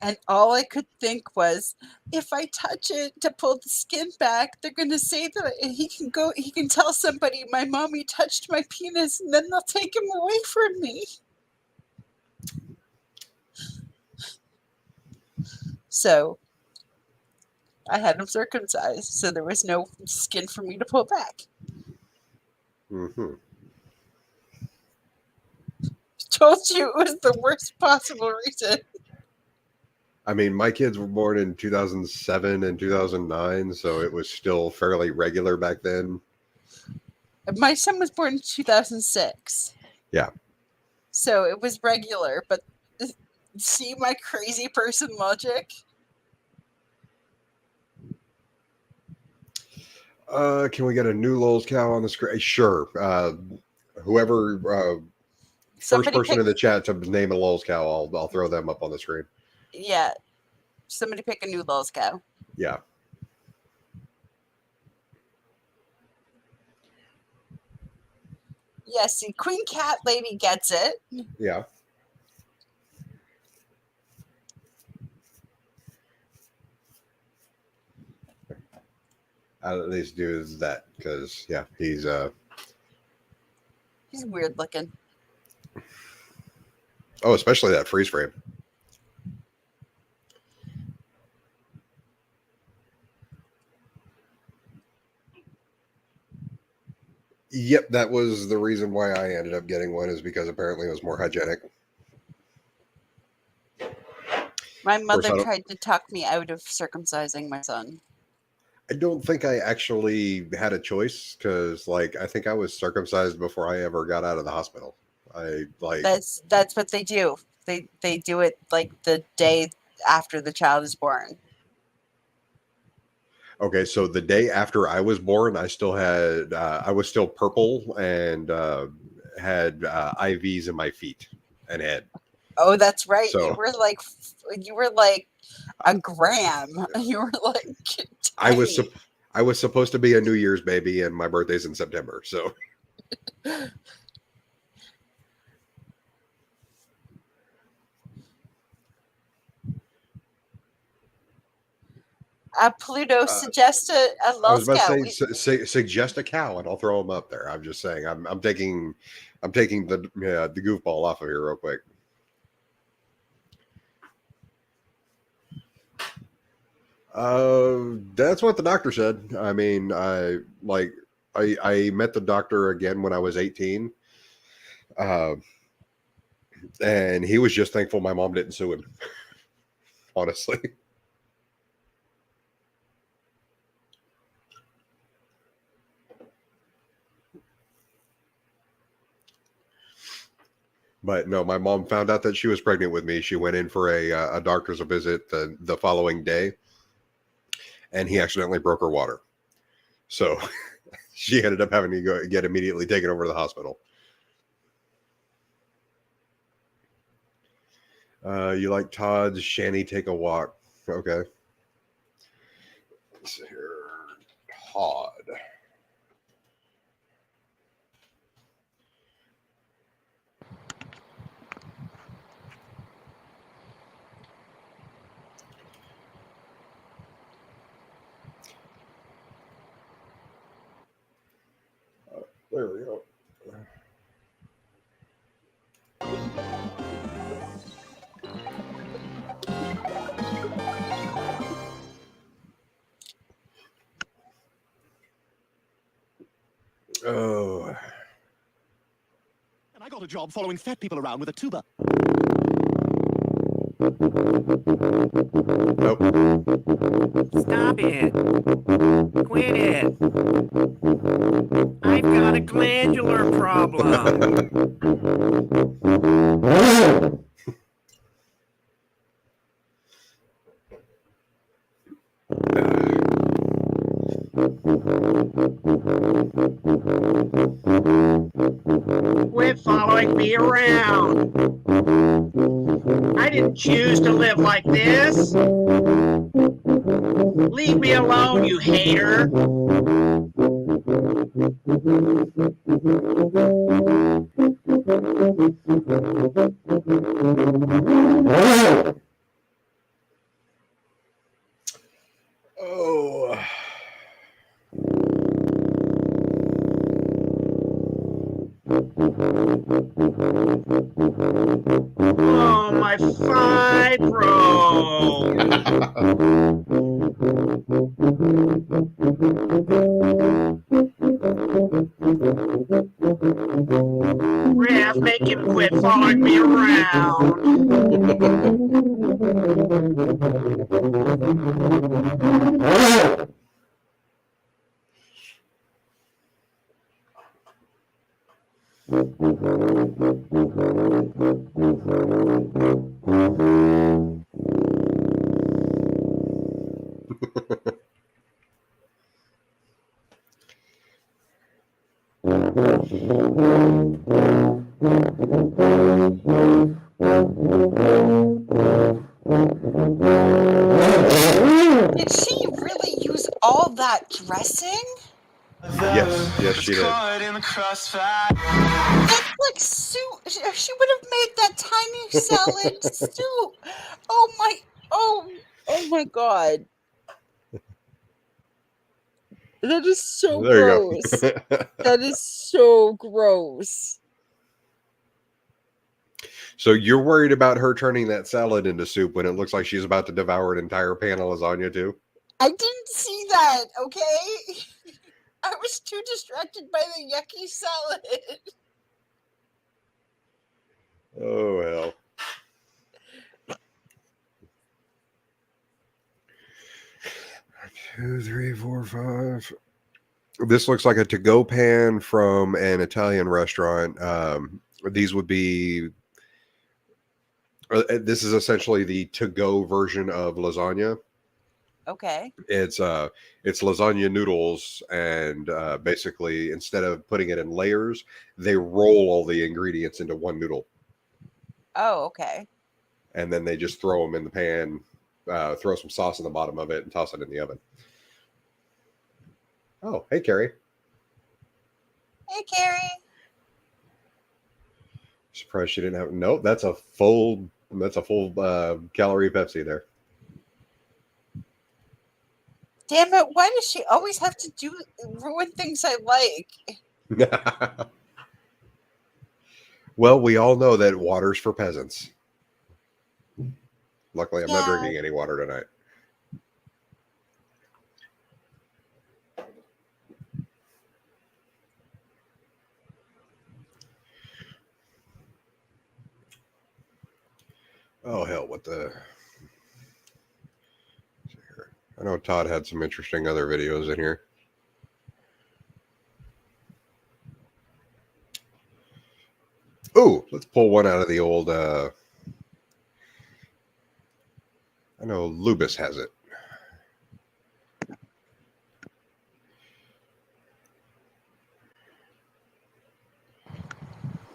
And all I could think was, if I touch it to pull the skin back, they're going to say that he can tell somebody my mommy touched my penis, and then they'll take him away from me. So I had him circumcised, so there was no skin for me to pull back. Mm-hmm. Told you it was the worst possible reason. I mean, my kids were born in 2007 and 2009, so it was still fairly regular back then. My son was born in 2006. Yeah. So it was regular, but see my crazy person logic? Can we get a new Lowell's cow on the screen? Sure. Whoever first person in the chat to name a Lowell's cow, I'll throw them up on the screen. Yeah. Somebody pick a new Lowell's cow. Yeah. Yeah, see, Queen Cat Lady gets it. Yeah. I'll at least do is that because yeah, he's weird looking. Oh, especially that freeze frame. Yep, that was the reason why I ended up getting one, is because apparently it was more hygienic. My mother tried to talk me out of circumcising my son. I don't think I actually had a choice because, like, I think I was circumcised before I ever got out of the hospital. That's what they do. They do it like the day after the child is born. Okay, so the day after I was born, I still had I was still purple and had IVs in my feet and head. Oh, that's right. So You were like a gram. You were like I was tiny. I was supposed to be a New Year's baby, and my birthday's in September. So Pluto suggests a I was Lil about Scout. to say suggest a cow, and I'll throw them up there. I'm just saying I'm taking the goofball off of here real quick. That's what the doctor said. I mean, I met the doctor again when I was 18. And he was just thankful my mom didn't sue him. Honestly. But no, my mom found out that she was pregnant with me. She went in for a doctor's visit the following day, and he accidentally broke her water. So she ended up having to get immediately taken over to the hospital. You like Todd's Shanny Take a Walk. Okay. Let's see here. Todd. There we go. Oh. And I got a job following fat people around with a tuba. Nope. Stop it. Quit it. I've got a glandular problem. Quit following me around. I didn't choose to live like this. Leave me alone, you hater. Oh. Oh, my fibro. Rev, make him quit following me around. Did she really use all that dressing? Yes, she did. That's like soup. She would have made that tiny salad soup. Oh my god. That is so There gross. you go. That is so gross. So you're worried about her turning that salad into soup when it looks like she's about to devour an entire pan of lasagna too? I didn't see that, okay? I was too distracted by the yucky salad. Oh hell. Two, three, four, five. This looks like a to-go pan from an Italian restaurant. These would be This is essentially the to-go version of lasagna. Okay. It's lasagna noodles, and basically instead of putting it in layers, they roll all the ingredients into one noodle, Oh, okay. and then they just throw them in the pan, throw some sauce in the bottom of it, and toss it in the oven. Oh, hey, Carrie. Hey, Carrie. Surprised she didn't have. Nope, that's a full calorie Pepsi there. Damn it! Why does she always have to ruin things I like? Well, we all know that water's for peasants. Luckily, I'm not drinking any water tonight. Oh, hell, what the... I know Todd had some interesting other videos in here. Ooh, let's pull one out of the old... I know Lubus has it.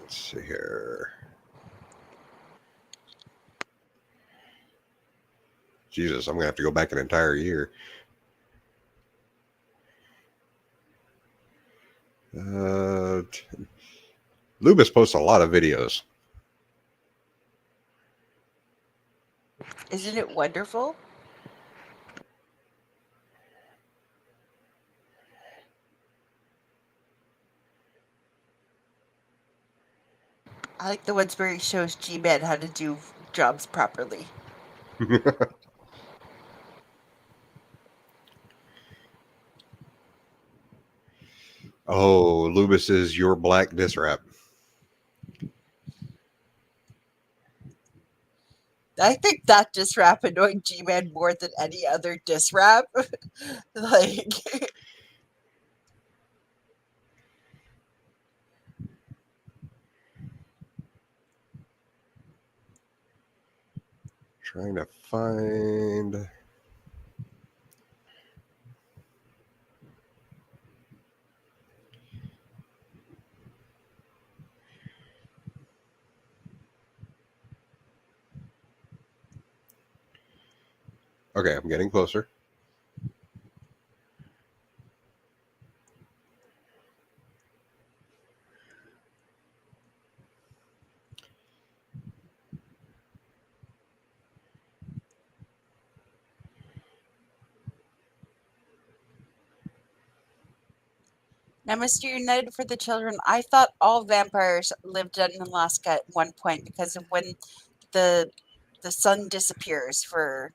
Let's see here. Jesus, I'm going to have to go back an entire year. Lubus posts a lot of videos. Isn't it wonderful? I like the ones where he shows G-Man how to do jobs properly. Oh, Lubus is your black diss rap. I think that diss rap annoyed G-Man more than any other diss rap. Like... Trying to find... Okay, I'm getting closer. Now, Mr. United for the Children, I thought all vampires lived in Alaska at one point because of when the sun disappears for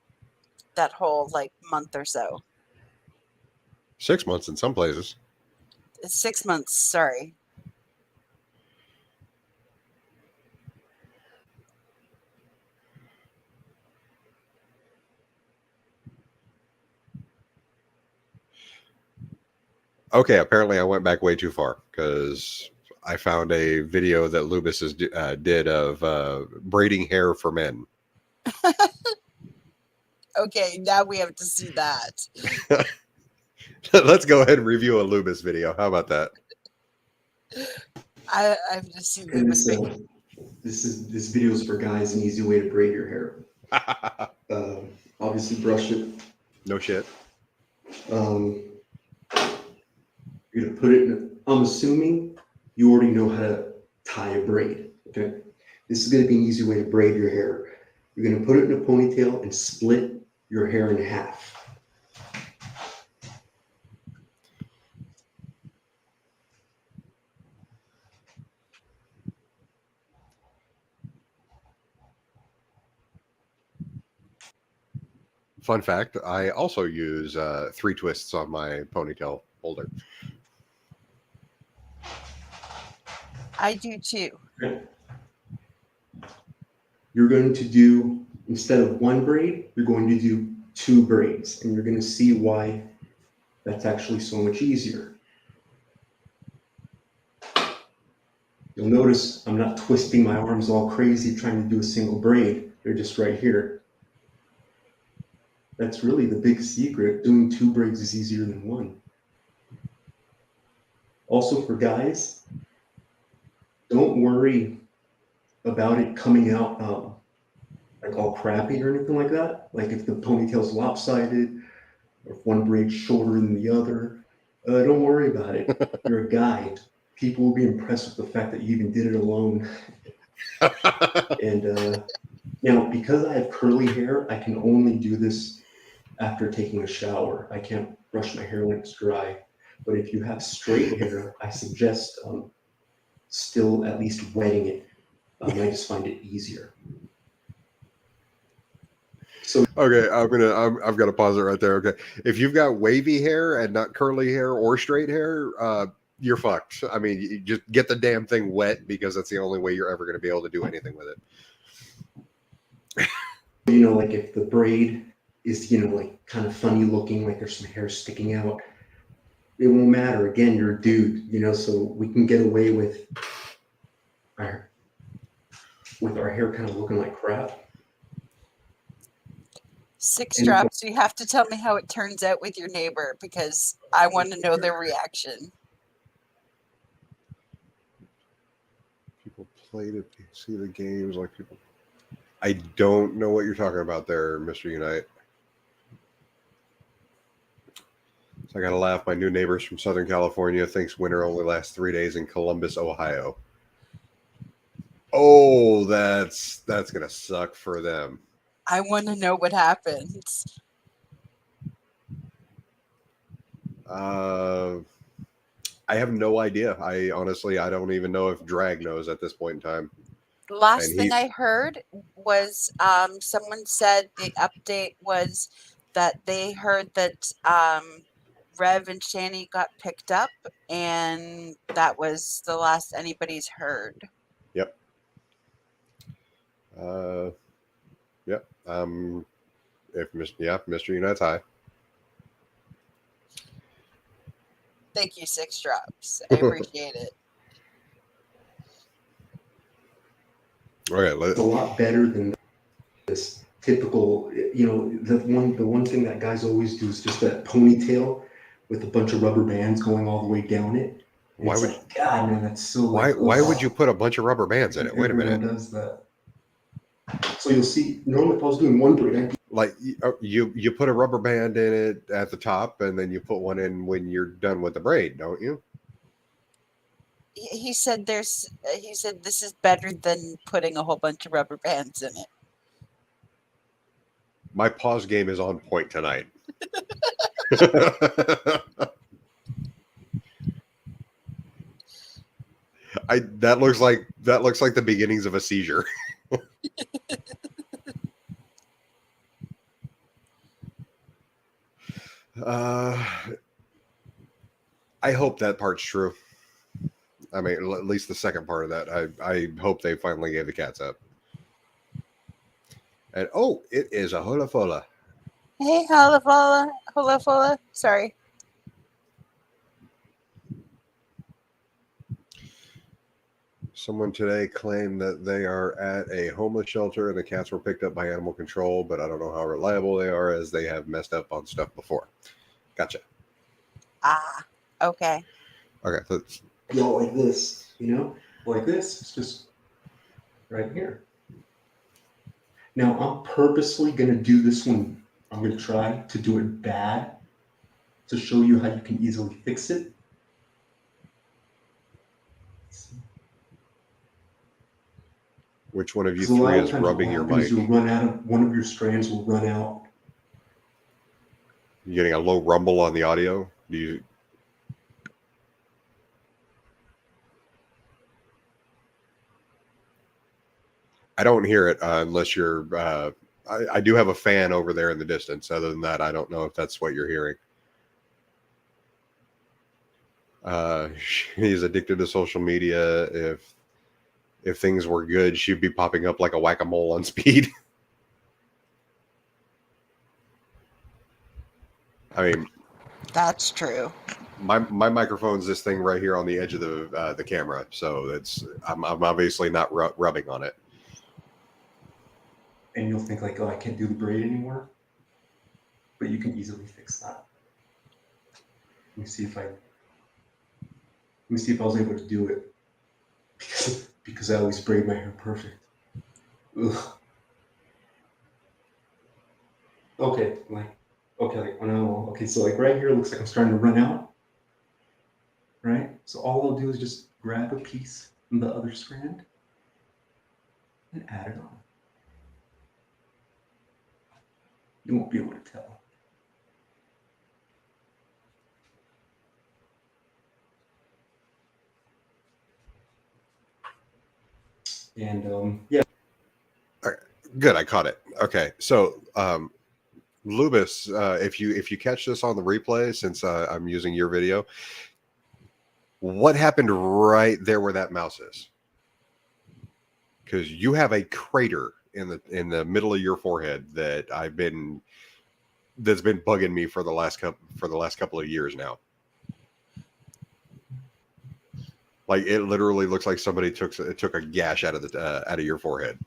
that whole month or so. 6 months in some places. 6 months, sorry. Okay, apparently I went back way too far because I found a video that Lubus did of braiding hair for men. Okay, now we have to see that. Let's go ahead and review a Lubus video. How about that? I've just seen Lubus make... This video is for guys, an easy way to braid your hair. Obviously brush it. No shit. You're gonna put it in. I'm assuming you already know how to tie a braid. Okay, this is gonna be an easy way to braid your hair. You're gonna put it in a ponytail and split your hair in half. Fun fact, I also use 3 twists on my ponytail holder. I do too. Okay. You're going to do, instead of 1 braid, you're going to do 2 braids, and you're going to see why that's actually so much easier. You'll notice I'm not twisting my arms all crazy trying to do a single braid. They're just right here. That's really the big secret. Doing 2 braids is easier than 1. Also for guys, don't worry about it coming out like all crappy or anything like that. Like if the ponytail's lopsided or if one braid's shorter than the other, don't worry about it. You're a guy. People will be impressed with the fact that you even did it alone. And now, because I have curly hair, I can only do this after taking a shower. I can't brush my hair when it's dry. But if you have straight hair, I suggest still at least wetting it. I just find it easier. So Okay, I've got to pause it right there. Okay, if you've got wavy hair and not curly hair or straight hair, you're fucked. I mean, you just get the damn thing wet because that's the only way you're ever going to be able to do anything with it. You know, like if the braid is, you know, like kind of funny looking, like there's some hair sticking out, it won't matter. Again, you're a dude, you know, so we can get away with our hair kind of looking like crap. Six drops. You have to tell me how it turns out with your neighbor because I want to know their reaction. People play to see the games like people. I don't know what you're talking about there, Mr. Unite. So I gotta laugh. My new neighbors from Southern California thinks winter only lasts 3 days in Columbus, Ohio. Oh, that's gonna suck for them. I want to know what happens. I have no idea. I honestly don't even know if Drag knows at this point in time. Last thing I heard was someone said the update was that they heard that Rev and Shani got picked up, and that was the last anybody's heard. Yep. Yep. Mr. Unite's high. Thank you, Six Drops. I appreciate it. Okay, it's a lot better than this typical, you know, the one thing that guys always do is just that ponytail with a bunch of rubber bands going all the way down it. Why would God, man, that's so. Why would you put a bunch of rubber bands in it? Wait a minute. Everyone does that. So you'll see. Normally, if I was doing one braid, like you put a rubber band in it at the top, and then you put one in when you're done with the braid, don't you? He said this is better than putting a whole bunch of rubber bands in it. My pause game is on point tonight. That looks like the beginnings of a seizure. I hope that part's true. I mean, at least the second part of that. I hope they finally gave the cats up. And it is a hula fola. Hey, hula fola. Sorry. Someone today claimed that they are at a homeless shelter and the cats were picked up by animal control, but I don't know how reliable they are as they have messed up on stuff before. Gotcha. Ah, okay. Okay. So like this, you know, like this. It's just right here. Now I'm purposely gonna do this one. I'm gonna try to do it bad to show you how you can easily fix it. which one of you three is rubbing your mic? You'll run out of one of your strands will run out. You getting a low rumble on the audio? Do you? I don't hear it unless you're. I do have a fan over there in the distance. Other than that, I don't know if that's what you're hearing. She's addicted to social media. If things were good, she'd be popping up like a whack-a-mole on speed. I mean, that's true. My microphone's this thing right here on the edge of the camera, so I'm obviously not rubbing on it. and you'll think like, oh, I can't do the braid anymore. But you can easily fix that. Let me see if I was able to do it because I always braid my hair perfect. Ugh. Okay, so like right here, it looks like I'm starting to run out. Right? So all I'll do is just grab a piece from the other strand and add it on. You won't be able to tell. And yeah. All right, good, I caught it. Okay, so Lubis, if you catch this on the replay, since I'm using your video, what happened right there where that mouse is? Because you have a crater in the middle of your forehead that's been bugging me for the last couple of years now. Like, it literally looks like somebody took a gash out of your forehead.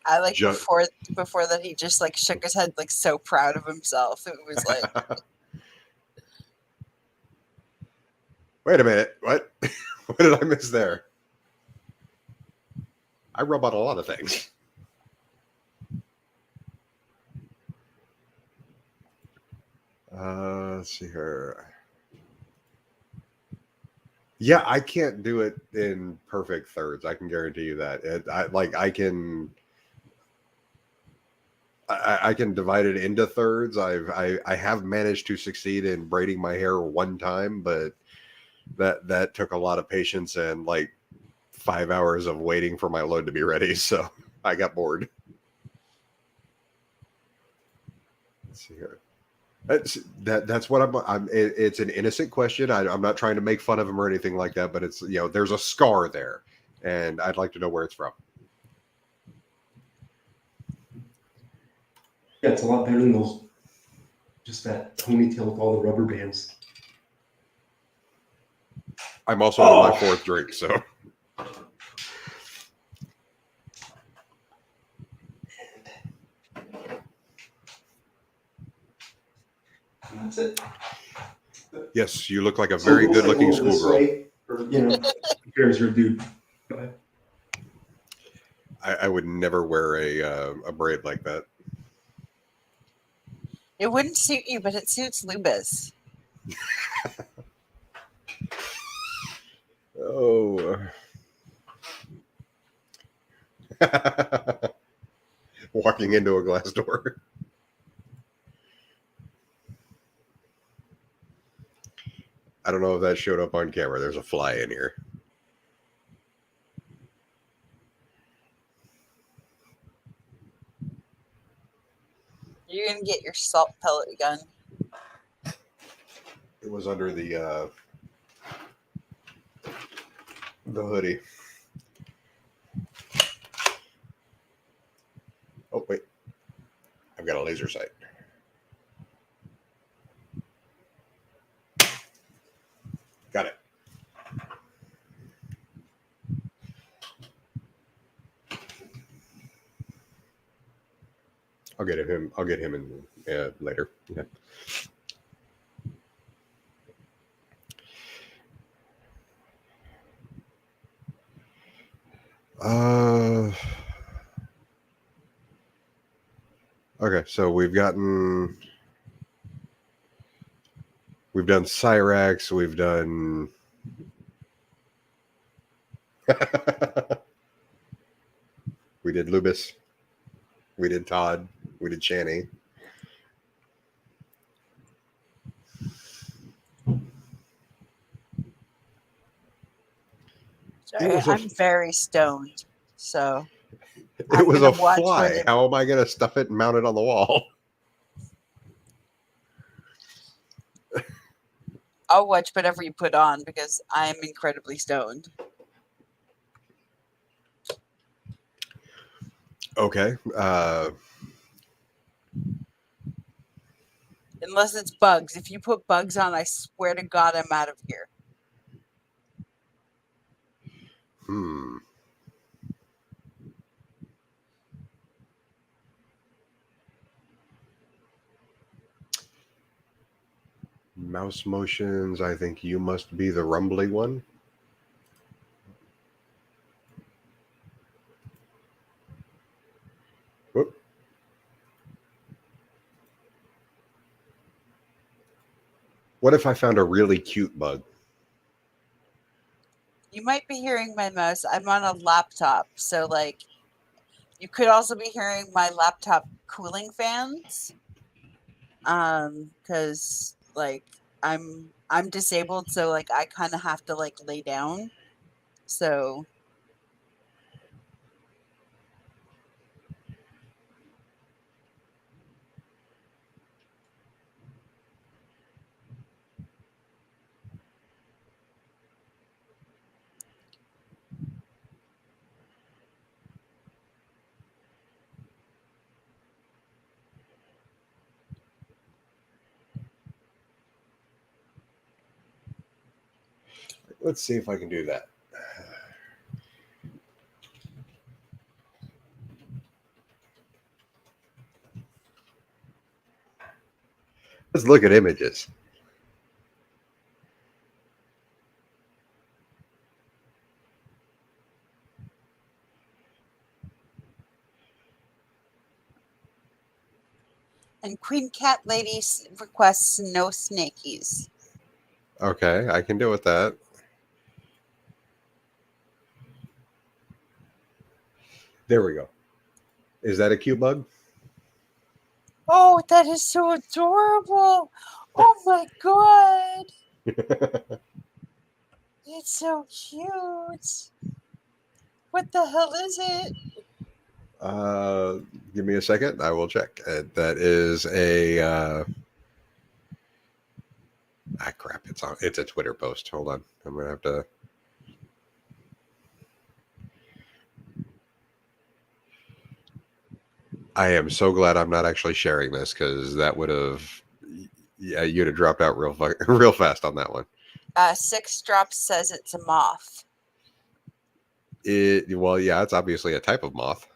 I like before that he just like shook his head like so proud of himself. It was like Wait a minute, what? What did I miss there? I rub on a lot of things. Let's see here. Yeah, I can't do it in perfect thirds. I can guarantee you that. I can divide it into thirds. I have managed to succeed in braiding my hair one time, but that took a lot of patience and like 5 hours of waiting for my load to be ready. So I got bored. Let's see here. That's what I'm it's an innocent question. I'm not trying to make fun of him or anything like that, but it's, there's a scar there and I'd like to know where it's from. Yeah, it's a lot better than just that ponytail with all the rubber bands. I'm also on my fourth drink, so. That's it. Yes, you look like a very good-looking schoolgirl. Here's your dude. Go ahead. I would never wear a braid like that. it wouldn't suit you, but it suits Lubis. Oh. Walking into a glass door. I don't know if that showed up on camera. There's a fly in here. You're gonna get your salt pellet gun. It was under the hoodie. Oh, wait. I've got a laser sight. Got it. I'll get him in later. Yeah. Okay, so we've done Cyrax, we've done we did Lubis, we did Todd, we did Channy. Sorry, I'm very stoned, so it was a fly. How am I going to stuff it and mount it on the wall? I'll watch whatever you put on because I am incredibly stoned. Okay. Unless it's bugs. If you put bugs on, I swear to God, I'm out of here. Mouse motions. I think you must be the rumbly one. Whoop. What if I found a really cute bug? You might be hearing my mouse. I'm on a laptop, so like you could also be hearing my laptop cooling fans. Because like I'm disabled, so like I kind of have to like lay down. So Let's see if I can do that. Let's look at images. and Queen Cat Lady requests no snakies. Okay, I can deal with that. There we go. Is that a cute bug? Oh, that is so adorable. Oh my god. It's so cute. What the hell is it? Give me a second. I will check. That is a crap. It's a Twitter post. Hold on. I'm gonna have to. I am so glad I'm not actually sharing this because that would have, yeah, you'd have dropped out real fast on that one. 6 Drops says it's a moth. Well, yeah, it's obviously a type of moth.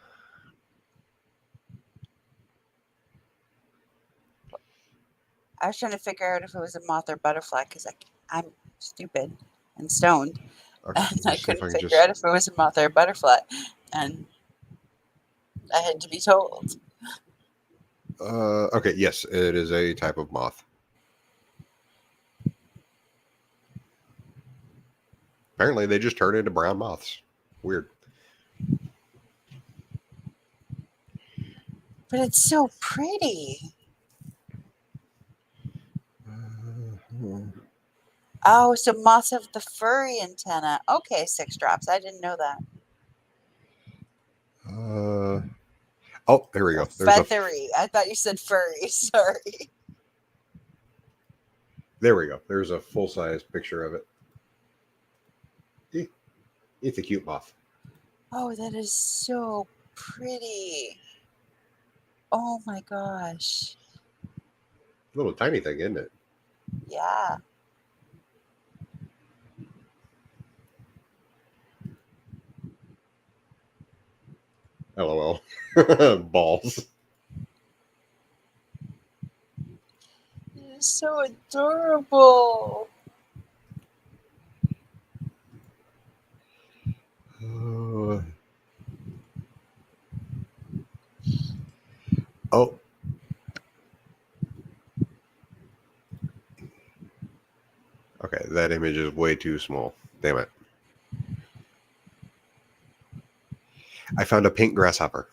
I was trying to figure out if it was a moth or butterfly because I'm stupid and stoned. Okay, And I let's see if couldn't I can figure just- out if it was a moth or a butterfly. And I had to be told. Okay, yes, it is a type of moth. Apparently, they just turn into brown moths. Weird. But it's so pretty. Oh, so moths have the furry antenna. Okay, 6 Drops. I didn't know that. Oh, there we go. Feathery. I thought you said furry. Sorry. There we go. There's a full-size picture of it. It's a cute moth. Oh, that is so pretty. Oh my gosh. Little tiny thing, isn't it? Yeah. LOL. Balls. It's so adorable. Oh. Okay, that image is way too small. Damn it. I found a pink grasshopper.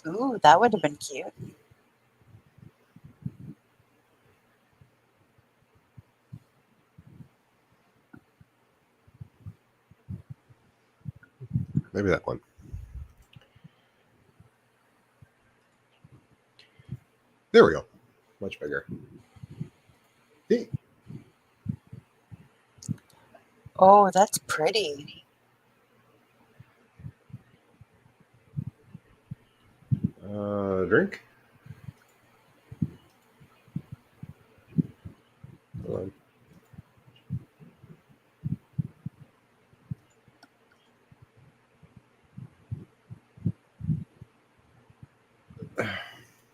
Ooh, that would have been cute. Maybe that one. There we go. Much bigger. Oh, that's pretty. Drink. Hold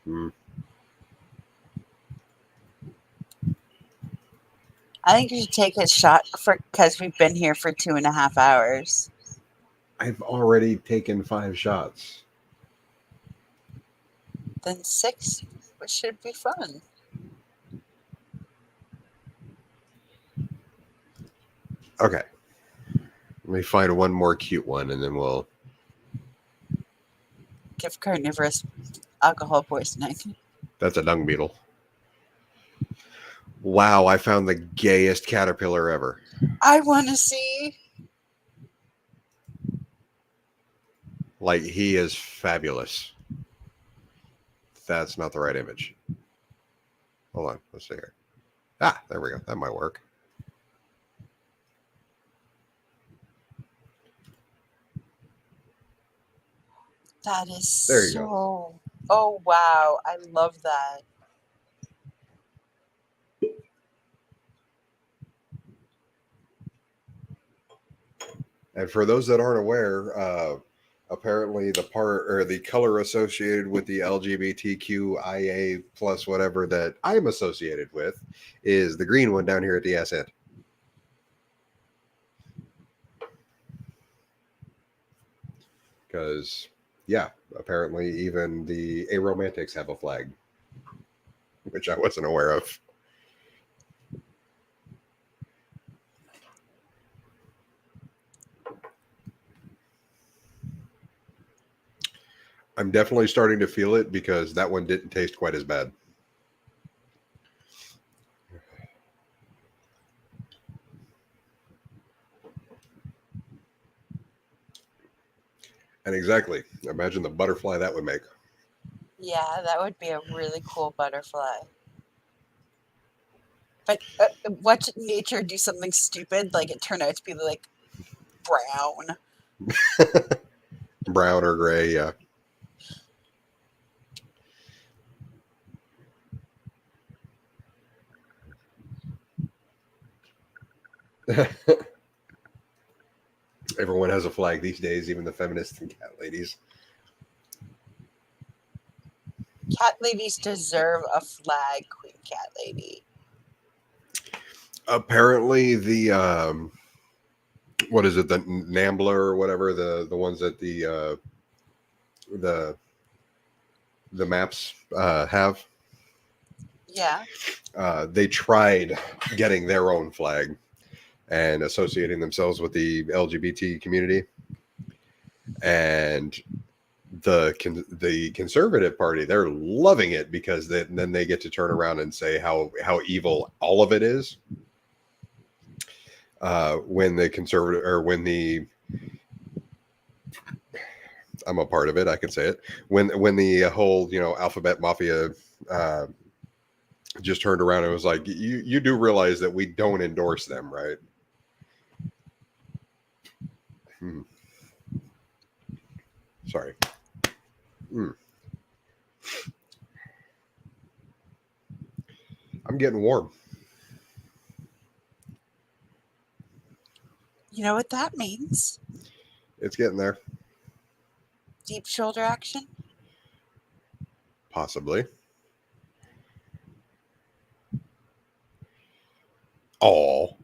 on. I think you should take a shot for because we've been here for 2.5 hours. I've already taken 5 shots. Then 6, which should be fun. Okay. Let me find one more cute one, and then we'll Give carnivorous alcohol poisoning. That's a dung beetle. Wow, I found the gayest caterpillar ever. I want to see. Like, he is fabulous. That's not the right image. Hold on, let's see here. Ah, there we go. That might work. That is There you so. go. Oh wow, I love that. And for those that aren't aware, apparently the color associated with the LGBTQIA plus whatever that I'm associated with is the green one down here at the ass end. Because, yeah, apparently even the aromantics have a flag, which I wasn't aware of. I'm definitely starting to feel it because that one didn't taste quite as bad. And exactly, imagine the butterfly that would make. Yeah, that would be a really cool butterfly. But watch nature do something stupid, like it turned out to be like brown. Brown or gray, yeah. Everyone has a flag these days, even the feminists and cat ladies. Cat ladies deserve a flag, Queen Cat Lady. Apparently, the what is it, the Nambla or whatever, the ones that the maps have. Yeah. They tried getting their own flag and associating themselves with the LGBT community, and the conservative party, they're loving it because then they get to turn around and say how evil all of it is. When the conservative, or when the, I'm a part of it, I can say it, when the whole alphabet mafia just turned around and was like, you do realize that we don't endorse them, right? Sorry. I'm getting warm. You know what that means? It's getting there. Deep shoulder action. Possibly. Oh.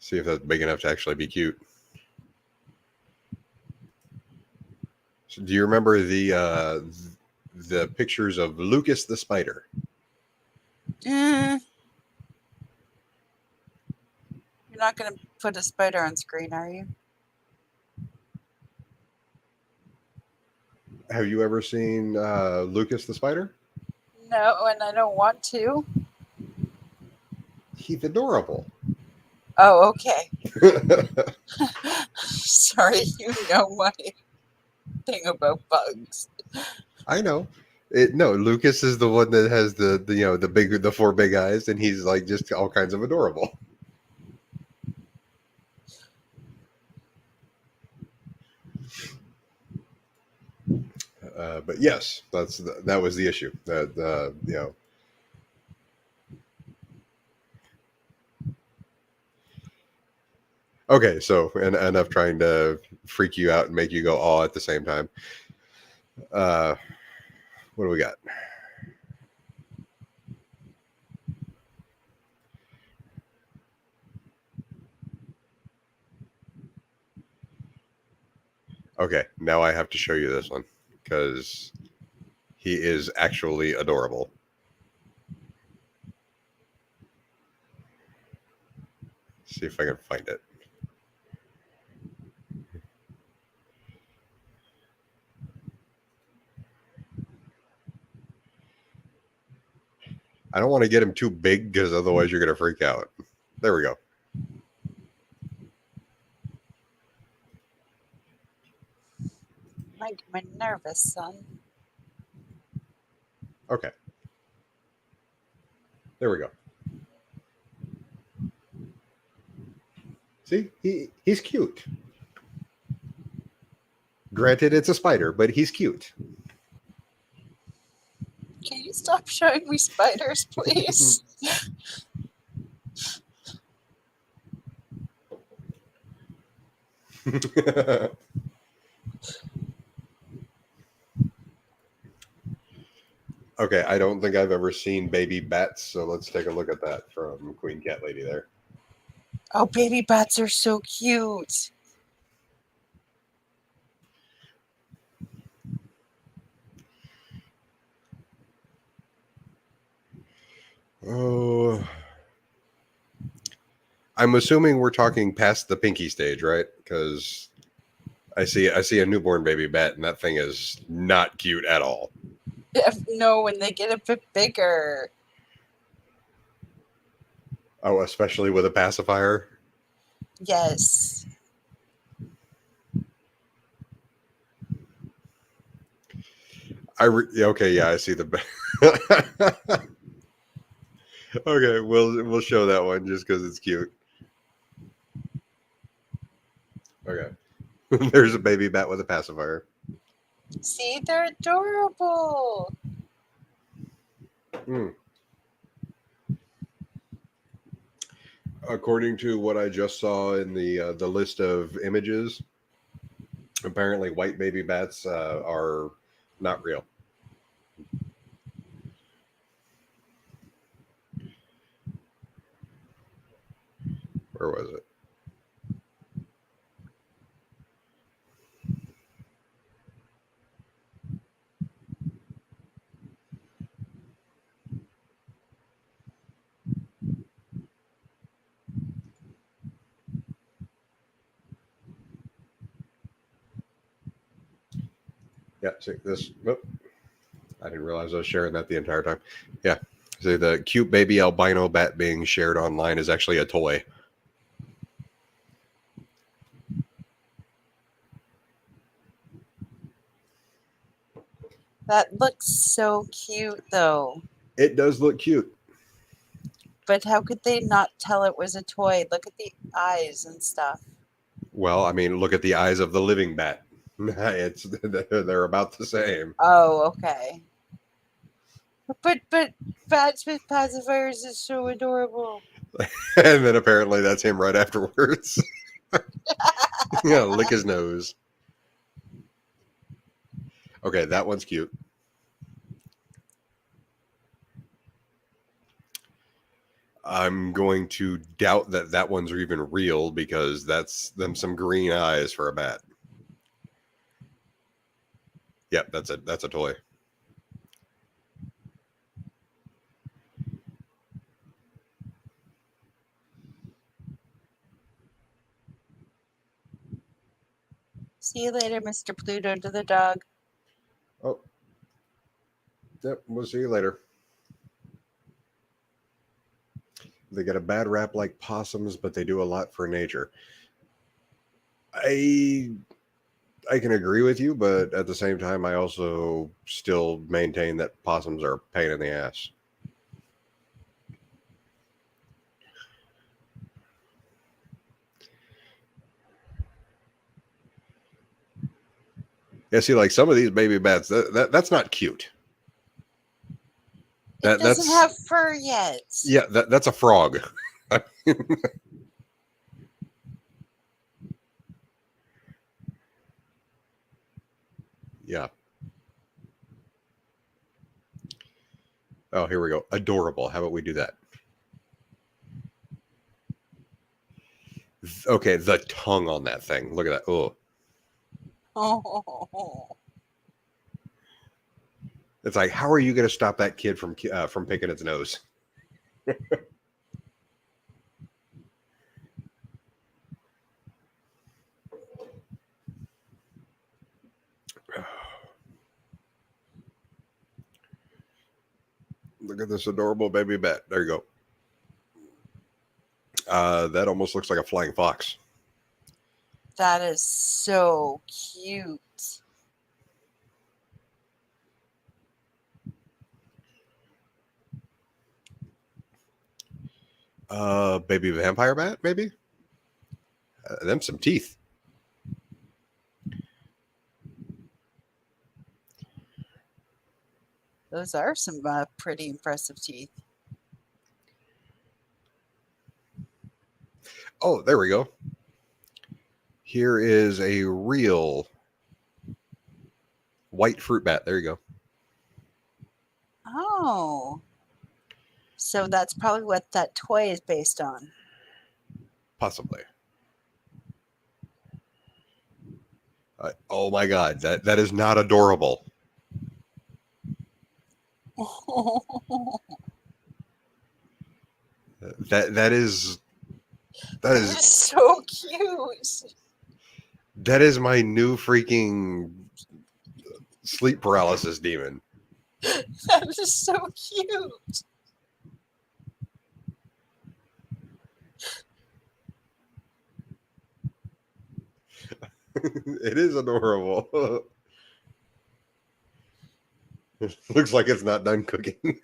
See if that's big enough to actually be cute. So do you remember the pictures of Lucas the spider? You're not going to put a spider on screen, are you? Have you ever seen Lucas the spider? No, and I don't want to. He's adorable. Oh, okay. Sorry, you know my thing about bugs. I know. No, Lucas is the one that has the 4 big eyes, and he's like just all kinds of adorable. But yes, that was the issue. That Okay, so enough trying to freak you out and make you go "oh" at the same time. What do we got? Okay, now I have to show you this one because he is actually adorable. See if I can find it. I don't want to get him too big because otherwise you're going to freak out. There we go. Make me nervous, son. Okay. There we go. See, he's cute. Granted, it's a spider, but he's cute. Can you stop showing me spiders, please? Okay, I don't think I've ever seen baby bats, so let's take a look at that from Queen Cat Lady there. Oh, baby bats are so cute. Oh, I'm assuming we're talking past the pinky stage, right? Because I see a newborn baby bat, and that thing is not cute at all. No, when they get a bit bigger. Oh, especially with a pacifier. Yes. Okay, yeah, I see the. Okay, we'll show that one just because it's cute. Okay, there's a baby bat with a pacifier. See, they're adorable. According to what I just saw in the list of images, apparently white baby bats are not real. Where was it? Yeah, see this. Oh, I didn't realize I was sharing that the entire time. Yeah, see the cute baby albino bat being shared online is actually a toy. That looks so cute, though. It does look cute. But how could they not tell it was a toy? Look at the eyes and stuff. Well, I mean, look at the eyes of the living bat. They're about the same. Oh, okay. But bats with pacifiers is so adorable. And then apparently that's him right afterwards. Yeah, lick his nose. Okay, that one's cute. I'm going to doubt that that one's even real because that's them some green eyes for a bat. Yep, that's a toy. See you later, Mr. Pluto, to the dog. Oh. Yep, we'll see you later. They get a bad rap like possums, but they do a lot for nature. I can agree with you, but at the same time, I also still maintain that possums are a pain in the ass. Yeah, see, like some of these baby bats, that's not cute. It doesn't have fur yet. Yeah, that's a frog. Yeah. Oh, here we go. Adorable. How about we do that? Okay, the tongue on that thing. Look at that. Oh. Oh. It's like, how are you going to stop that kid from picking its nose? Look at this adorable baby bat. There you go. That almost looks like a flying fox. That is so cute. Baby vampire bat, maybe? Them some teeth. Those are some pretty impressive teeth. Oh, there we go. Here is a real white fruit bat. There you go. Oh. So that's probably what that toy is based on. Possibly. Oh my God, that is not adorable. That is so cute. That is my new freaking sleep paralysis demon. That is so cute. It is adorable. It looks like it's not done cooking.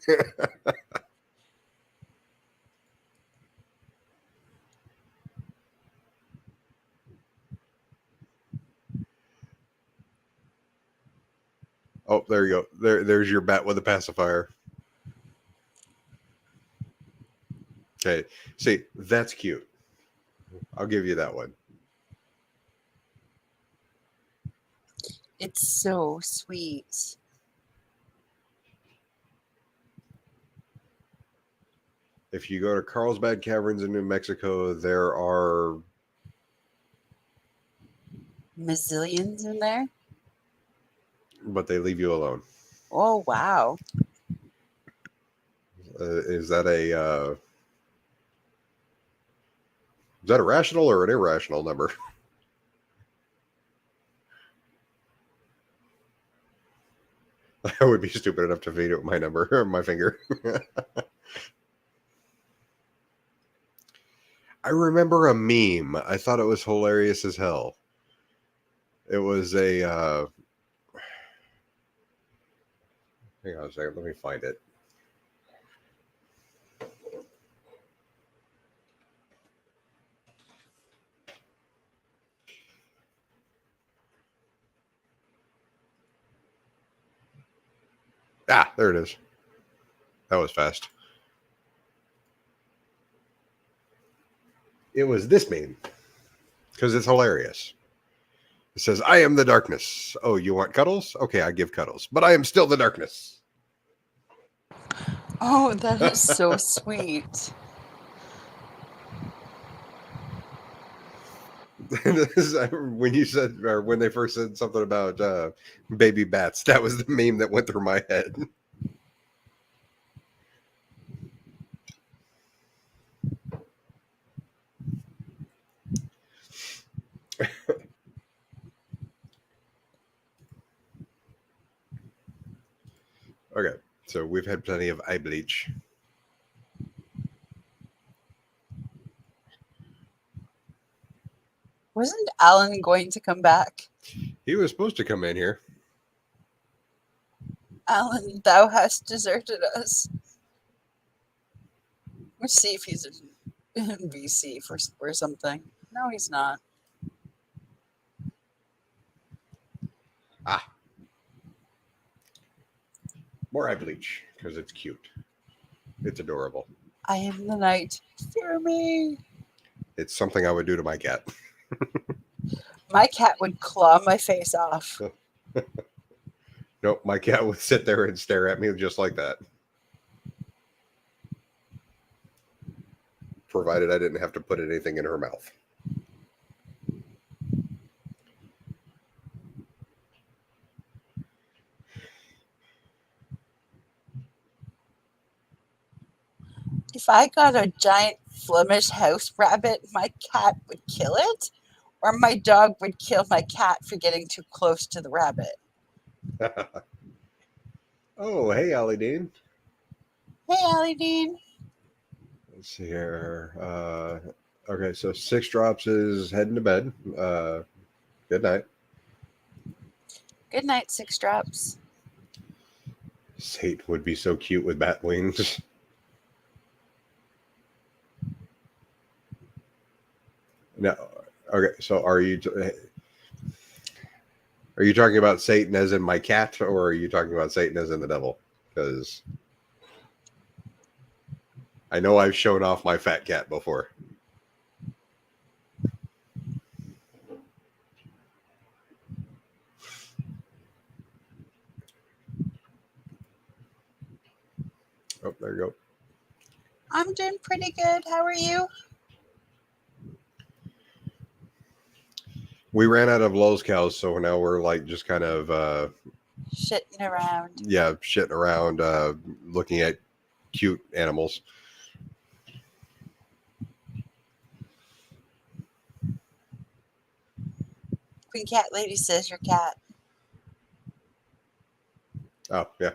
Oh, there you go. There's your bat with a pacifier. Okay. See, that's cute. I'll give you that one. It's so sweet. If you go to Carlsbad Caverns in New Mexico, there are Mazillions in there. but they leave you alone. Oh, wow. Is that a rational or an irrational number? I would be stupid enough to feed it my number or my finger. I remember a meme. I thought it was hilarious as hell. It was a hang on a second, let me find it. Ah, there it is. That was fast. It was this meme because it's hilarious. It says, I am the darkness. Oh, you want cuddles? Okay, I give cuddles, but I am still the darkness. Oh, that is so sweet. When you said, or when they first said something about baby bats, that was the meme that went through my head. Okay, so we've had plenty of eye bleach. Wasn't Alan going to come back? He was supposed to come in here. Alan, thou hast deserted us. Let's see if he's in BC or something. No, he's not. Ah. More eye bleach, because it's cute. It's adorable. I am the night. Fear me. It's something I would do to my cat. My cat would claw my face off. Nope, my cat would sit there and stare at me just like that. Provided I didn't have to put anything in her mouth. If I got a giant Flemish house rabbit, my cat would kill it, or my dog would kill my cat for getting too close to the rabbit. Oh, hey, Ollie Dean. Hey, Allie Dean. Let's see here. Okay, so 6 drops is heading to bed. Good night. Good night, 6 drops. Satan would be so cute with bat wings. No. Okay, so are you talking about Satan as in my cat, or are you talking about Satan as in the devil? Because I know I've shown off my fat cat before. Oh, there you go. I'm doing pretty good. How are you? We ran out of Lowe's cows, so now we're like just kind of Shitting around. yeah, shitting around, looking at cute animals. Queen Cat Lady says your cat. Oh, yeah.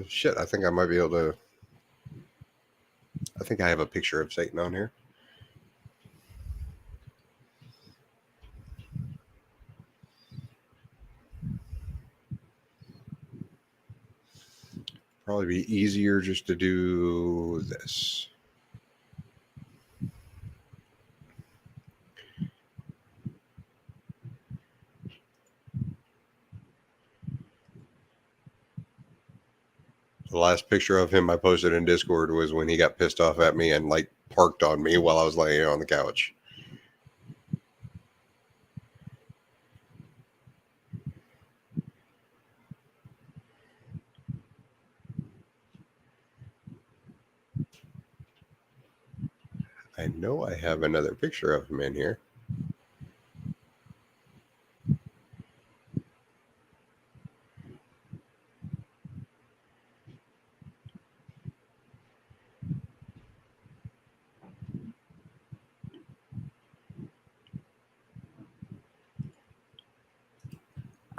Shit, I think I might be able to. I think I have a picture of Satan on here. Probably be easier just to do this. The last picture of him I posted in Discord was when he got pissed off at me and like parked on me while I was laying on the couch. I know I have another picture of him in here.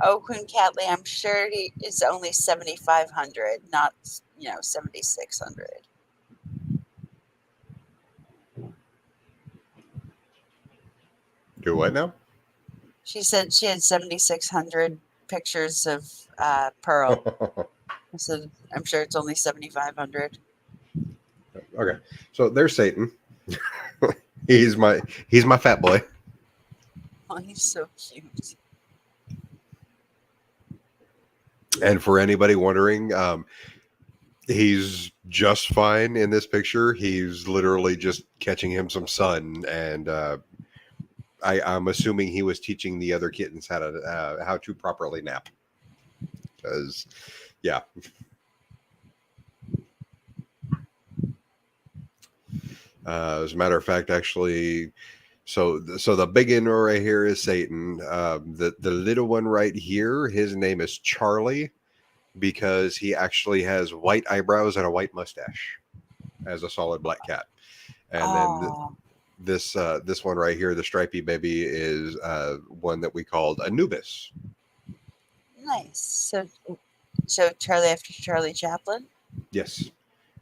Oh, Queen Catley, I'm sure he is only 7,500, not 7,600. Do what now? She said she had 7,600 pictures of Pearl. I said, I'm sure it's only 7,500. Okay, so there's Satan. he's my fat boy. Oh, he's so cute. And for anybody wondering, he's just fine in this picture. He's literally just catching him some sun, and I'm assuming he was teaching the other kittens how to properly nap. Because, yeah. As a matter of fact, actually, so the big one right here is Satan. The little one right here, his name is Charlie, because he actually has white eyebrows and a white mustache as a solid black cat. And then this one right here, the stripy baby, is one that we called Anubis. Nice. So Charlie after Charlie Chaplin? Yes.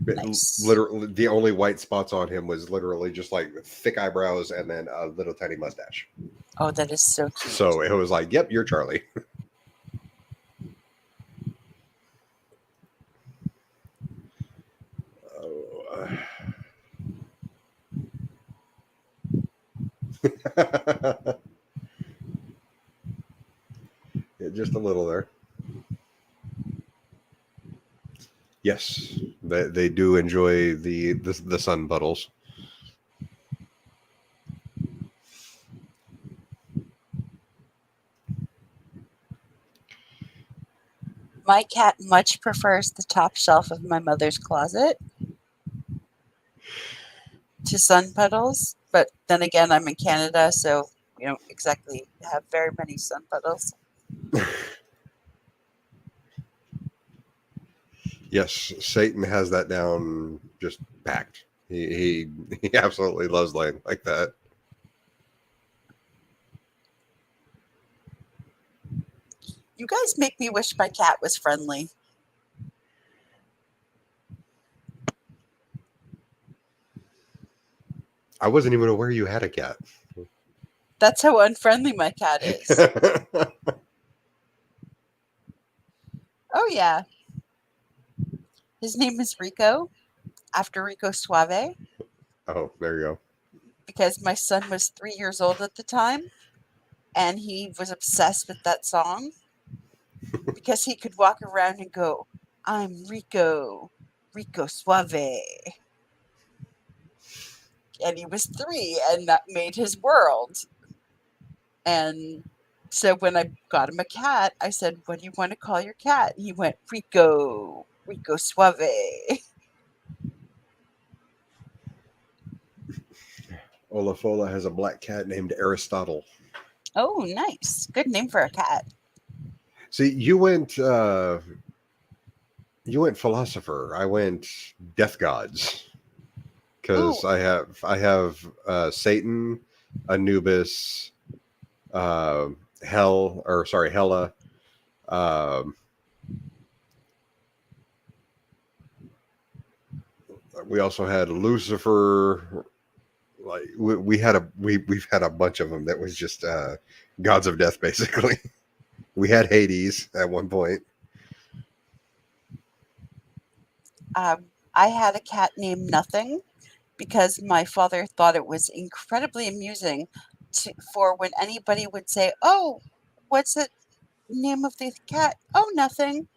Nice. Literally, the only white spots on him was literally just like thick eyebrows and then a little tiny mustache. Oh, that is so cute. So it was like, yep, you're Charlie. Yeah, just a little there. Yes, they do enjoy the sun puddles. My cat much prefers the top shelf of my mother's closet to sun puddles, but then again, I'm in Canada, so we don't exactly have very many sun puddles. Yes, Satan has that down just packed. He absolutely loves laying like that. You guys make me wish my cat was friendly. I wasn't even aware you had a cat. That's how unfriendly my cat is. Oh, yeah. His name is Rico, after Rico Suave, Oh, there you go. because my son was 3 years old at the time, and he was obsessed with that song because he could walk around and go, "I'm Rico, Rico Suave." And he was 3, and that made his world. And so when I got him a cat, I said, "What do you want to call your cat?" And he went, "Rico, Rico Suave." Olafola has a black cat named Aristotle. Oh, nice. Good name for a cat. See, you went philosopher. I went death gods. Because I have Satan, Anubis, Hela. We also had Lucifer. Like we've had a bunch of them that was just gods of death, basically. We had Hades at one point. I had a cat named Nothing because my father thought it was incredibly amusing for when anybody would say, "Oh, what's the name of the cat?" "Oh, nothing."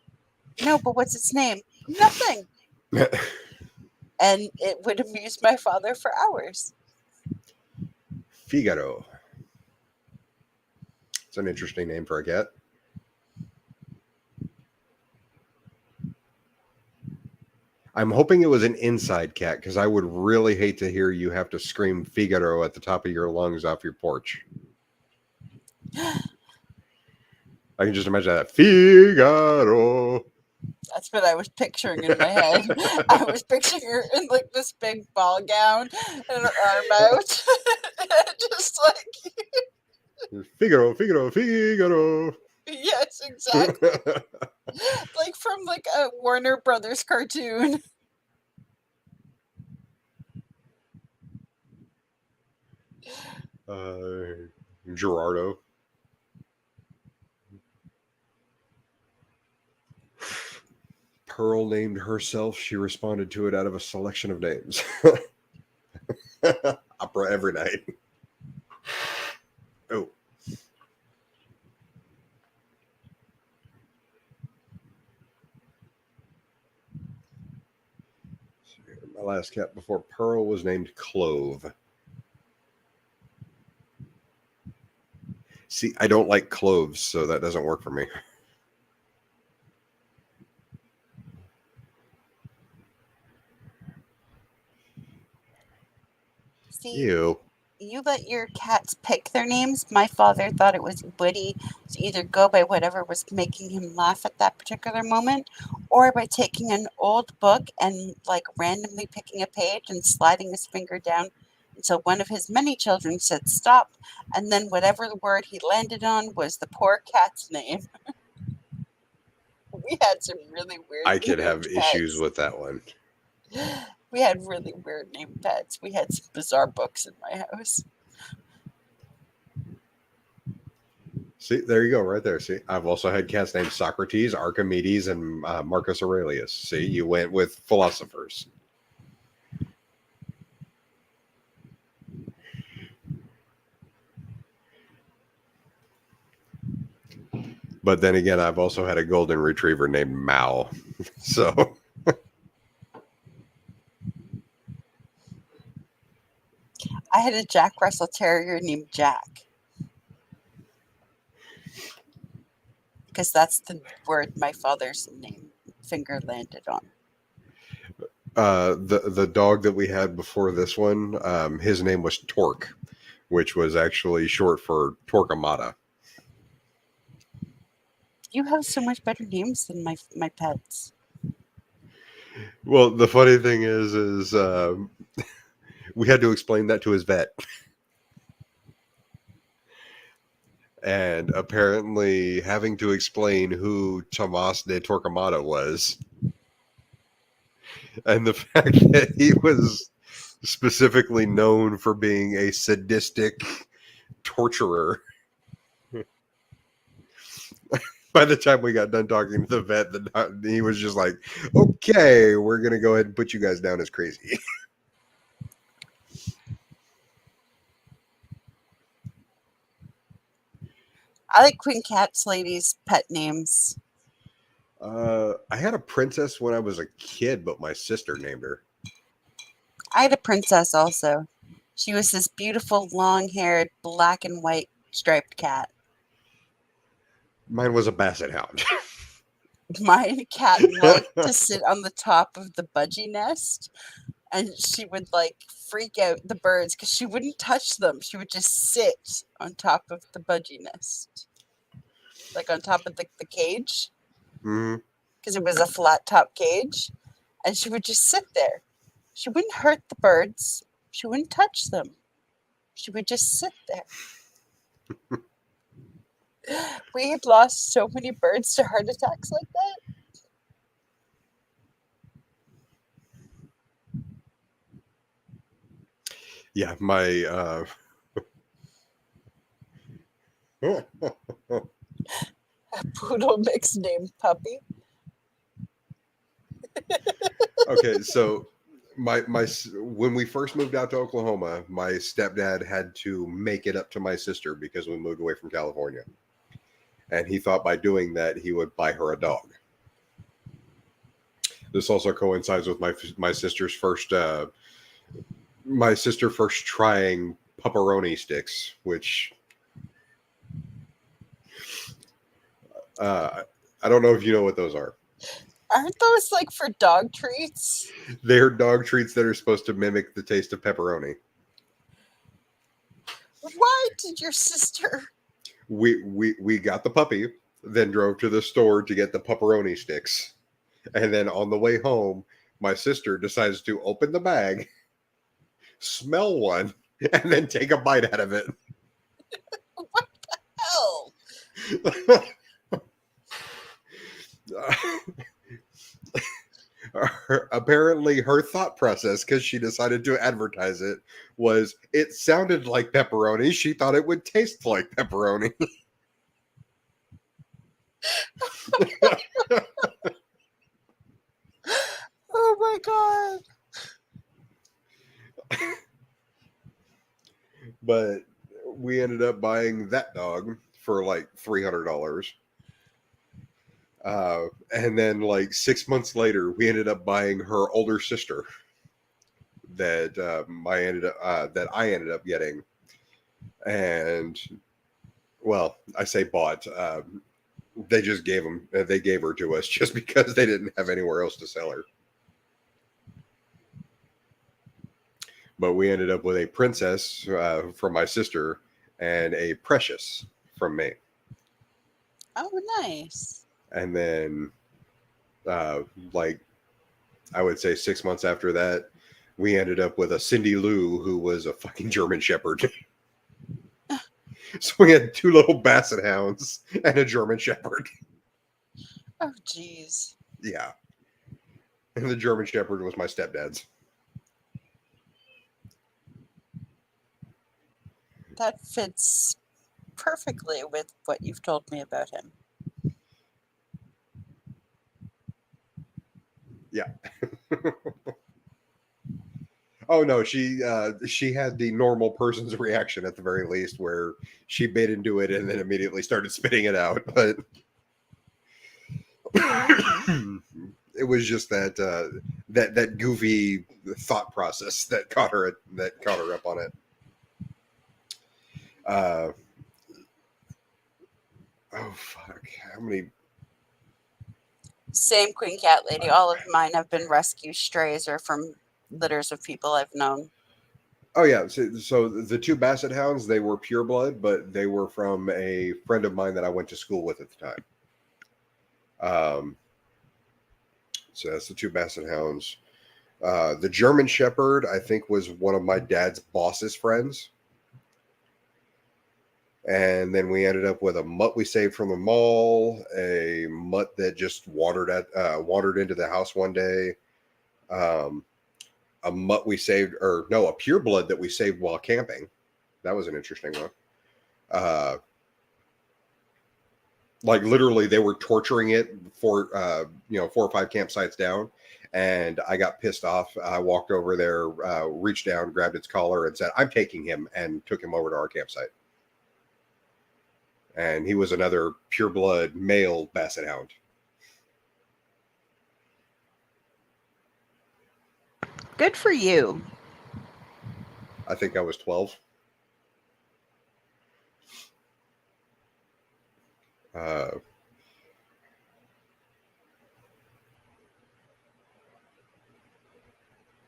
"No, but what's its name?" "Nothing." And it would amuse my father for hours. Figaro. It's an interesting name for a cat. I'm hoping it was an inside cat because I would really hate to hear you have to scream Figaro at the top of your lungs off your porch. I can just imagine that. Figaro. That's what I was picturing in my head. I was picturing her in like this big ball gown and her arm out. Just like Figaro, Figaro, Figaro. Yes, exactly. Like from like a Warner Brothers cartoon. Gerardo. Pearl named herself. She responded to it out of a selection of names. Opera every night. Oh. My last cat before Pearl was named Clove. See, I don't like cloves, so that doesn't work for me. See, you let your cats pick their names. My father thought it was witty to either go by whatever was making him laugh at that particular moment, or by taking an old book and like randomly picking a page and sliding his finger down until one of his many children said stop, and then whatever the word he landed on was the poor cat's name. We had some really weird. I could named have issues with that one. We had really weird named pets. We had some bizarre books in my house. See, there you go, right there. See, I've also had cats named Socrates, Archimedes, and Marcus Aurelius. See, you went with philosophers. But then again, I've also had a golden retriever named Mao. So I had a Jack Russell Terrier named Jack. Because that's the word my father's name finger landed on. the dog that we had before this one, his name was Torque, which was actually short for Torquemada. You have so much better names than my pets. Well, the funny thing is we had to explain that to his vet. And apparently having to explain who Tomas de Torquemada was and the fact that he was specifically known for being a sadistic torturer. By the time we got done talking to the vet, he was just like, okay, we're going to go ahead and put you guys down as crazy. I like Queen Cat's lady's pet names. I had a princess when I was a kid, but my sister named her. I had a princess also. She was this beautiful, long-haired, black and white striped cat. Mine was a basset hound. My cat loved to sit on the top of the budgie nest, and she would like freak out the birds because she wouldn't touch them. She would just sit on top of the budgie nest, like on top of the cage, because it was a flat top cage, and she would just sit there. She wouldn't hurt the birds. She wouldn't touch them. She would just sit there. We had lost so many birds to heart attacks like that. Yeah, my A poodle mixed named Puppy. okay, so my when we first moved out to Oklahoma, my stepdad had to make it up to my sister because we moved away from California, and he thought by doing that he would buy her a dog. This also coincides with my sister's first trying pepperoni sticks, which I don't know if you know what those are. Aren't those like for dog treats? They're dog treats that are supposed to mimic the taste of pepperoni. Why did your sister? We got the puppy, then drove to the store to get the pepperoni sticks. And then on the way home, my sister decides to open the bag, smell one, and then take a bite out of it. What the hell? Apparently her thought process, because she decided to advertise it, was it sounded like pepperoni. She thought it would taste like pepperoni. Oh my god. But we ended up buying that dog for like $300. And then like 6 months later, we ended up buying her older sister that I ended up getting. And well, I say bought. They just gave her to us just because they didn't have anywhere else to sell her. But we ended up with a princess from my sister and a precious from me. Oh, nice. And then, like, I would say 6 months after that, we ended up with a Cindy Lou, who was a fucking German Shepherd. So we had 2 little Basset Hounds and a German Shepherd. Oh, jeez. Yeah. And the German Shepherd was my stepdad's. That fits perfectly with what you've told me about him. Yeah. Oh no, she had the normal person's reaction at the very least, where she bit into it and then immediately started spitting it out. But it was just that goofy thought process that caught her up on it. Oh fuck! How many? Same Queen Cat Lady. All of mine have been rescue strays or from litters of people I've known. Oh yeah, so the 2 Basset Hounds, they were pureblood, but they were from a friend of mine that I went to school with at the time. So that's the 2 Basset Hounds. The German Shepherd, I think, was one of my dad's boss's friends. And then we ended up with a mutt we saved from the mall, a mutt that just wandered into the house one day, a mutt we saved, a pureblood that we saved while camping. That was an interesting one. Like literally, they were torturing it for 4 or 5 campsites down, and I got pissed off. I walked over there, reached down, grabbed its collar, and said, "I'm taking him," and took him over to our campsite. And he was another pureblood male Basset Hound. Good for you. I think I was 12.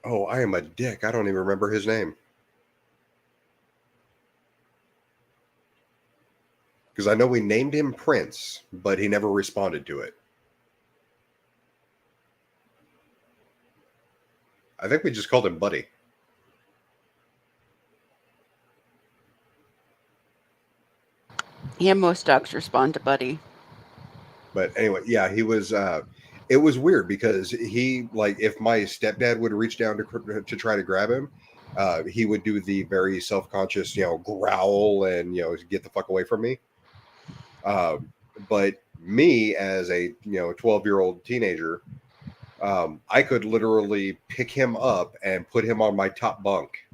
Oh, I am a dick. I don't even remember his name. Because I know we named him Prince, but he never responded to it. I think we just called him Buddy. Yeah, most dogs respond to Buddy. But anyway, yeah, he was. It was weird because he, like, if my stepdad would reach down to try to grab him, he would do the very self-conscious, growl and get the fuck away from me. But me as a 12-year-old teenager, I could literally pick him up and put him on my top bunk,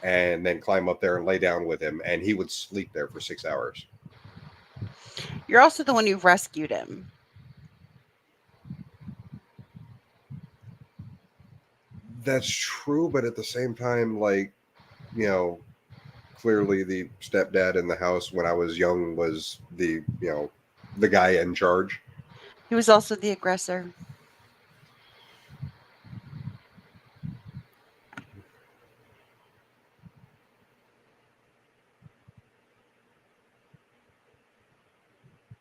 and then climb up there and lay down with him, and he would sleep there for 6 hours. You're also the one who rescued him. That's true, but at the same time, clearly the stepdad in the house when I was young was the guy in charge. He was also the aggressor.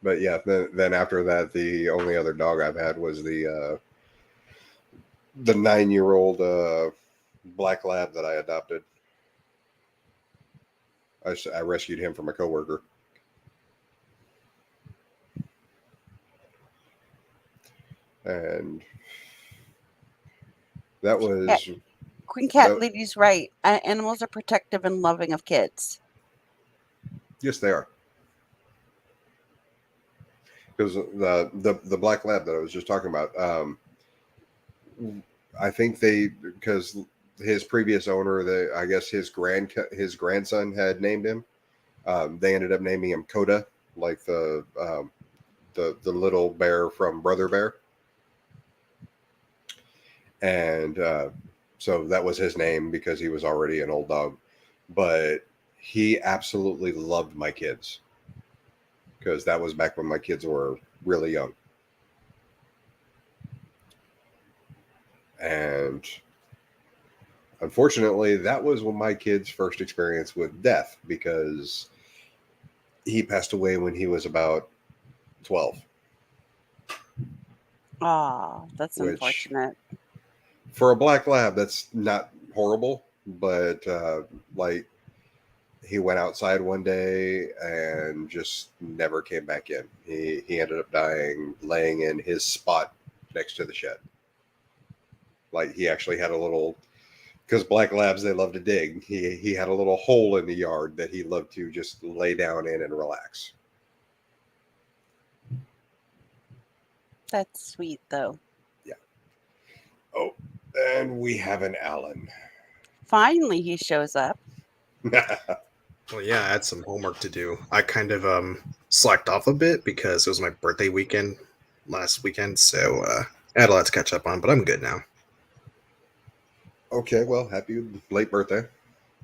But yeah, then after that, the only other dog I've had was the 9-year-old black lab that I adopted. I rescued him from a coworker. And that was... Queen Cat Lady's right. Animals are protective and loving of kids. Yes, they are. Because the black lab that I was just talking about, I think because his previous owner, I guess his grandson had named him. They ended up naming him Coda, like the little bear from Brother Bear, and so that was his name because he was already an old dog. But he absolutely loved my kids, because that was back when my kids were really young. And unfortunately, that was when my kid's first experience with death, because he passed away when he was about 12. Oh, that's unfortunate. For a black lab, that's not horrible, but he went outside one day and just never came back in. He ended up dying laying in his spot next to the shed. Like, he actually had a little, because black labs, they love to dig. He had a little hole in the yard that he loved to just lay down in and relax. That's sweet, though. Yeah. Oh, and we have an Alan. Finally, he shows up. Well, yeah, I had some homework to do. I kind of slacked off a bit because it was my birthday weekend last weekend, so I had a lot to catch up on, but I'm good now. Okay, well, happy late birthday.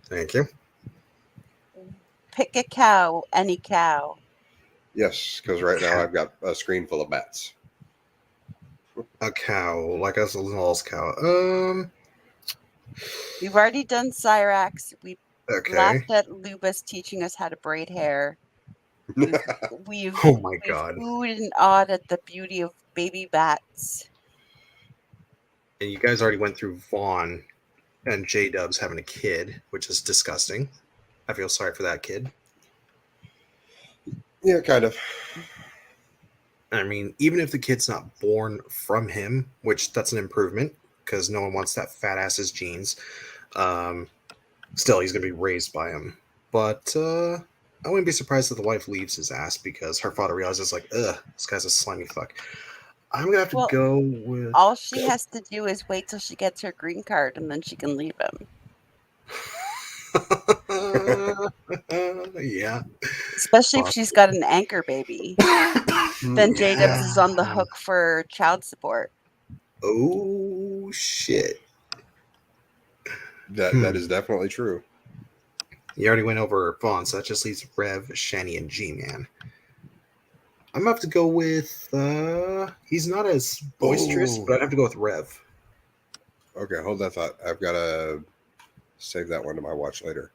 Thank you. Pick a cow, any cow. Yes, because right now I've got a screen full of bats. A cow, like a Law's cow. We've already done Cyrax. We Okay. laughed at Lubus teaching us how to braid hair. We've Oh my God. oohed and awed at the beauty of baby bats. And you guys already went through Vaughn and J-Dubs having a kid, which is disgusting. I feel sorry for that kid. Yeah, kind of. I mean, even if the kid's not born from him, which that's an improvement because no one wants that fat ass's genes. Still, he's gonna be raised by him. But I wouldn't be surprised if the wife leaves his ass because her father realizes, like, ugh, this guy's a slimy fuck. I'm gonna have to go with. All she has to do is wait till she gets her green card, and then she can leave him. Yeah. Especially if she's got an anchor baby. Then J-Dubs is on the hook for child support. Oh shit. That is definitely true. You already went over Vaughn, so that just leaves Rev, Shani, and G-Man. I'm gonna have to go with he's not as boisterous, but I'd have to go with Rev. Okay, hold that thought. I've got to save that one to my watch later.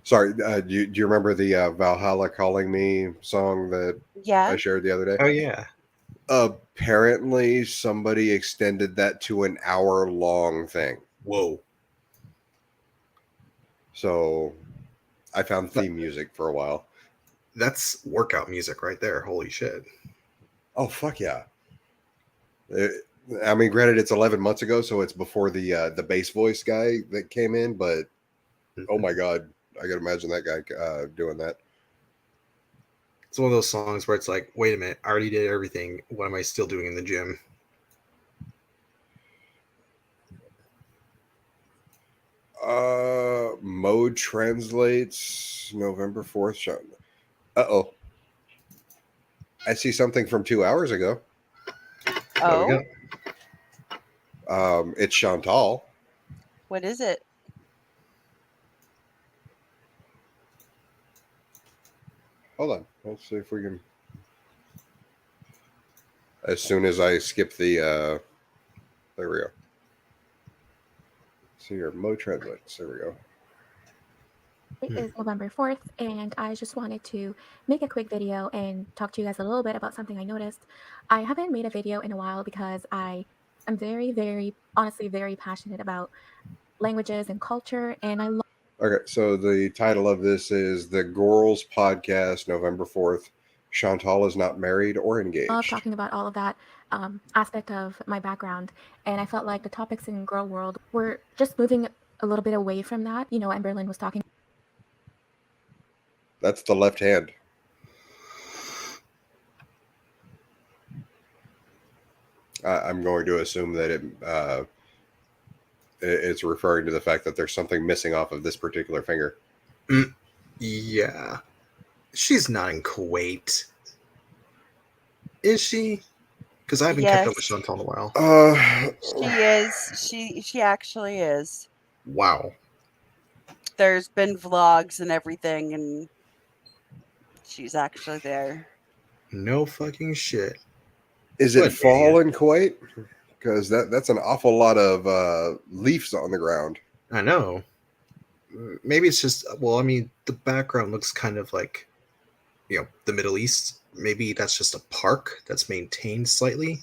Sorry, do you remember the Valhalla Calling Me song that I shared the other day? Oh, yeah. Apparently, somebody extended that to an hour-long thing. Whoa. So I found theme music for a while. That's workout music right there. Holy shit. Oh, fuck yeah. I mean, granted, it's 11 months ago, so it's before the bass voice guy that came in, but oh my God, I can imagine that guy doing that. It's one of those songs where it's like, wait a minute, I already did everything. What am I still doing in the gym? Mode translates November 4th. Uh-oh. I see something from 2 hours ago. Oh? It's Chantal. What is it? Hold on. Let's see if we can. As soon as I skip the, there we go. See your Mo translates. There we go. It is November 4th, and I just wanted to make a quick video and talk to you guys a little bit about something I noticed. I haven't made a video in a while because I am very, honestly, very passionate about languages and culture, and I love Okay, so the title of this is The Girls Podcast, November 4th. Chantal is not married or engaged. talking about all of that aspect of my background, and I felt like the topics in Girl World were just moving a little bit away from that. You know, Emberlyn was talking. That's the left hand. I'm going to assume that it's referring to the fact that there's something missing off of this particular finger. Yeah. She's not in Kuwait. Is she? Because I haven't kept up with Chantal in a while. She is. She actually is. Wow. There's been vlogs and everything, and she's actually there. No fucking shit. Is it fall in Kuwait? Because that's an awful lot of leaves on the ground. I know. Maybe it's just, well, I mean, the background looks kind of like, you know, the Middle East. Maybe that's just a park that's maintained slightly.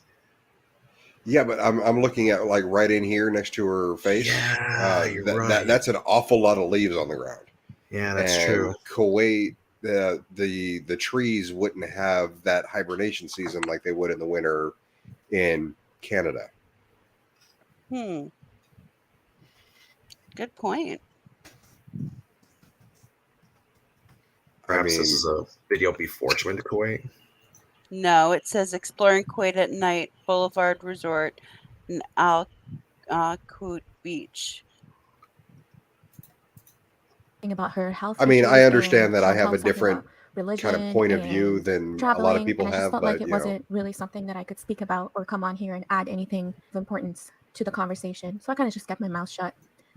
Yeah, but I'm looking at like right in here next to her face. Yeah, you're right. That's an awful lot of leaves on the ground. Yeah, that's true. Kuwait, the trees wouldn't have that hibernation season like they would in the winter in Canada. Good point. Perhaps this is a video before she went to Kuwait. No, it says exploring Kuwait at night, Boulevard Resort, and Al Quoit Beach. About her health. I mean, I issues understand and that I have a Chantal's talking different about religion kind of point of view and than a lot of traveling, people and I just have, felt but like it wasn't really something that I could speak about or come on here and add anything of importance to the conversation. So I kind of just kept my mouth shut.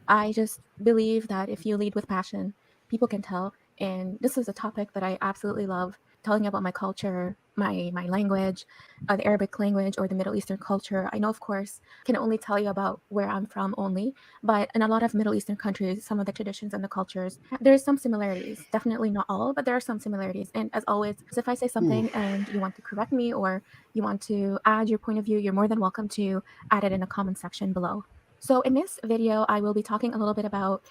I just believe that if you lead with passion, people can tell. And this is a topic that I absolutely love, telling about my culture my language, the Arabic language or the Middle Eastern culture. I know, of course, can only tell you about where I'm from only, but in a lot of Middle Eastern countries, some of the traditions and the cultures, there's some similarities. Definitely not all, but there are some similarities. And as always, if I say something and you want to correct me or you want to add your point of view, you're more than welcome to add it in the comment section below. So in this video, I will be talking a little bit about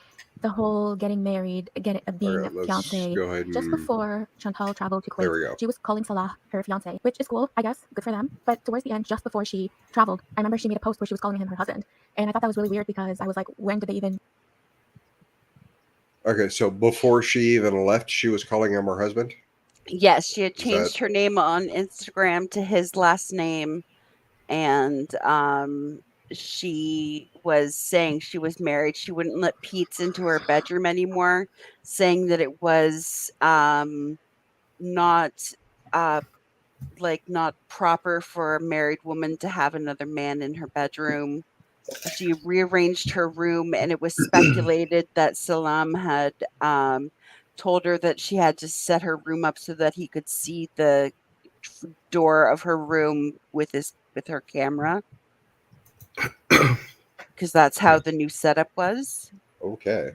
the whole getting married, being a let's fiance. go ahead Just and- before Chantal traveled to There Kuwait, we go. she was calling Salah her fiance, which is cool, I guess, good for them. But towards the end, just before she traveled, I remember she made a post where she was calling him her husband. And I thought that was really weird because I was like, when did they even... Okay, so before she even left, she was calling him her husband? Yes, she had Is changed that- her name on Instagram to his last name, and she was saying she was married. She wouldn't let Pete's into her bedroom anymore, saying that it was not not proper for a married woman to have another man in her bedroom. She rearranged her room, and it was speculated that Salam had told her that she had to set her room up so that he could see the door of her room with her camera, because that's how the new setup was. Okay.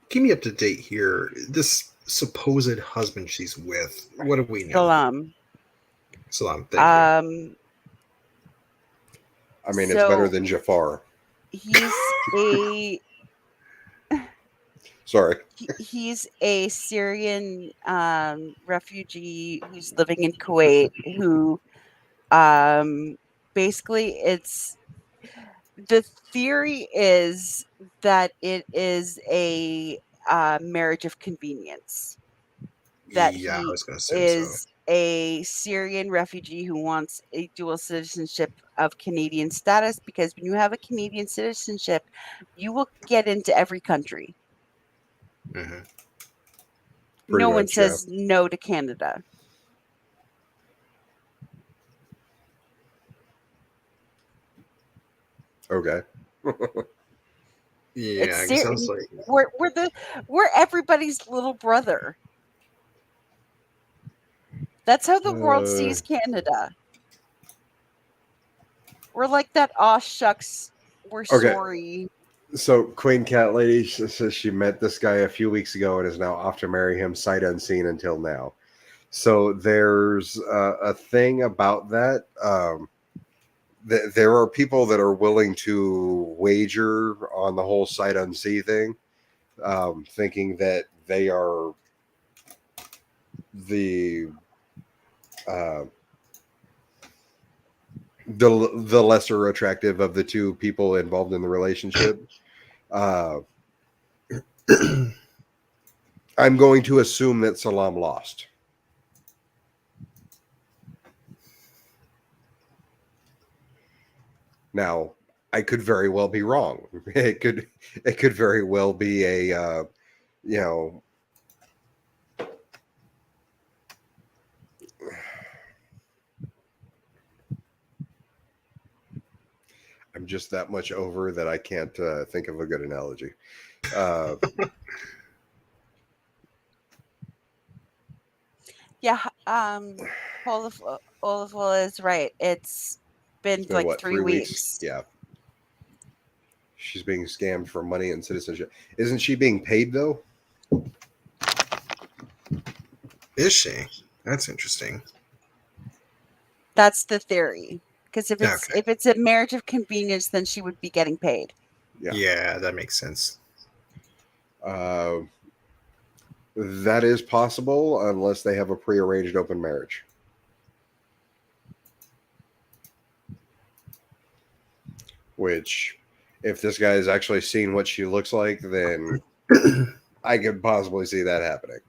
Keep me up to date here. This supposed husband she's with, what do we know? Salam. Salam, thank you. I mean, it's better So than Jafar. he's a Sorry. he's a Syrian refugee who's living in Kuwait, who basically it's the theory is that it is a marriage of convenience, that Yeah, I he was going to assume is a Syrian refugee who wants a dual citizenship of Canadian status, because when you have a Canadian citizenship, you will get into every country. Mm-hmm. No one much, says no to Canada. Okay. Yeah, It's it sounds like we're everybody's little brother. That's how the world sees Canada. We're like that. Aw shucks, we're Okay. sorry. So Queen Cat Lady says she met this guy a few weeks ago and is now off to marry him sight unseen until now. So there's a thing about that. There are people that are willing to wager on the whole sight unseen thing, thinking that they are the lesser attractive of the two people involved in the relationship. I'm going to assume that Salam lost. Now, I could very well be wrong. It could very well be a I'm just that much over that I can't think of a good analogy. Yeah, Olaful is right. It's been like what, 3 weeks. Yeah. She's being scammed for money and citizenship. Isn't she being paid though? Is she? That's interesting. That's the theory. Because if it's a marriage of convenience, then she would be getting paid. Yeah, that makes sense. That is possible unless they have a prearranged open marriage. Which, if this guy has actually seen what she looks like, then I could possibly see that happening.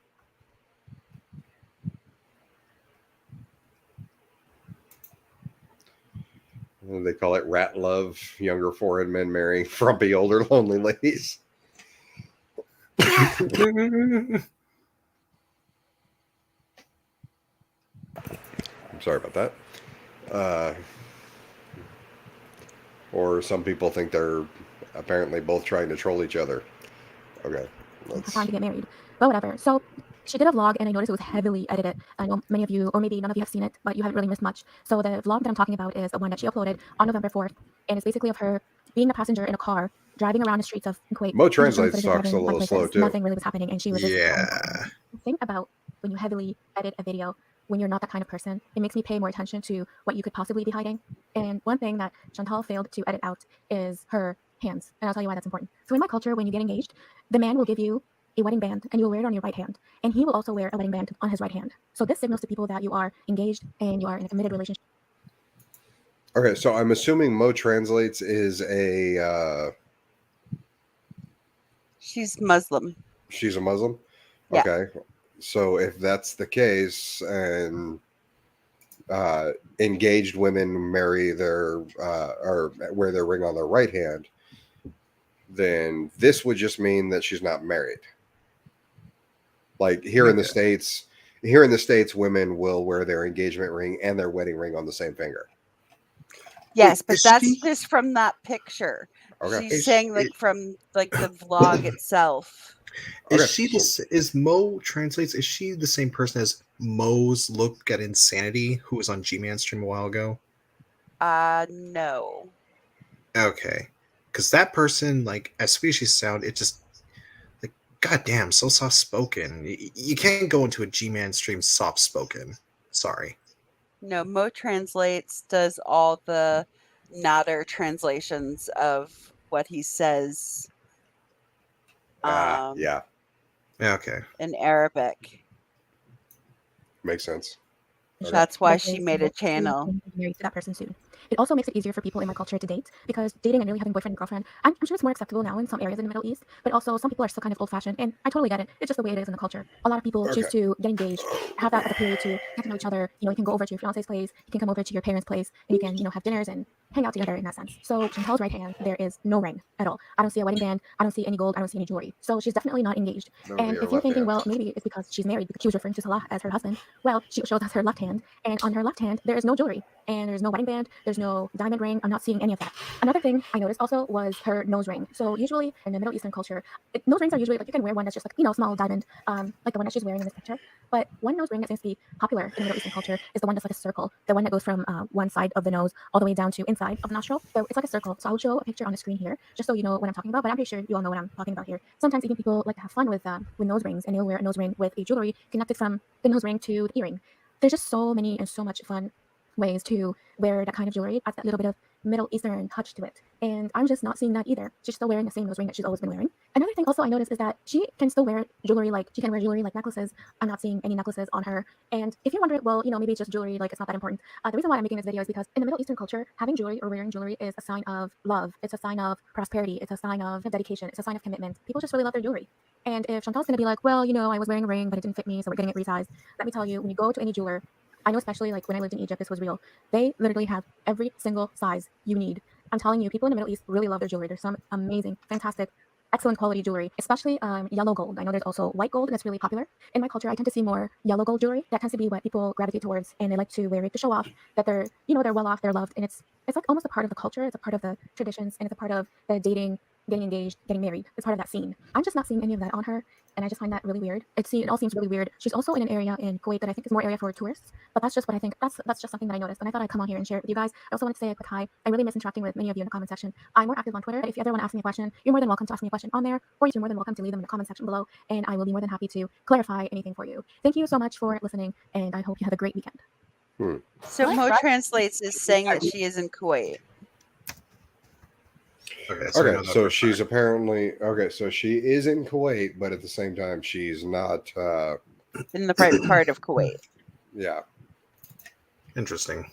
They call it rat love, younger foreign men marrying frumpy older lonely ladies. I'm sorry about that. Or some people think they're apparently both trying to troll each other. Okay. Trying to get married, but whatever. So she did a vlog, and I noticed it was heavily edited. I know many of you, or maybe none of you have seen it, but you haven't really missed much. So the vlog that I'm talking about is the one that she uploaded on November 4th, and it's basically of her being a passenger in a car driving around the streets of Kuwait. Mo and just showing Translates footage of talks a driving by little slow places. too. Nothing really was happening, and she was just Yeah. the thing about when you heavily edit a video when you're not that kind of person, it makes me pay more attention to what you could possibly be hiding. And one thing that Chantal failed to edit out is her hands, and I'll tell you why that's important. So in my culture, when you get engaged, the man will give you a wedding band, and you'll wear it on your right hand, and he will also wear a wedding band on his right hand. So this signals to people that you are engaged and you are in a committed relationship. Okay, so I'm assuming Mo Translates is a She's Muslim. she's a Muslim. Yeah. Okay, so if that's the case, and engaged women marry their or wear their ring on their right hand, then this would just mean that she's not married. Like here in the States, women will wear their engagement ring and their wedding ring on the same finger. Yes, but is that's she- just from that picture. Okay. She's saying like from like the vlog itself. Is she is Mo Translates? Is she the same person as Mo's Look at Insanity, who was on G-Man stream a while ago? No. Okay, because that person, like, as sweet as she sound, it just like, goddamn, so soft spoken. You can't go into a G-Man stream soft spoken. Sorry. No, Mo Translates does all the Nader translations of what he says. Yeah. Okay. In Arabic. Makes sense. That's why she made a channel. Married to that person soon. It also makes it easier for people in my culture to date, because dating and really having boyfriend and girlfriend, I'm sure it's more acceptable now in some areas in the Middle East, but also some people are still kind of old-fashioned, and I totally get it. It's just the way it is in the culture. A lot of people choose to get engaged, have that as a period to get to know each other. You know, you can go over to your fiance's place, you can come over to your parents' place, and you can, have dinners and hang out together in that sense. So Chantal's right hand, there is no ring at all. I don't see a wedding band, I don't see any gold, I don't see any jewelry. So she's definitely not engaged. And if you're thinking, well, maybe it's because she's married, because she was referring to Salah as her husband, well, she shows us her left hand, and on her left hand, there is no jewelry, and there's no wedding band, there's no diamond ring. I'm not seeing any of that. Another thing I noticed also was her nose ring. So usually in the Middle Eastern culture, nose rings are usually like, you can wear one that's just like, small diamond, like the one that she's wearing in this picture. But one nose ring that seems to be popular in the Middle Eastern culture is the one that's like a circle, the one that goes from one side of the nose all the way down to inside of the nostril. So it's like a circle. So I'll show a picture on the screen here, just so you know what I'm talking about. But I'm pretty sure you all know what I'm talking about here. Sometimes even people like to have fun with nose rings, and they'll wear a nose ring with a jewelry connected from the nose ring to the earring. There's just so many and so much fun ways to wear that kind of jewelry, adds that little bit of Middle Eastern touch to it. And I'm just not seeing that either. She's still wearing the same nose ring that she's always been wearing. Another thing also I noticed is that she can still wear jewelry, like she can wear jewelry like necklaces. I'm not seeing any necklaces on her. And if you're wondering, well, maybe it's just jewelry, like it's not that important. The reason why I'm making this video is because in the Middle Eastern culture, having jewelry or wearing jewelry is a sign of love. It's a sign of prosperity. It's a sign of dedication. It's a sign of commitment. People just really love their jewelry. And if Chantal's gonna be like, well, I was wearing a ring, but it didn't fit me, so we're getting it resized. Let me tell you, when you go to any jeweler, I know especially like when I lived in Egypt, this was real. They literally have every single size you need. I'm telling you, people in the Middle East really love their jewelry. There's some amazing, fantastic, excellent quality jewelry, especially yellow gold. I know there's also white gold that's really popular. In my culture, I tend to see more yellow gold jewelry. That tends to be what people gravitate towards, and they like to wear it to show off that they're, they're well off, they're loved, and it's like almost a part of the culture. It's a part of the traditions, and it's a part of the dating, getting engaged, getting married. It's part of that scene. I'm just not seeing any of that on her, and I just find that really weird. It all seems really weird. She's also in an area in Kuwait that I think is more area for tourists, but that's just what I think. That's just something that I noticed, and I thought I'd come on here and share it with you guys. I also wanted to say a quick hi. I really miss interacting with many of you in the comment section. I'm more active on Twitter. If you ever want to ask me a question, you're more than welcome to ask me a question on there, or you're more than welcome to leave them in the comment section below, and I will be more than happy to clarify anything for you. Thank you so much for listening, and I hope you have a great weekend. So Mo Translates is saying that she is in Kuwait. Okay, so she's apparently so she is in Kuwait, but at the same time she's not in the right part of Kuwait. Yeah. Interesting.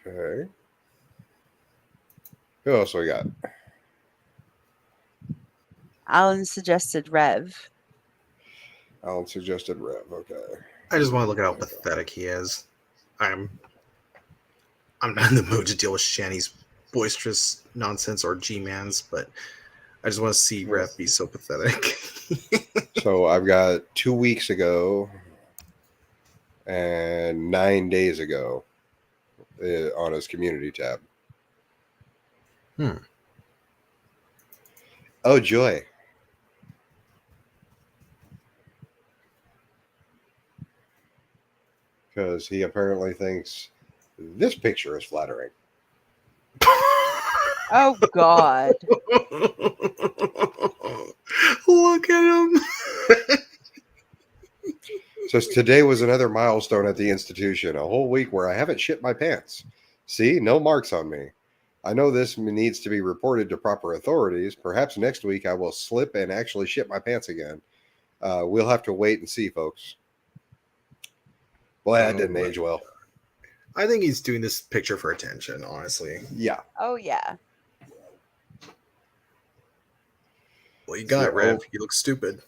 Okay. Who else we got? Alan suggested Rev. Alan suggested Rev. Okay. I just want to look at how pathetic he is. I'm not in the mood to deal with Shanny's boisterous nonsense or G-Mans, but I just want to see Rev be so pathetic. So I've got 2 weeks ago and 9 days ago on his community tab. Oh, joy. Because he apparently thinks this picture is flattering. Oh, God. Look at him. Says today was another milestone at the institution, a whole week where I haven't shit my pants. See, no marks on me. I know this needs to be reported to proper authorities. Perhaps next week I will slip and actually shit my pants again. We'll have to wait and see, folks. Boy, that didn't age well. I think he's doing this picture for attention, honestly. Yeah. Oh, yeah. Well, you got it, Rev. You look stupid.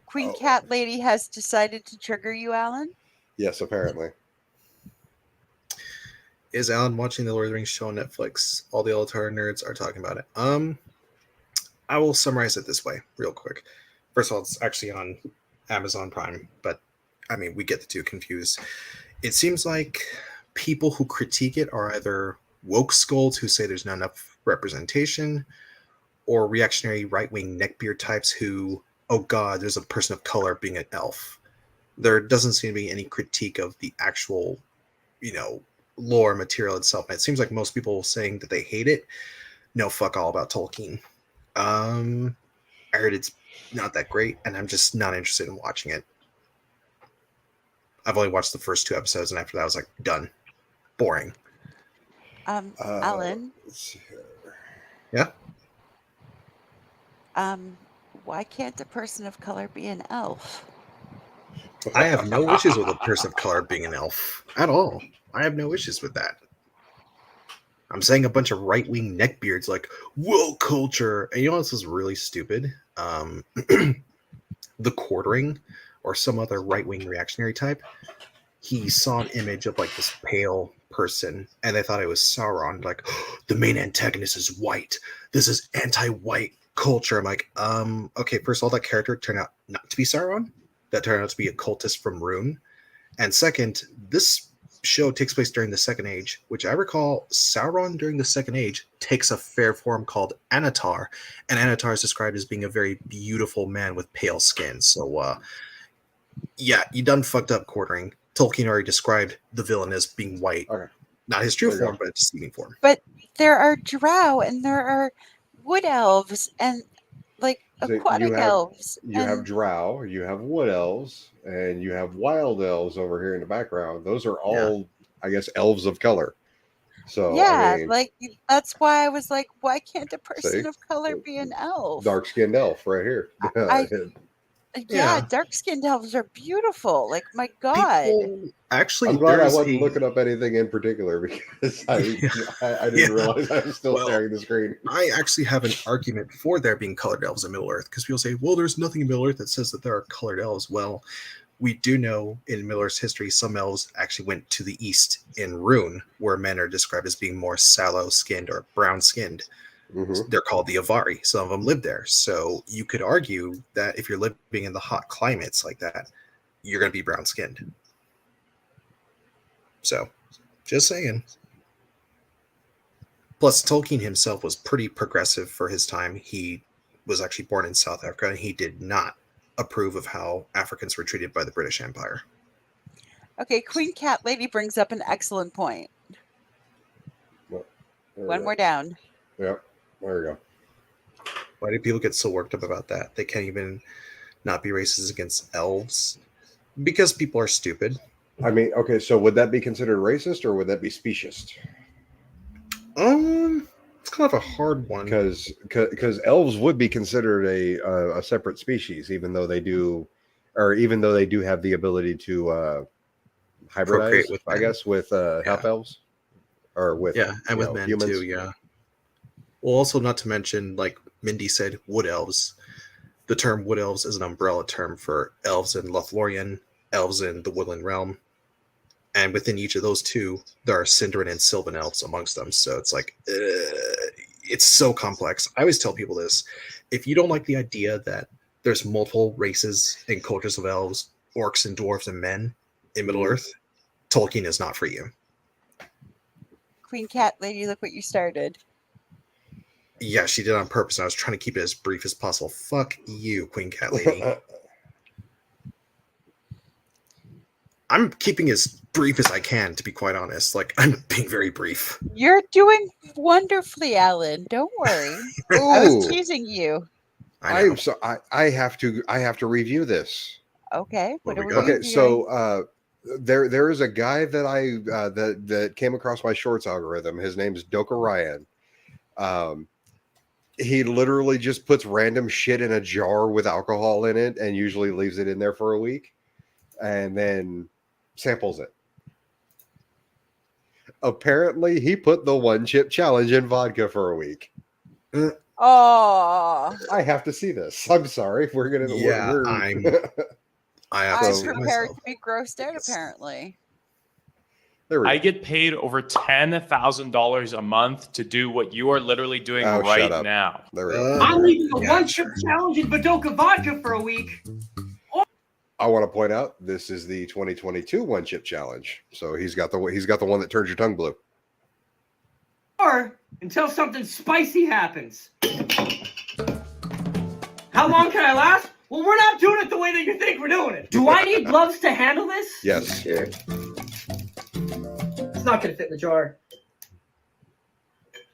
Queen Cat Lady has decided to trigger you, Alan? Yes, apparently. Is Alan watching the Lord of the Rings show on Netflix? All the Alatar nerds are talking about it. I will summarize it this way, real quick. First of all, it's actually on Amazon Prime, but I mean, we get the two confused. It seems like people who critique it are either woke scolds who say there's not enough representation, or reactionary right-wing neckbeard types who, oh God, there's a person of color being an elf. There doesn't seem to be any critique of the actual, lore material itself. And it seems like most people saying that they hate it know fuck all about Tolkien. I heard it's not that great, and I'm just not interested in watching it. I've only watched the first 2 episodes, and after that I was like, done. Boring. Alan? Yeah? Why can't a person of color be an elf? I have no issues with a person of color being an elf at all. I have no issues with that. I'm saying a bunch of right-wing neckbeards like woke culture, and this is really stupid. The Quartering or some other right-wing reactionary type, he saw an image of like this pale person, and they thought it was Sauron. Like, the main antagonist is white. This is anti-white culture. I'm like, okay, first of all, that character turned out not to be Sauron. That turned out to be a cultist from Rune. And second, this show takes place during the Second Age, which I recall Sauron during the Second Age takes a fair form called Anatar, and Anatar is described as being a very beautiful man with pale skin. So, yeah, you done fucked up, Quartering. Tolkien already described the villain as being white. Okay. Not his true form, but a deceiving form. But there are drow, and there are wood elves, and like aquatic elves. You have drow, you have wood elves, and you have wild elves over here in the background. Those are all, I guess, elves of color. So yeah, I mean, like that's why I was like, why can't a person of color be an elf? Dark-skinned elf right here. Dark-skinned elves are beautiful. Like, my God. Actually, I'm glad I wasn't looking up anything in particular because I didn't realize I was still sharing the screen. I actually have an argument for there being colored elves in Middle-earth, because people say, well, there's nothing in Middle-earth that says that there are colored elves. Well, we do know in Middle-earth's history, some elves actually went to the east in Rune, where men are described as being more sallow-skinned or brown-skinned. Mm-hmm. They're called the Avari. Some of them live there. So you could argue that if you're living in the hot climates like that, you're going to be brown-skinned. So, just saying. Plus, Tolkien himself was pretty progressive for his time. He was actually born in South Africa, and he did not approve of how Africans were treated by the British Empire. Okay, Queen Cat Lady brings up an excellent point. One more down. Yep, there we go. Why do people get so worked up about that? They can't even not be racist against elves? Because people are stupid. I mean, okay, so would that be considered racist or would that be speciest? It's kind of a hard one. Because elves would be considered a separate species, even though they do have the ability to hybridize, with I guess, with half elves or with and with men humans. too. Yeah. Well, also not to mention, like Mindy said, wood elves. The term wood elves is an umbrella term for elves in Lothlorien, elves in the Woodland Realm. And within each of those two, there are Sindarin and Sylvan elves amongst them. So it's like, it's so complex. I always tell people this. If you don't like the idea that there's multiple races and cultures of elves, orcs and dwarves and men in Middle-earth, Tolkien is not for you. Queen Cat Lady, look what you started. Yeah, she did on purpose. I was trying to keep it as brief as possible. Fuck you, Queen Cat Lady. I'm keeping as brief as I can, to be quite honest. Like, I'm being very brief. You're doing wonderfully, Alan. Don't worry. I was Ooh. teasing you. I'm so I have to review this. Okay. What are we Okay, reviewing? so there is a guy that that came across my shorts algorithm. His name is Doka Ryan. He literally just puts random shit in a jar with alcohol in it and usually leaves it in there for a week and then samples it. Apparently, he put the one chip challenge in vodka for a week. Oh, I have to see this. I'm sorry. We're gonna. Yeah, I'm I'm prepared to be grossed out. Apparently, I get paid over $10,000 a month to do what you are literally doing shut right up. now. There we go. I'm leaving the one chip challenge in Badoka vodka for a week. I want to point out this is the 2022 one chip challenge. So he's got the one that turns your tongue blue. Or until something spicy happens. How long can I last? Well, we're not doing it the way that you think we're doing it. Do I need gloves to handle this? Yes. Sure. It's not gonna fit in the jar.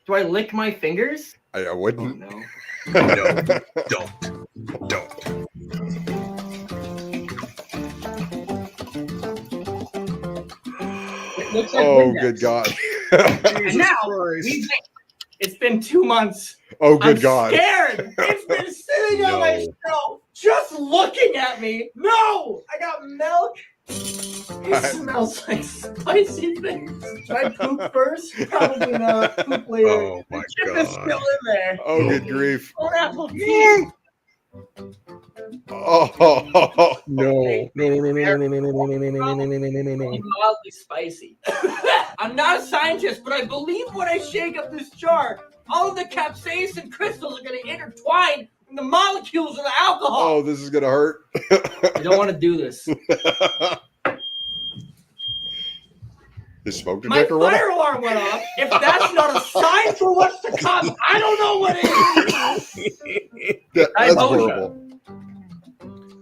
Do I lick my fingers? I wouldn't. Oh, no. Don't. It looks like Oh, Windex. good God. And now it's been 2 months. Oh, good I'm God. scared. It's been sitting on my shelf, just looking at me. No, I got milk. It smells like spicy things. Should I poop first? Probably not. Poop later. Oh my the chip is still in there. Oh, good grief. Oh, apple tea. Oh, no. Mildly spicy. I'm not a scientist, but I believe when I shake up this jar, all of the capsaicin crystals are going to intertwine in the molecules of the alcohol. Oh, this is gonna hurt. I don't want to do this. His smoke My detector went fire off. alarm went off. If that's not a sign for what's to come, I don't know what is. That's horrible.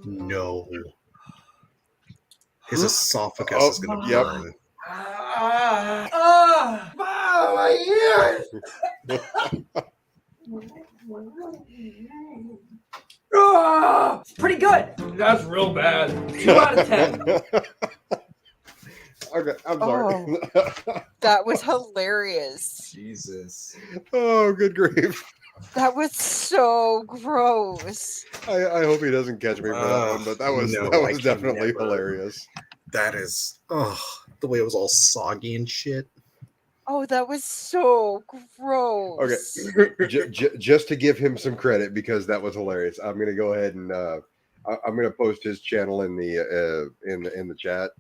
No. His esophagus is going to burn. My ears. It's pretty good. That's real bad. 2 out of 10. Okay, I'm sorry. that was hilarious. Jesus. Oh, good grief. That was so gross. I hope he doesn't catch me for that one, but that was definitely hilarious. That is, the way it was all soggy and shit. Oh, that was so gross. Okay, just to give him some credit because that was hilarious. I'm gonna go ahead and I'm gonna post his channel in the in the chat.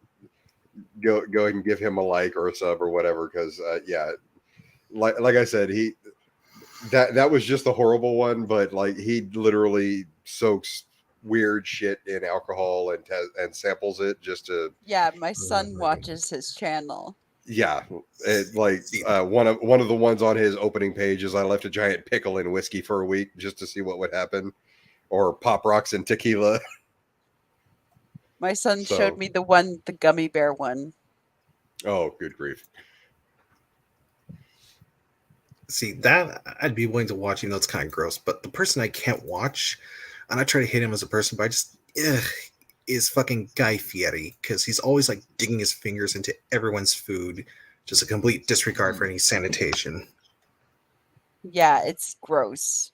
Go ahead and give him a like or a sub or whatever because yeah, like I said, that was just a horrible one, but like he literally soaks weird shit in alcohol and samples it just to. Yeah, my son watches his channel. Yeah, one of the ones on his opening page is I left a giant pickle in whiskey for a week just to see what would happen, or Pop Rocks and tequila. My son showed me the gummy bear one. Oh, good grief. See, that I'd be willing to watch, even though it's kind of gross. But the person I can't watch, and I try to hate him as a person, but I just, is fucking Guy Fieri. Because he's always like digging his fingers into everyone's food. Just a complete disregard for any sanitation. Yeah, it's gross.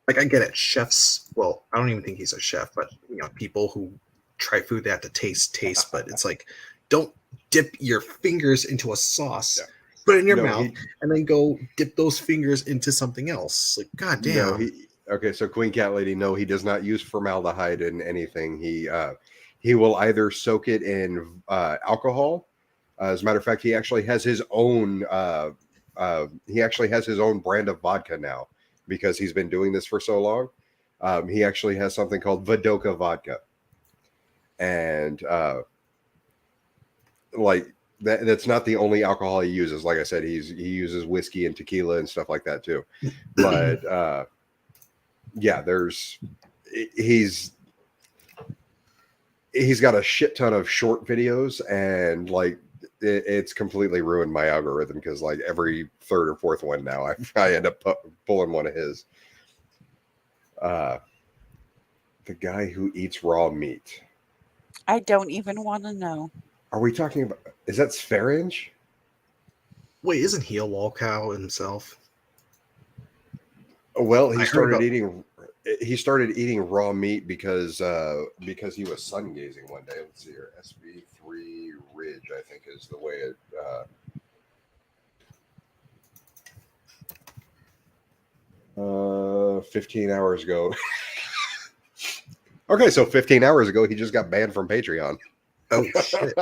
Like, I get it. Chefs, well, I don't even think he's a chef, but, people who try food, they have to taste. But it's like, don't dip your fingers into a sauce. Yeah. Put it in your mouth, and then go dip those fingers into something else. Like, goddamn. Okay, so Queen Cat Lady, no, he does not use formaldehyde in anything. He will either soak it in alcohol. As a matter of fact, he actually has his own. He actually has his own brand of vodka now because he's been doing this for so long. He actually has something called Vadoka vodka, and like that's not the only alcohol he uses. Like I said, he uses whiskey and tequila and stuff like that too. But yeah, he's got a shit ton of short videos, and like it's completely ruined my algorithm because like every third or fourth one now I end up pulling one of his. The guy who eats raw meat. I don't even want to know. Are we talking about? Is that Sfaringe? Wait, isn't he a wall cow himself? Well, I he heard started eating raw meat because he was sun gazing one day. Let's see here, SB3 Ridge, I think is the way it. 15 hours ago. Okay, so 15 hours ago, he just got banned from Patreon. Oh shit!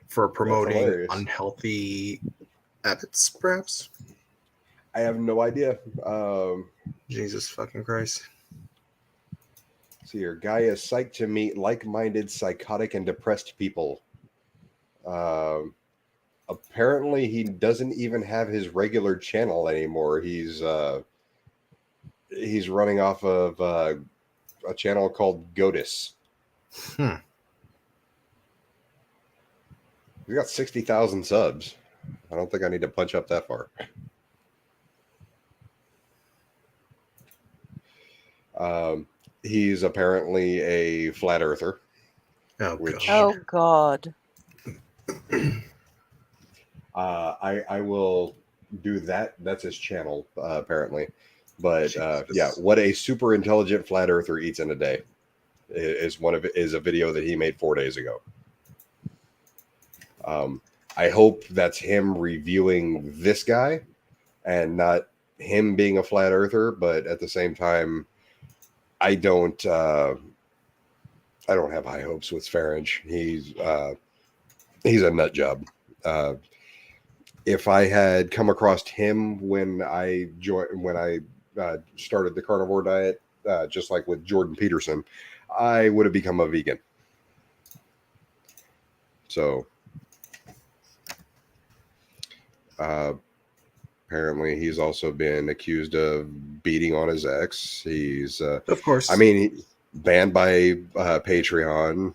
For promoting hilarious. unhealthy habits, perhaps. I have no idea. Jesus fucking Christ. See here, guy is psyched to meet like-minded, psychotic, and depressed people. Apparently, he doesn't even have his regular channel anymore. He's running off of a channel called Godis. He's got 60,000 subs. I don't think I need to punch up that far. He's apparently a flat earther. Oh God. I will do that. That's his channel, apparently. But yeah, what a super intelligent flat earther eats in a day is a video that he made 4 days ago. I hope that's him reviewing this guy and not him being a flat earther. But at the same time, I don't have high hopes with Sfaringe. He's a nut job. If I had come across him when I started the carnivore diet, just like with Jordan Peterson, I would have become a vegan. So apparently he's also been accused of beating on his ex. He's of course. I mean, banned by Patreon.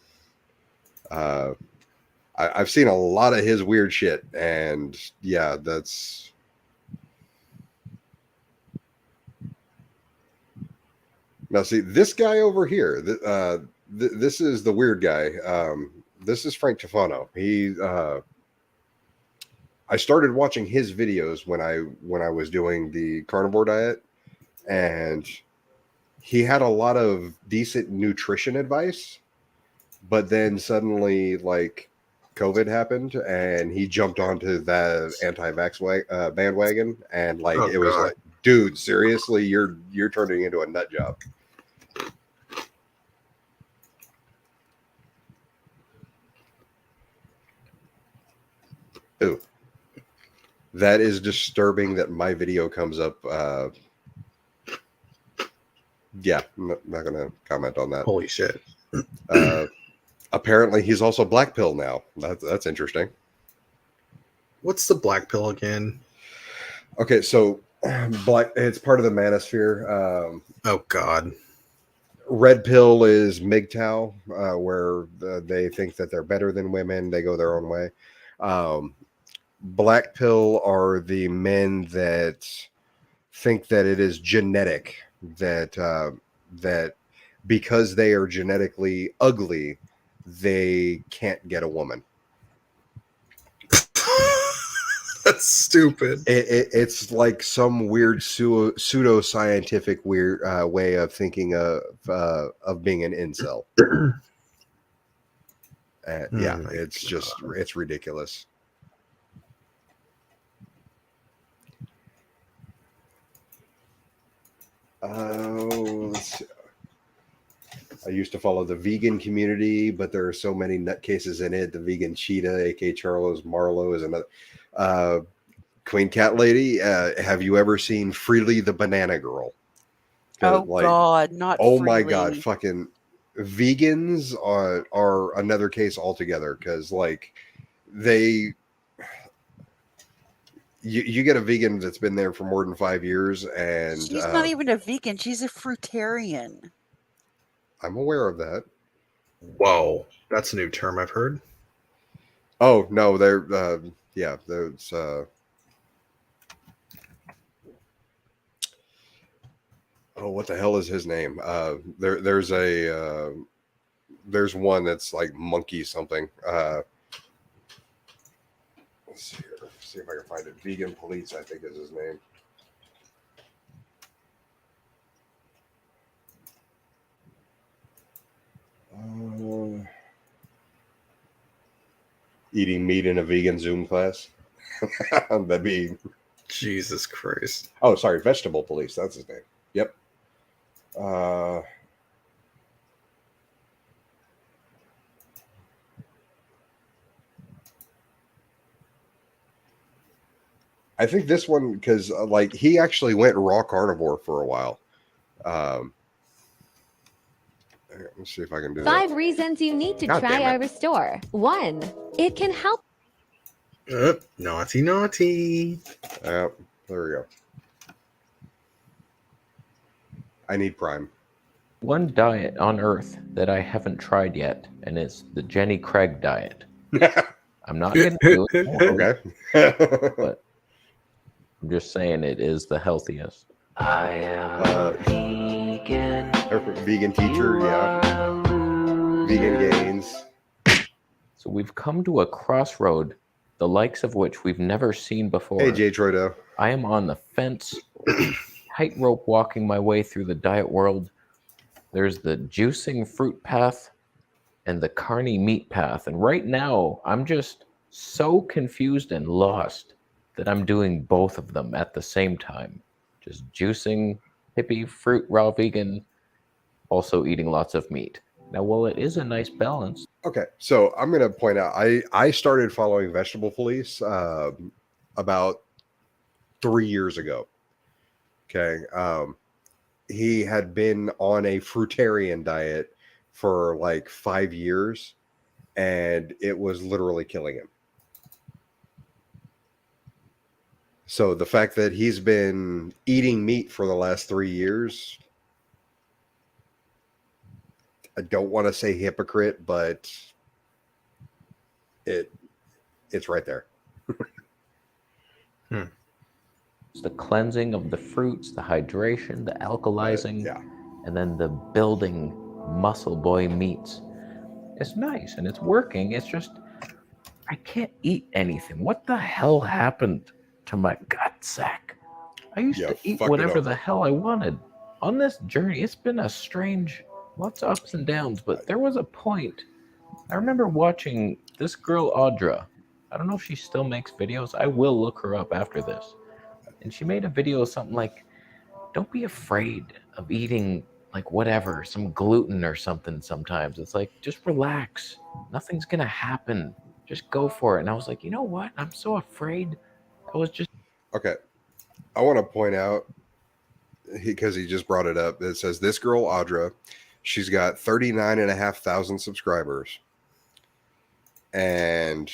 I've seen a lot of his weird shit, and yeah, that's. Now, see, this guy over here, this is the weird guy. This is Frank Tufano. I started watching his videos when I was doing the carnivore diet, and he had a lot of decent nutrition advice, but then suddenly, like, COVID happened, and he jumped onto that anti-vax bandwagon, and like it was like, dude, seriously, you're turning into a nut job. Ooh, that is disturbing that my video comes up. Yeah, I'm not gonna comment on that. Holy shit. Apparently, he's also black pill now. That's interesting. What's the black pill again? Okay, so it's part of the manosphere. Oh God. Red pill is MGTOW, where they think that they're better than women. They go their own way. Black pill are the men that think that it is genetic, that because they are genetically ugly, they can't get a woman. That's stupid. It's like some weird pseudo-scientific weird way of thinking of being an incel. Yeah, it's ridiculous. Let's see. I used to follow the vegan community, but there are so many nutcases in it. The vegan cheetah, AK Charles Marlowe, is another. Queen Cat Lady, have you ever seen Freely the Banana Girl? Oh God, not. Oh Freely. my God, fucking vegans are another case altogether, because like you get a vegan that's been there for more than 5 years, and She's not even a vegan. She's a fruitarian. I'm aware of that. Whoa, that's a new term I've heard. Oh no, they're there's what the hell is his name? There's one that's like monkey something. Let's see here. See if I can find it. Vegan Police, I think, is his name. Eating meat in a vegan Zoom class. That'd be Jesus Christ. Oh, sorry, Vegetable Police. That's his name. Yep. I think this one, because like he actually went raw carnivore for a while. Let's see if I can do 5 that. reasons you need to God try damn our it. restore. 1. It can help. Naughty. There we go. I need Prime. One diet on Earth that I haven't tried yet, and it's the Jenny Craig diet. I'm not going to do it. Okay. But I'm just saying it is the healthiest. I am a vegan. Vegan teacher, yeah. Vegan gains. So we've come to a crossroad, the likes of which we've never seen before. Hey, Jay Troido. I am on the fence, tightrope walking my way through the diet world. There's the juicing fruit path and the carny meat path. And right now, I'm just so confused and lost that I'm doing both of them at the same time. Just juicing, hippie, fruit, raw vegan, also eating lots of meat. Now, while it is a nice balance. Okay, so I'm going to point out, I started following Vegetable Police about 3 years ago. Okay. He had been on a fruitarian diet for like 5 years, and it was literally killing him. So the fact that he's been eating meat for the last 3 years, I don't want to say hypocrite, but it's right there. The cleansing of the fruits, the hydration, the alkalizing, and then the building muscle boy meats. It's nice and it's working. It's just, I can't eat anything. What the hell happened to my gut sack? I used to eat whatever the hell I wanted. On this journey, it's been a strange, lots of ups and downs, but there was a point. I remember watching this girl, Audra. I don't know if she still makes videos. I will look her up after this. And she made a video of something like, don't be afraid of eating like whatever, some gluten or something sometimes. It's like, just relax. Nothing's going to happen. Just go for it. And I was like, you know what? I'm so afraid. I was just. Okay. I want to point out, because he just brought it up, it says this girl, Audra, she's got 39,500 subscribers. And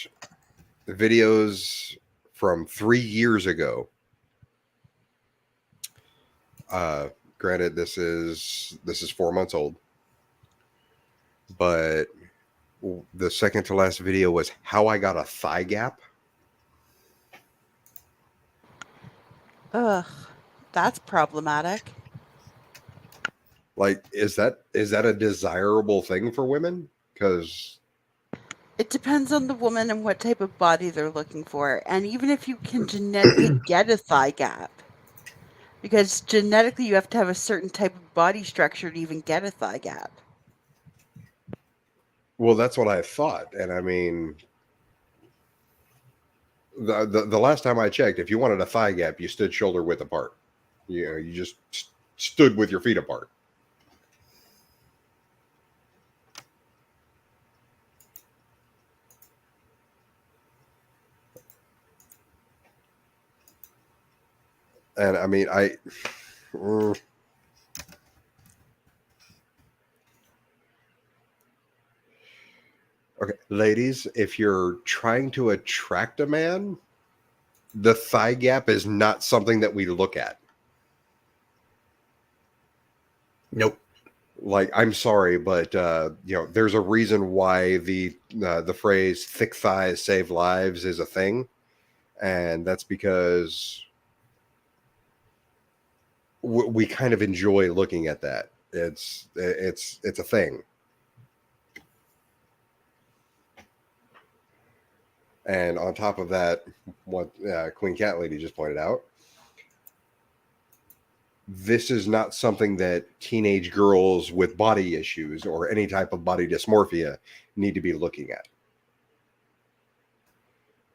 videos from 3 years ago. Granted, this is 4 months old, but the second to last video was how I got a thigh gap. Ugh, that's problematic. Like, is that a desirable thing for women? Because It depends on the woman and what type of body they're looking for. And even if you can genetically get a thigh gap, because genetically you have to have a certain type of body structure to even get a thigh gap. well, that's what I thought. And I mean, the last time I checked, if you wanted a thigh gap, you stood shoulder width apart. You know, you just stood with your feet apart. And I mean, okay. Ladies, if you're trying to attract a man, the thigh gap is not something that we look at. Nope. Like, I'm sorry, but there's a reason why the phrase "thick thighs save lives" is a thing, and that's because we kind of enjoy looking at that. It's a thing. And on top of that, what Queen Cat Lady just pointed out, this is not something that teenage girls with body issues or any type of body dysmorphia need to be looking at.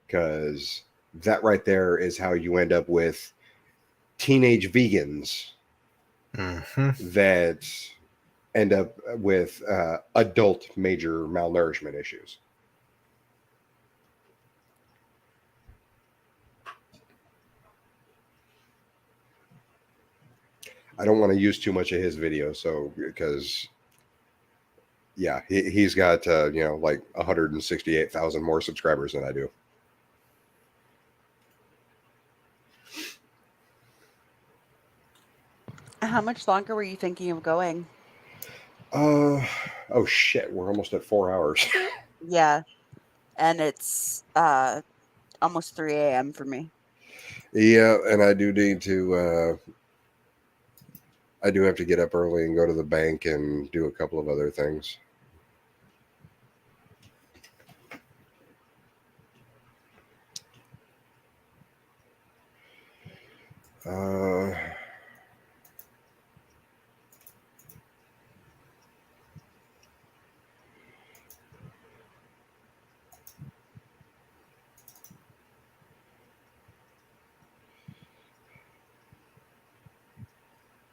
Because that right there is how you end up with teenage vegans that end up with adult major malnourishment issues. I don't want to use too much of his video, because yeah, he's got like 168,000 more subscribers than I do. How much longer were you thinking of going? Oh shit, we're almost at 4 hours. Yeah, and it's almost 3 a.m. for me. Yeah, and I do need to. I do have to get up early and go to the bank and do a couple of other things.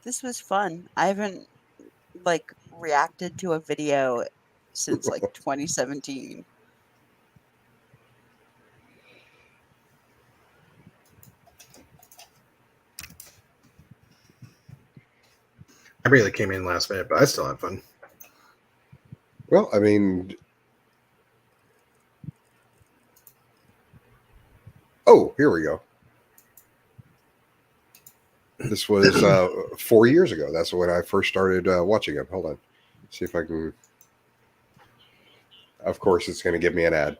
This was fun. I haven't reacted to a video since 2017. I really came in last minute, but I still had fun. Well, I mean, oh, here we go. This was 4 years ago. That's when I first started watching him. Hold on. See if I can. Of course, it's going to give me an ad.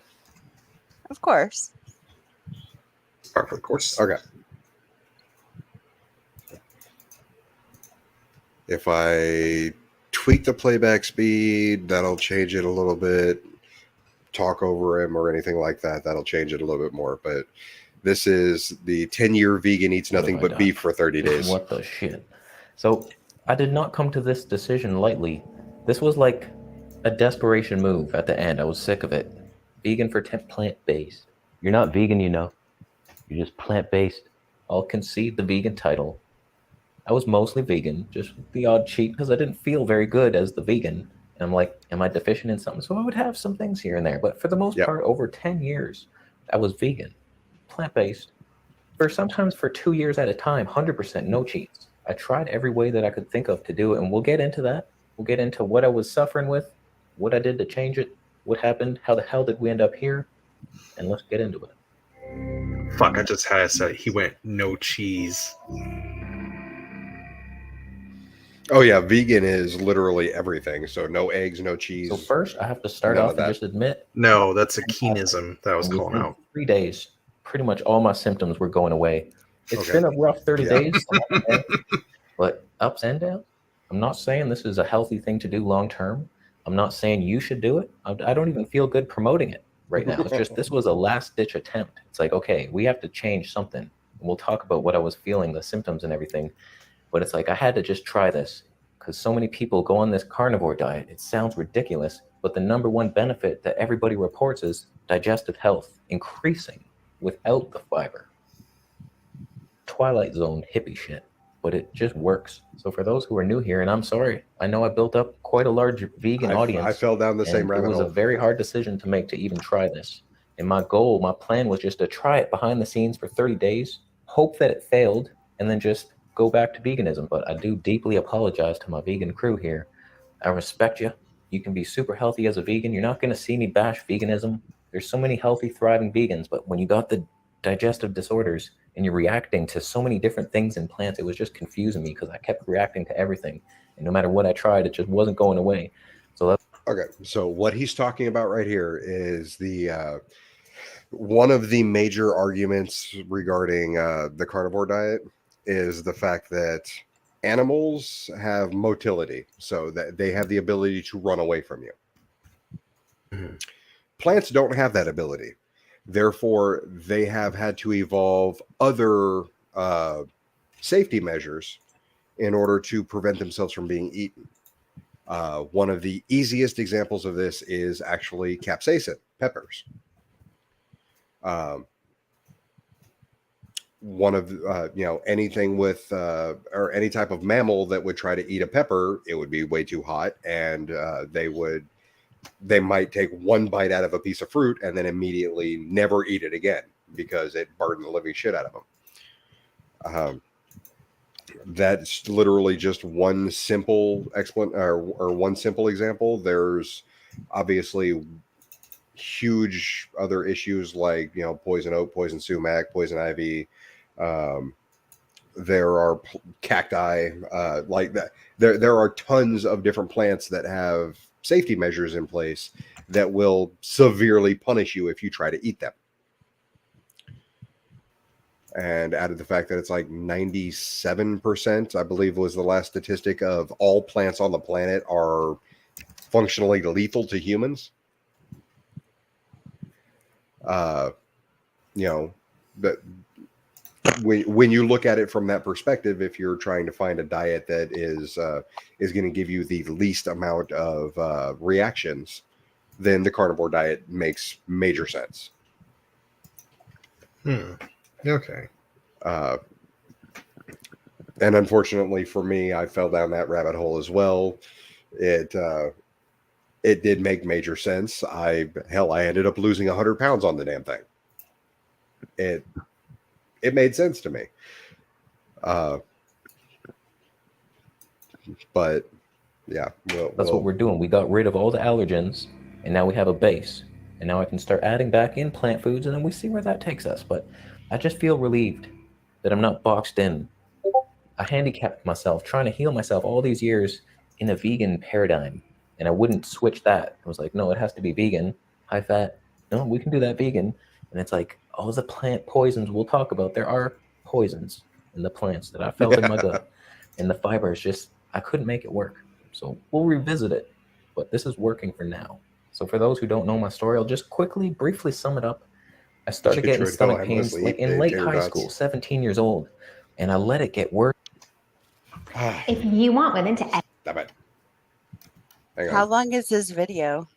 Of course. Part for the course. Okay. If I tweak the playback speed, that'll change it a little bit. Talk over him or anything like that, that'll change it a little bit more. But this is the 10-year vegan eats nothing but beef for 30 days. What the shit? So I did not come to this decision lightly. This was like a desperation move at the end. I was sick of it. Vegan for plant-based. You're not vegan, you're just plant-based. I'll concede the vegan title. I was mostly vegan, just the odd cheat because I didn't feel very good as the vegan. And I'm like, am I deficient in something? So I would have some things here and there. But for the most part, over 10 years, I was vegan, plant-based. Sometimes for 2 years at a time, 100% no cheats. I tried every way that I could think of to do it. And we'll get into that. We'll get into what I was suffering with, what I did to change it, what happened, how the hell did we end up here? And let's get into it. Fuck, I just had to say he went no cheese. Oh yeah, vegan is literally everything. So no eggs, no cheese. So first, I have to start off and just admit. No, that's a keenism that I was calling out. 3 days, pretty much all my symptoms were going away. It's been a rough 30 days, but ups and downs. I'm not saying this is a healthy thing to do long term. I'm not saying you should do it. I don't even feel good promoting it right now. It's just this was a last ditch attempt. It's like, okay, we have to change something. And we'll talk about what I was feeling, the symptoms and everything. But it's like I had to just try this because so many people go on this carnivore diet. It sounds ridiculous, but the number one benefit that everybody reports is digestive health increasing without the fiber. Twilight Zone hippie shit, but it just works. So for those who are new here, and I'm sorry, I know I built up quite a large vegan audience. I fell down the same rabbit hole. It was a very hard decision to make to even try this. And my goal, my plan was just to try it behind the scenes for 30 days, hope that it failed, and then just go back to veganism. But I do deeply apologize to my vegan crew here. I respect you. You can be super healthy as a vegan. You're not going to see me bash veganism. There's so many healthy, thriving vegans, but when you got the digestive disorders and you're reacting to so many different things in plants, it was just confusing me because I kept reacting to everything. And no matter what I tried, it just wasn't going away. So that's okay. So what he's talking about right here is the one of the major arguments regarding the carnivore diet is the fact that animals have motility, so that they have the ability to run away from you. Plants don't have that ability. Therefore, they have had to evolve other safety measures in order to prevent themselves from being eaten. One of the easiest examples of this is actually capsaicin, peppers. One of anything with or any type of mammal that would try to eat a pepper, it would be way too hot, and they might take one bite out of a piece of fruit and then immediately never eat it again because it burned the living shit out of them. That's literally just one simple one simple example. There's obviously huge other issues like poison oak, poison sumac, poison ivy. There are cacti like that. There are tons of different plants that have safety measures in place that will severely punish you if you try to eat them. And added the fact that it's like 97%, I believe was the last statistic, of all plants on the planet are functionally lethal to humans. That when you look at it from that perspective, if you're trying to find a diet that is going to give you the least amount of reactions, then the carnivore diet makes major sense. Okay. And unfortunately for me, I fell down that rabbit hole as well. It did make major sense. I ended up losing 100 pounds on the damn thing. It made sense to me. But yeah, that's what we're doing. We got rid of all the allergens, and now we have a base. And now I can start adding back in plant foods, and then we see where that takes us. But I just feel relieved that I'm not boxed in. I handicapped myself trying to heal myself all these years in a vegan paradigm, and I wouldn't switch that. I was like, no, it has to be vegan, high fat. No, we can do that vegan. And it's like all the plant poisons we'll talk about. There are poisons in the plants that I felt in my gut, and the fibers just, I couldn't make it work. So we'll revisit it, but this is working for now. So for those who don't know my story, I'll just briefly sum it up. I started getting stomach pains like in late high school, 17 years old, and I let it get worse. If you want women to... Stop it. Hang on. How long is this video?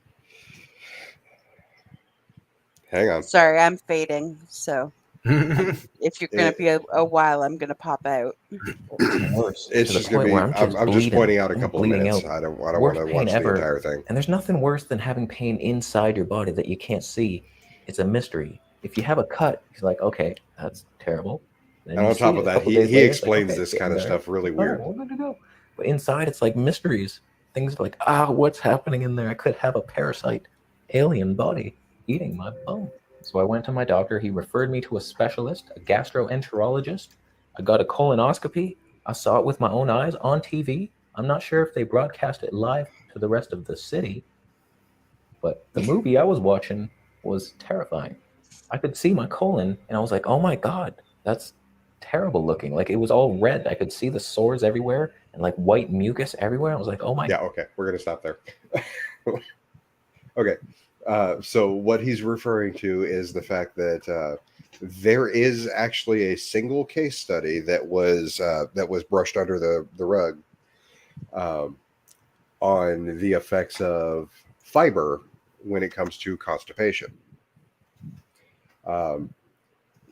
Hang on. Sorry, I'm fading. So if you're going to be a while, I'm going to pop out. It's just going to be, I'm just pointing out a couple of minutes. I don't want to watch the entire thing. And there's nothing worse than having pain inside your body that you can't see. It's a mystery. If you have a cut, he's like, okay, that's terrible. And on top of that, he explains this kind of stuff really weird. We're good to go. But inside, it's like mysteries. Things like, what's happening in there? I could have a parasite alien body eating my bone. So I went to my doctor. He referred me to a specialist, a gastroenterologist. I got a colonoscopy. I saw it with my own eyes on TV. I'm not sure if they broadcast it live to the rest of the city, but the movie I was watching was terrifying. I could see my colon, and I was like, oh my God, that's terrible looking. Like, it was all red. I could see the sores everywhere and like white mucus everywhere. I was like, oh my. Yeah, okay. We're going to stop there. Okay. So what he's referring to is the fact that there is actually a single case study that was brushed under the rug on the effects of fiber when it comes to constipation.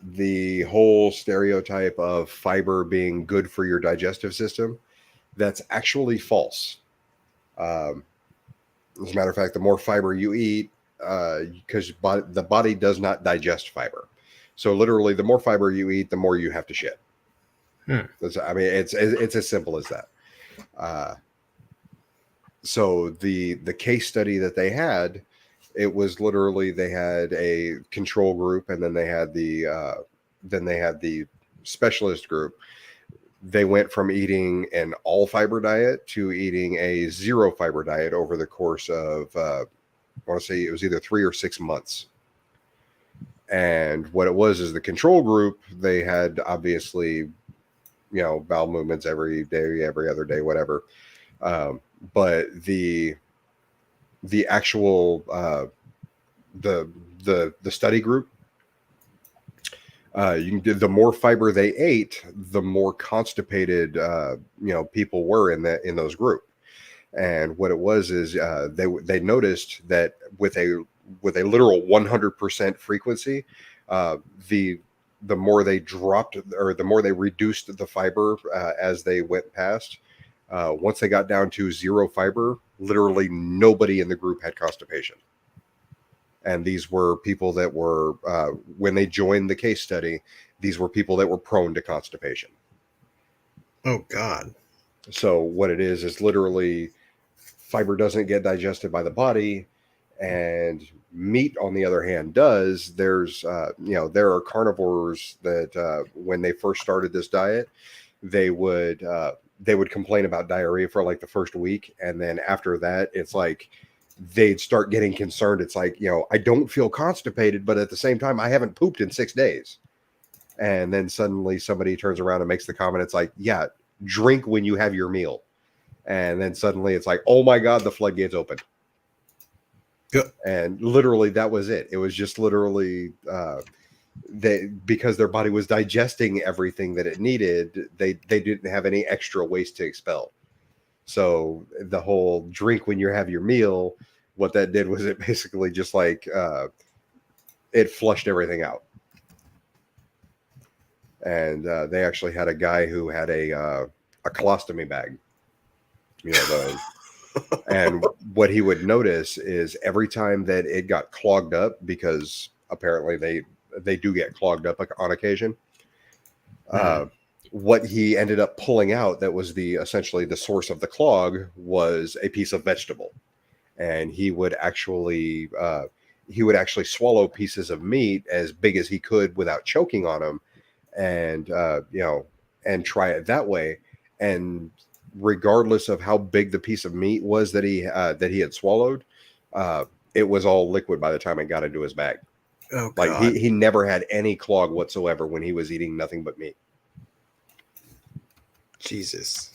The whole stereotype of fiber being good for your digestive system, that's actually false. As a matter of fact, the more fiber you eat, because the body does not digest fiber. So literally, the more fiber you eat, the more you have to shit. I mean, it's as simple as that. So the case study that they had, it was literally they had a control group, and then they had the specialist group. They went from eating an all fiber diet to eating a 0 fiber diet over the course of I want to say it was either 3 or 6 months. And what it was is the control group, they had obviously, bowel movements every day, every other day, whatever. But the actual the study group, the more fiber they ate, the more constipated people were in those group. And what it was is they noticed that with a literal 100% frequency, the more they dropped, or the more they reduced the fiber as they went past. Once they got down to 0 fiber, literally nobody in the group had constipation. And these were people that were, when they joined the case study, these were people that were prone to constipation. Oh, God. So what it is literally fiber doesn't get digested by the body, and meat, on the other hand, does. There's, there are carnivores that when they first started this diet, they would complain about diarrhea for like the first week. And then after that, it's like, they'd start getting concerned. It's like, I don't feel constipated, but at the same time, I haven't pooped in 6 days. And then suddenly somebody turns around and makes the comment. It's like, yeah, drink when you have your meal. And then suddenly it's like, oh my God, the floodgates open. Good. And literally that was it. It was just literally because their body was digesting everything that it needed, they didn't have any extra waste to expel. So the whole drink when you have your meal, what that did was it basically just like it flushed everything out. And they actually had a guy who had a colostomy bag, and what he would notice is every time that it got clogged up, because apparently they do get clogged up on occasion. What he ended up pulling out that was essentially the source of the clog was a piece of vegetable. And he would actually swallow pieces of meat as big as he could without choking on them, and and try it that way. And regardless of how big the piece of meat was that he had swallowed, it was all liquid by the time it got into his bag. Oh, like God. he never had any clog whatsoever when he was eating nothing but meat. Jesus.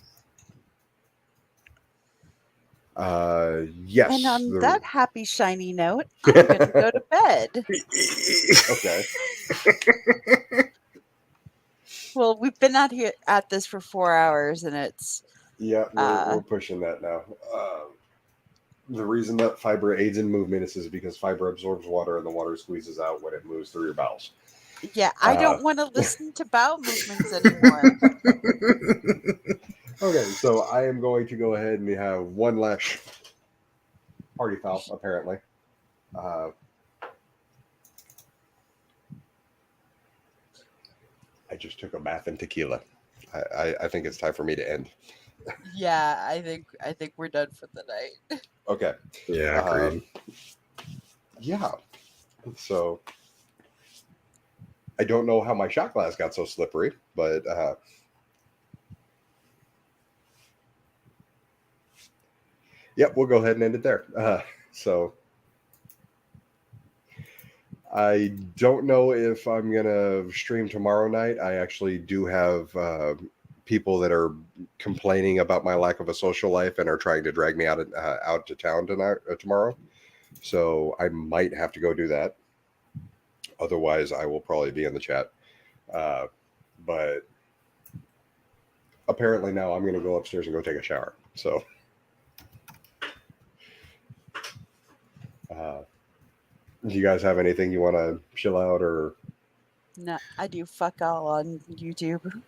Yes. And on that happy, shiny note, I'm going to go to bed. Okay. Well, we've been at this for 4 hours, and it's... Yeah, we're pushing that now. The reason that fiber aids in movement is because fiber absorbs water, and the water squeezes out when it moves through your bowels. Yeah, I don't want to listen to bowel movements anymore. Okay, so I am going to go ahead and have one last party foul, apparently. I just took a bath in tequila. I think it's time for me to end. Yeah, I think we're done for the night. Okay. Yeah, agreed. Yeah. So I don't know how my shot glass got so slippery, but yep, we'll go ahead and end it there. So I don't know if I'm gonna stream tomorrow night. I actually do have people that are complaining about my lack of a social life and are trying to drag me out to town tomorrow. So I might have to go do that. Otherwise, I will probably be in the chat. But apparently now I'm going to go upstairs and go take a shower. So do you guys have anything you want to chill out or? No, I do fuck all on YouTube.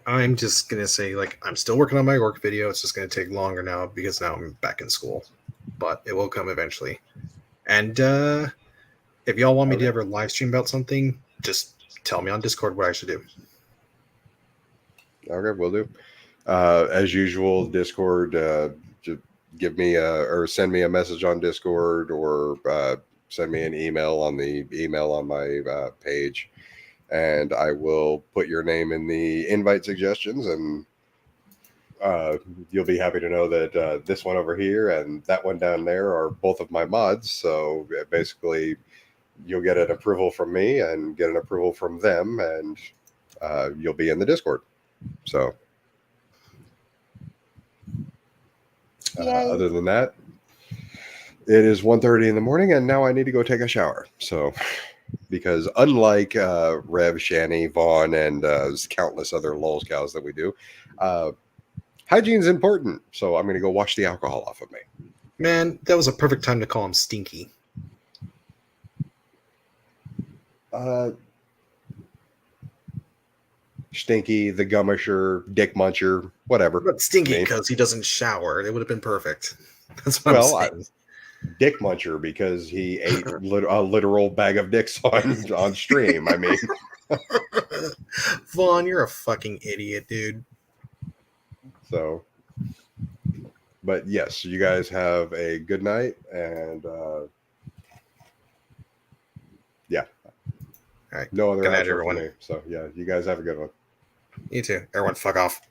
I'm just going to say, like, I'm still working on my work video. It's just going to take longer now because now I'm back in school. But it will come eventually. And if y'all want me to ever live stream about something, just tell me on Discord what I should do. Okay, will do. As usual, Discord, just give me or send me a message on Discord, or send me an email on the email on my page, and I will put your name in the invite suggestions, and you'll be happy to know that this one over here and that one down there are both of my mods. So basically, you'll get an approval from me and get an approval from them, and you'll be in the Discord. So other than that, it is 1:30 in the morning, and now I need to go take a shower. So because unlike Rev, Shani, Vaughn, and countless other Lulz cows that we do, hygiene is important. So I'm going to go wash the alcohol off of me. Man, that was a perfect time to call him Stinky. Stinky, the Gummisher, Dick Muncher, whatever. But Stinky because he doesn't shower. It would have been perfect. That's what I'm saying. Dick Muncher because he ate a literal bag of dicks on stream. I mean, Vaughn, you're a fucking idiot, dude. So, but yes, you guys have a good night, and yeah. All right. No other Good night, outro everyone. for me. So yeah, you guys have a good one. You too. Everyone, fuck off.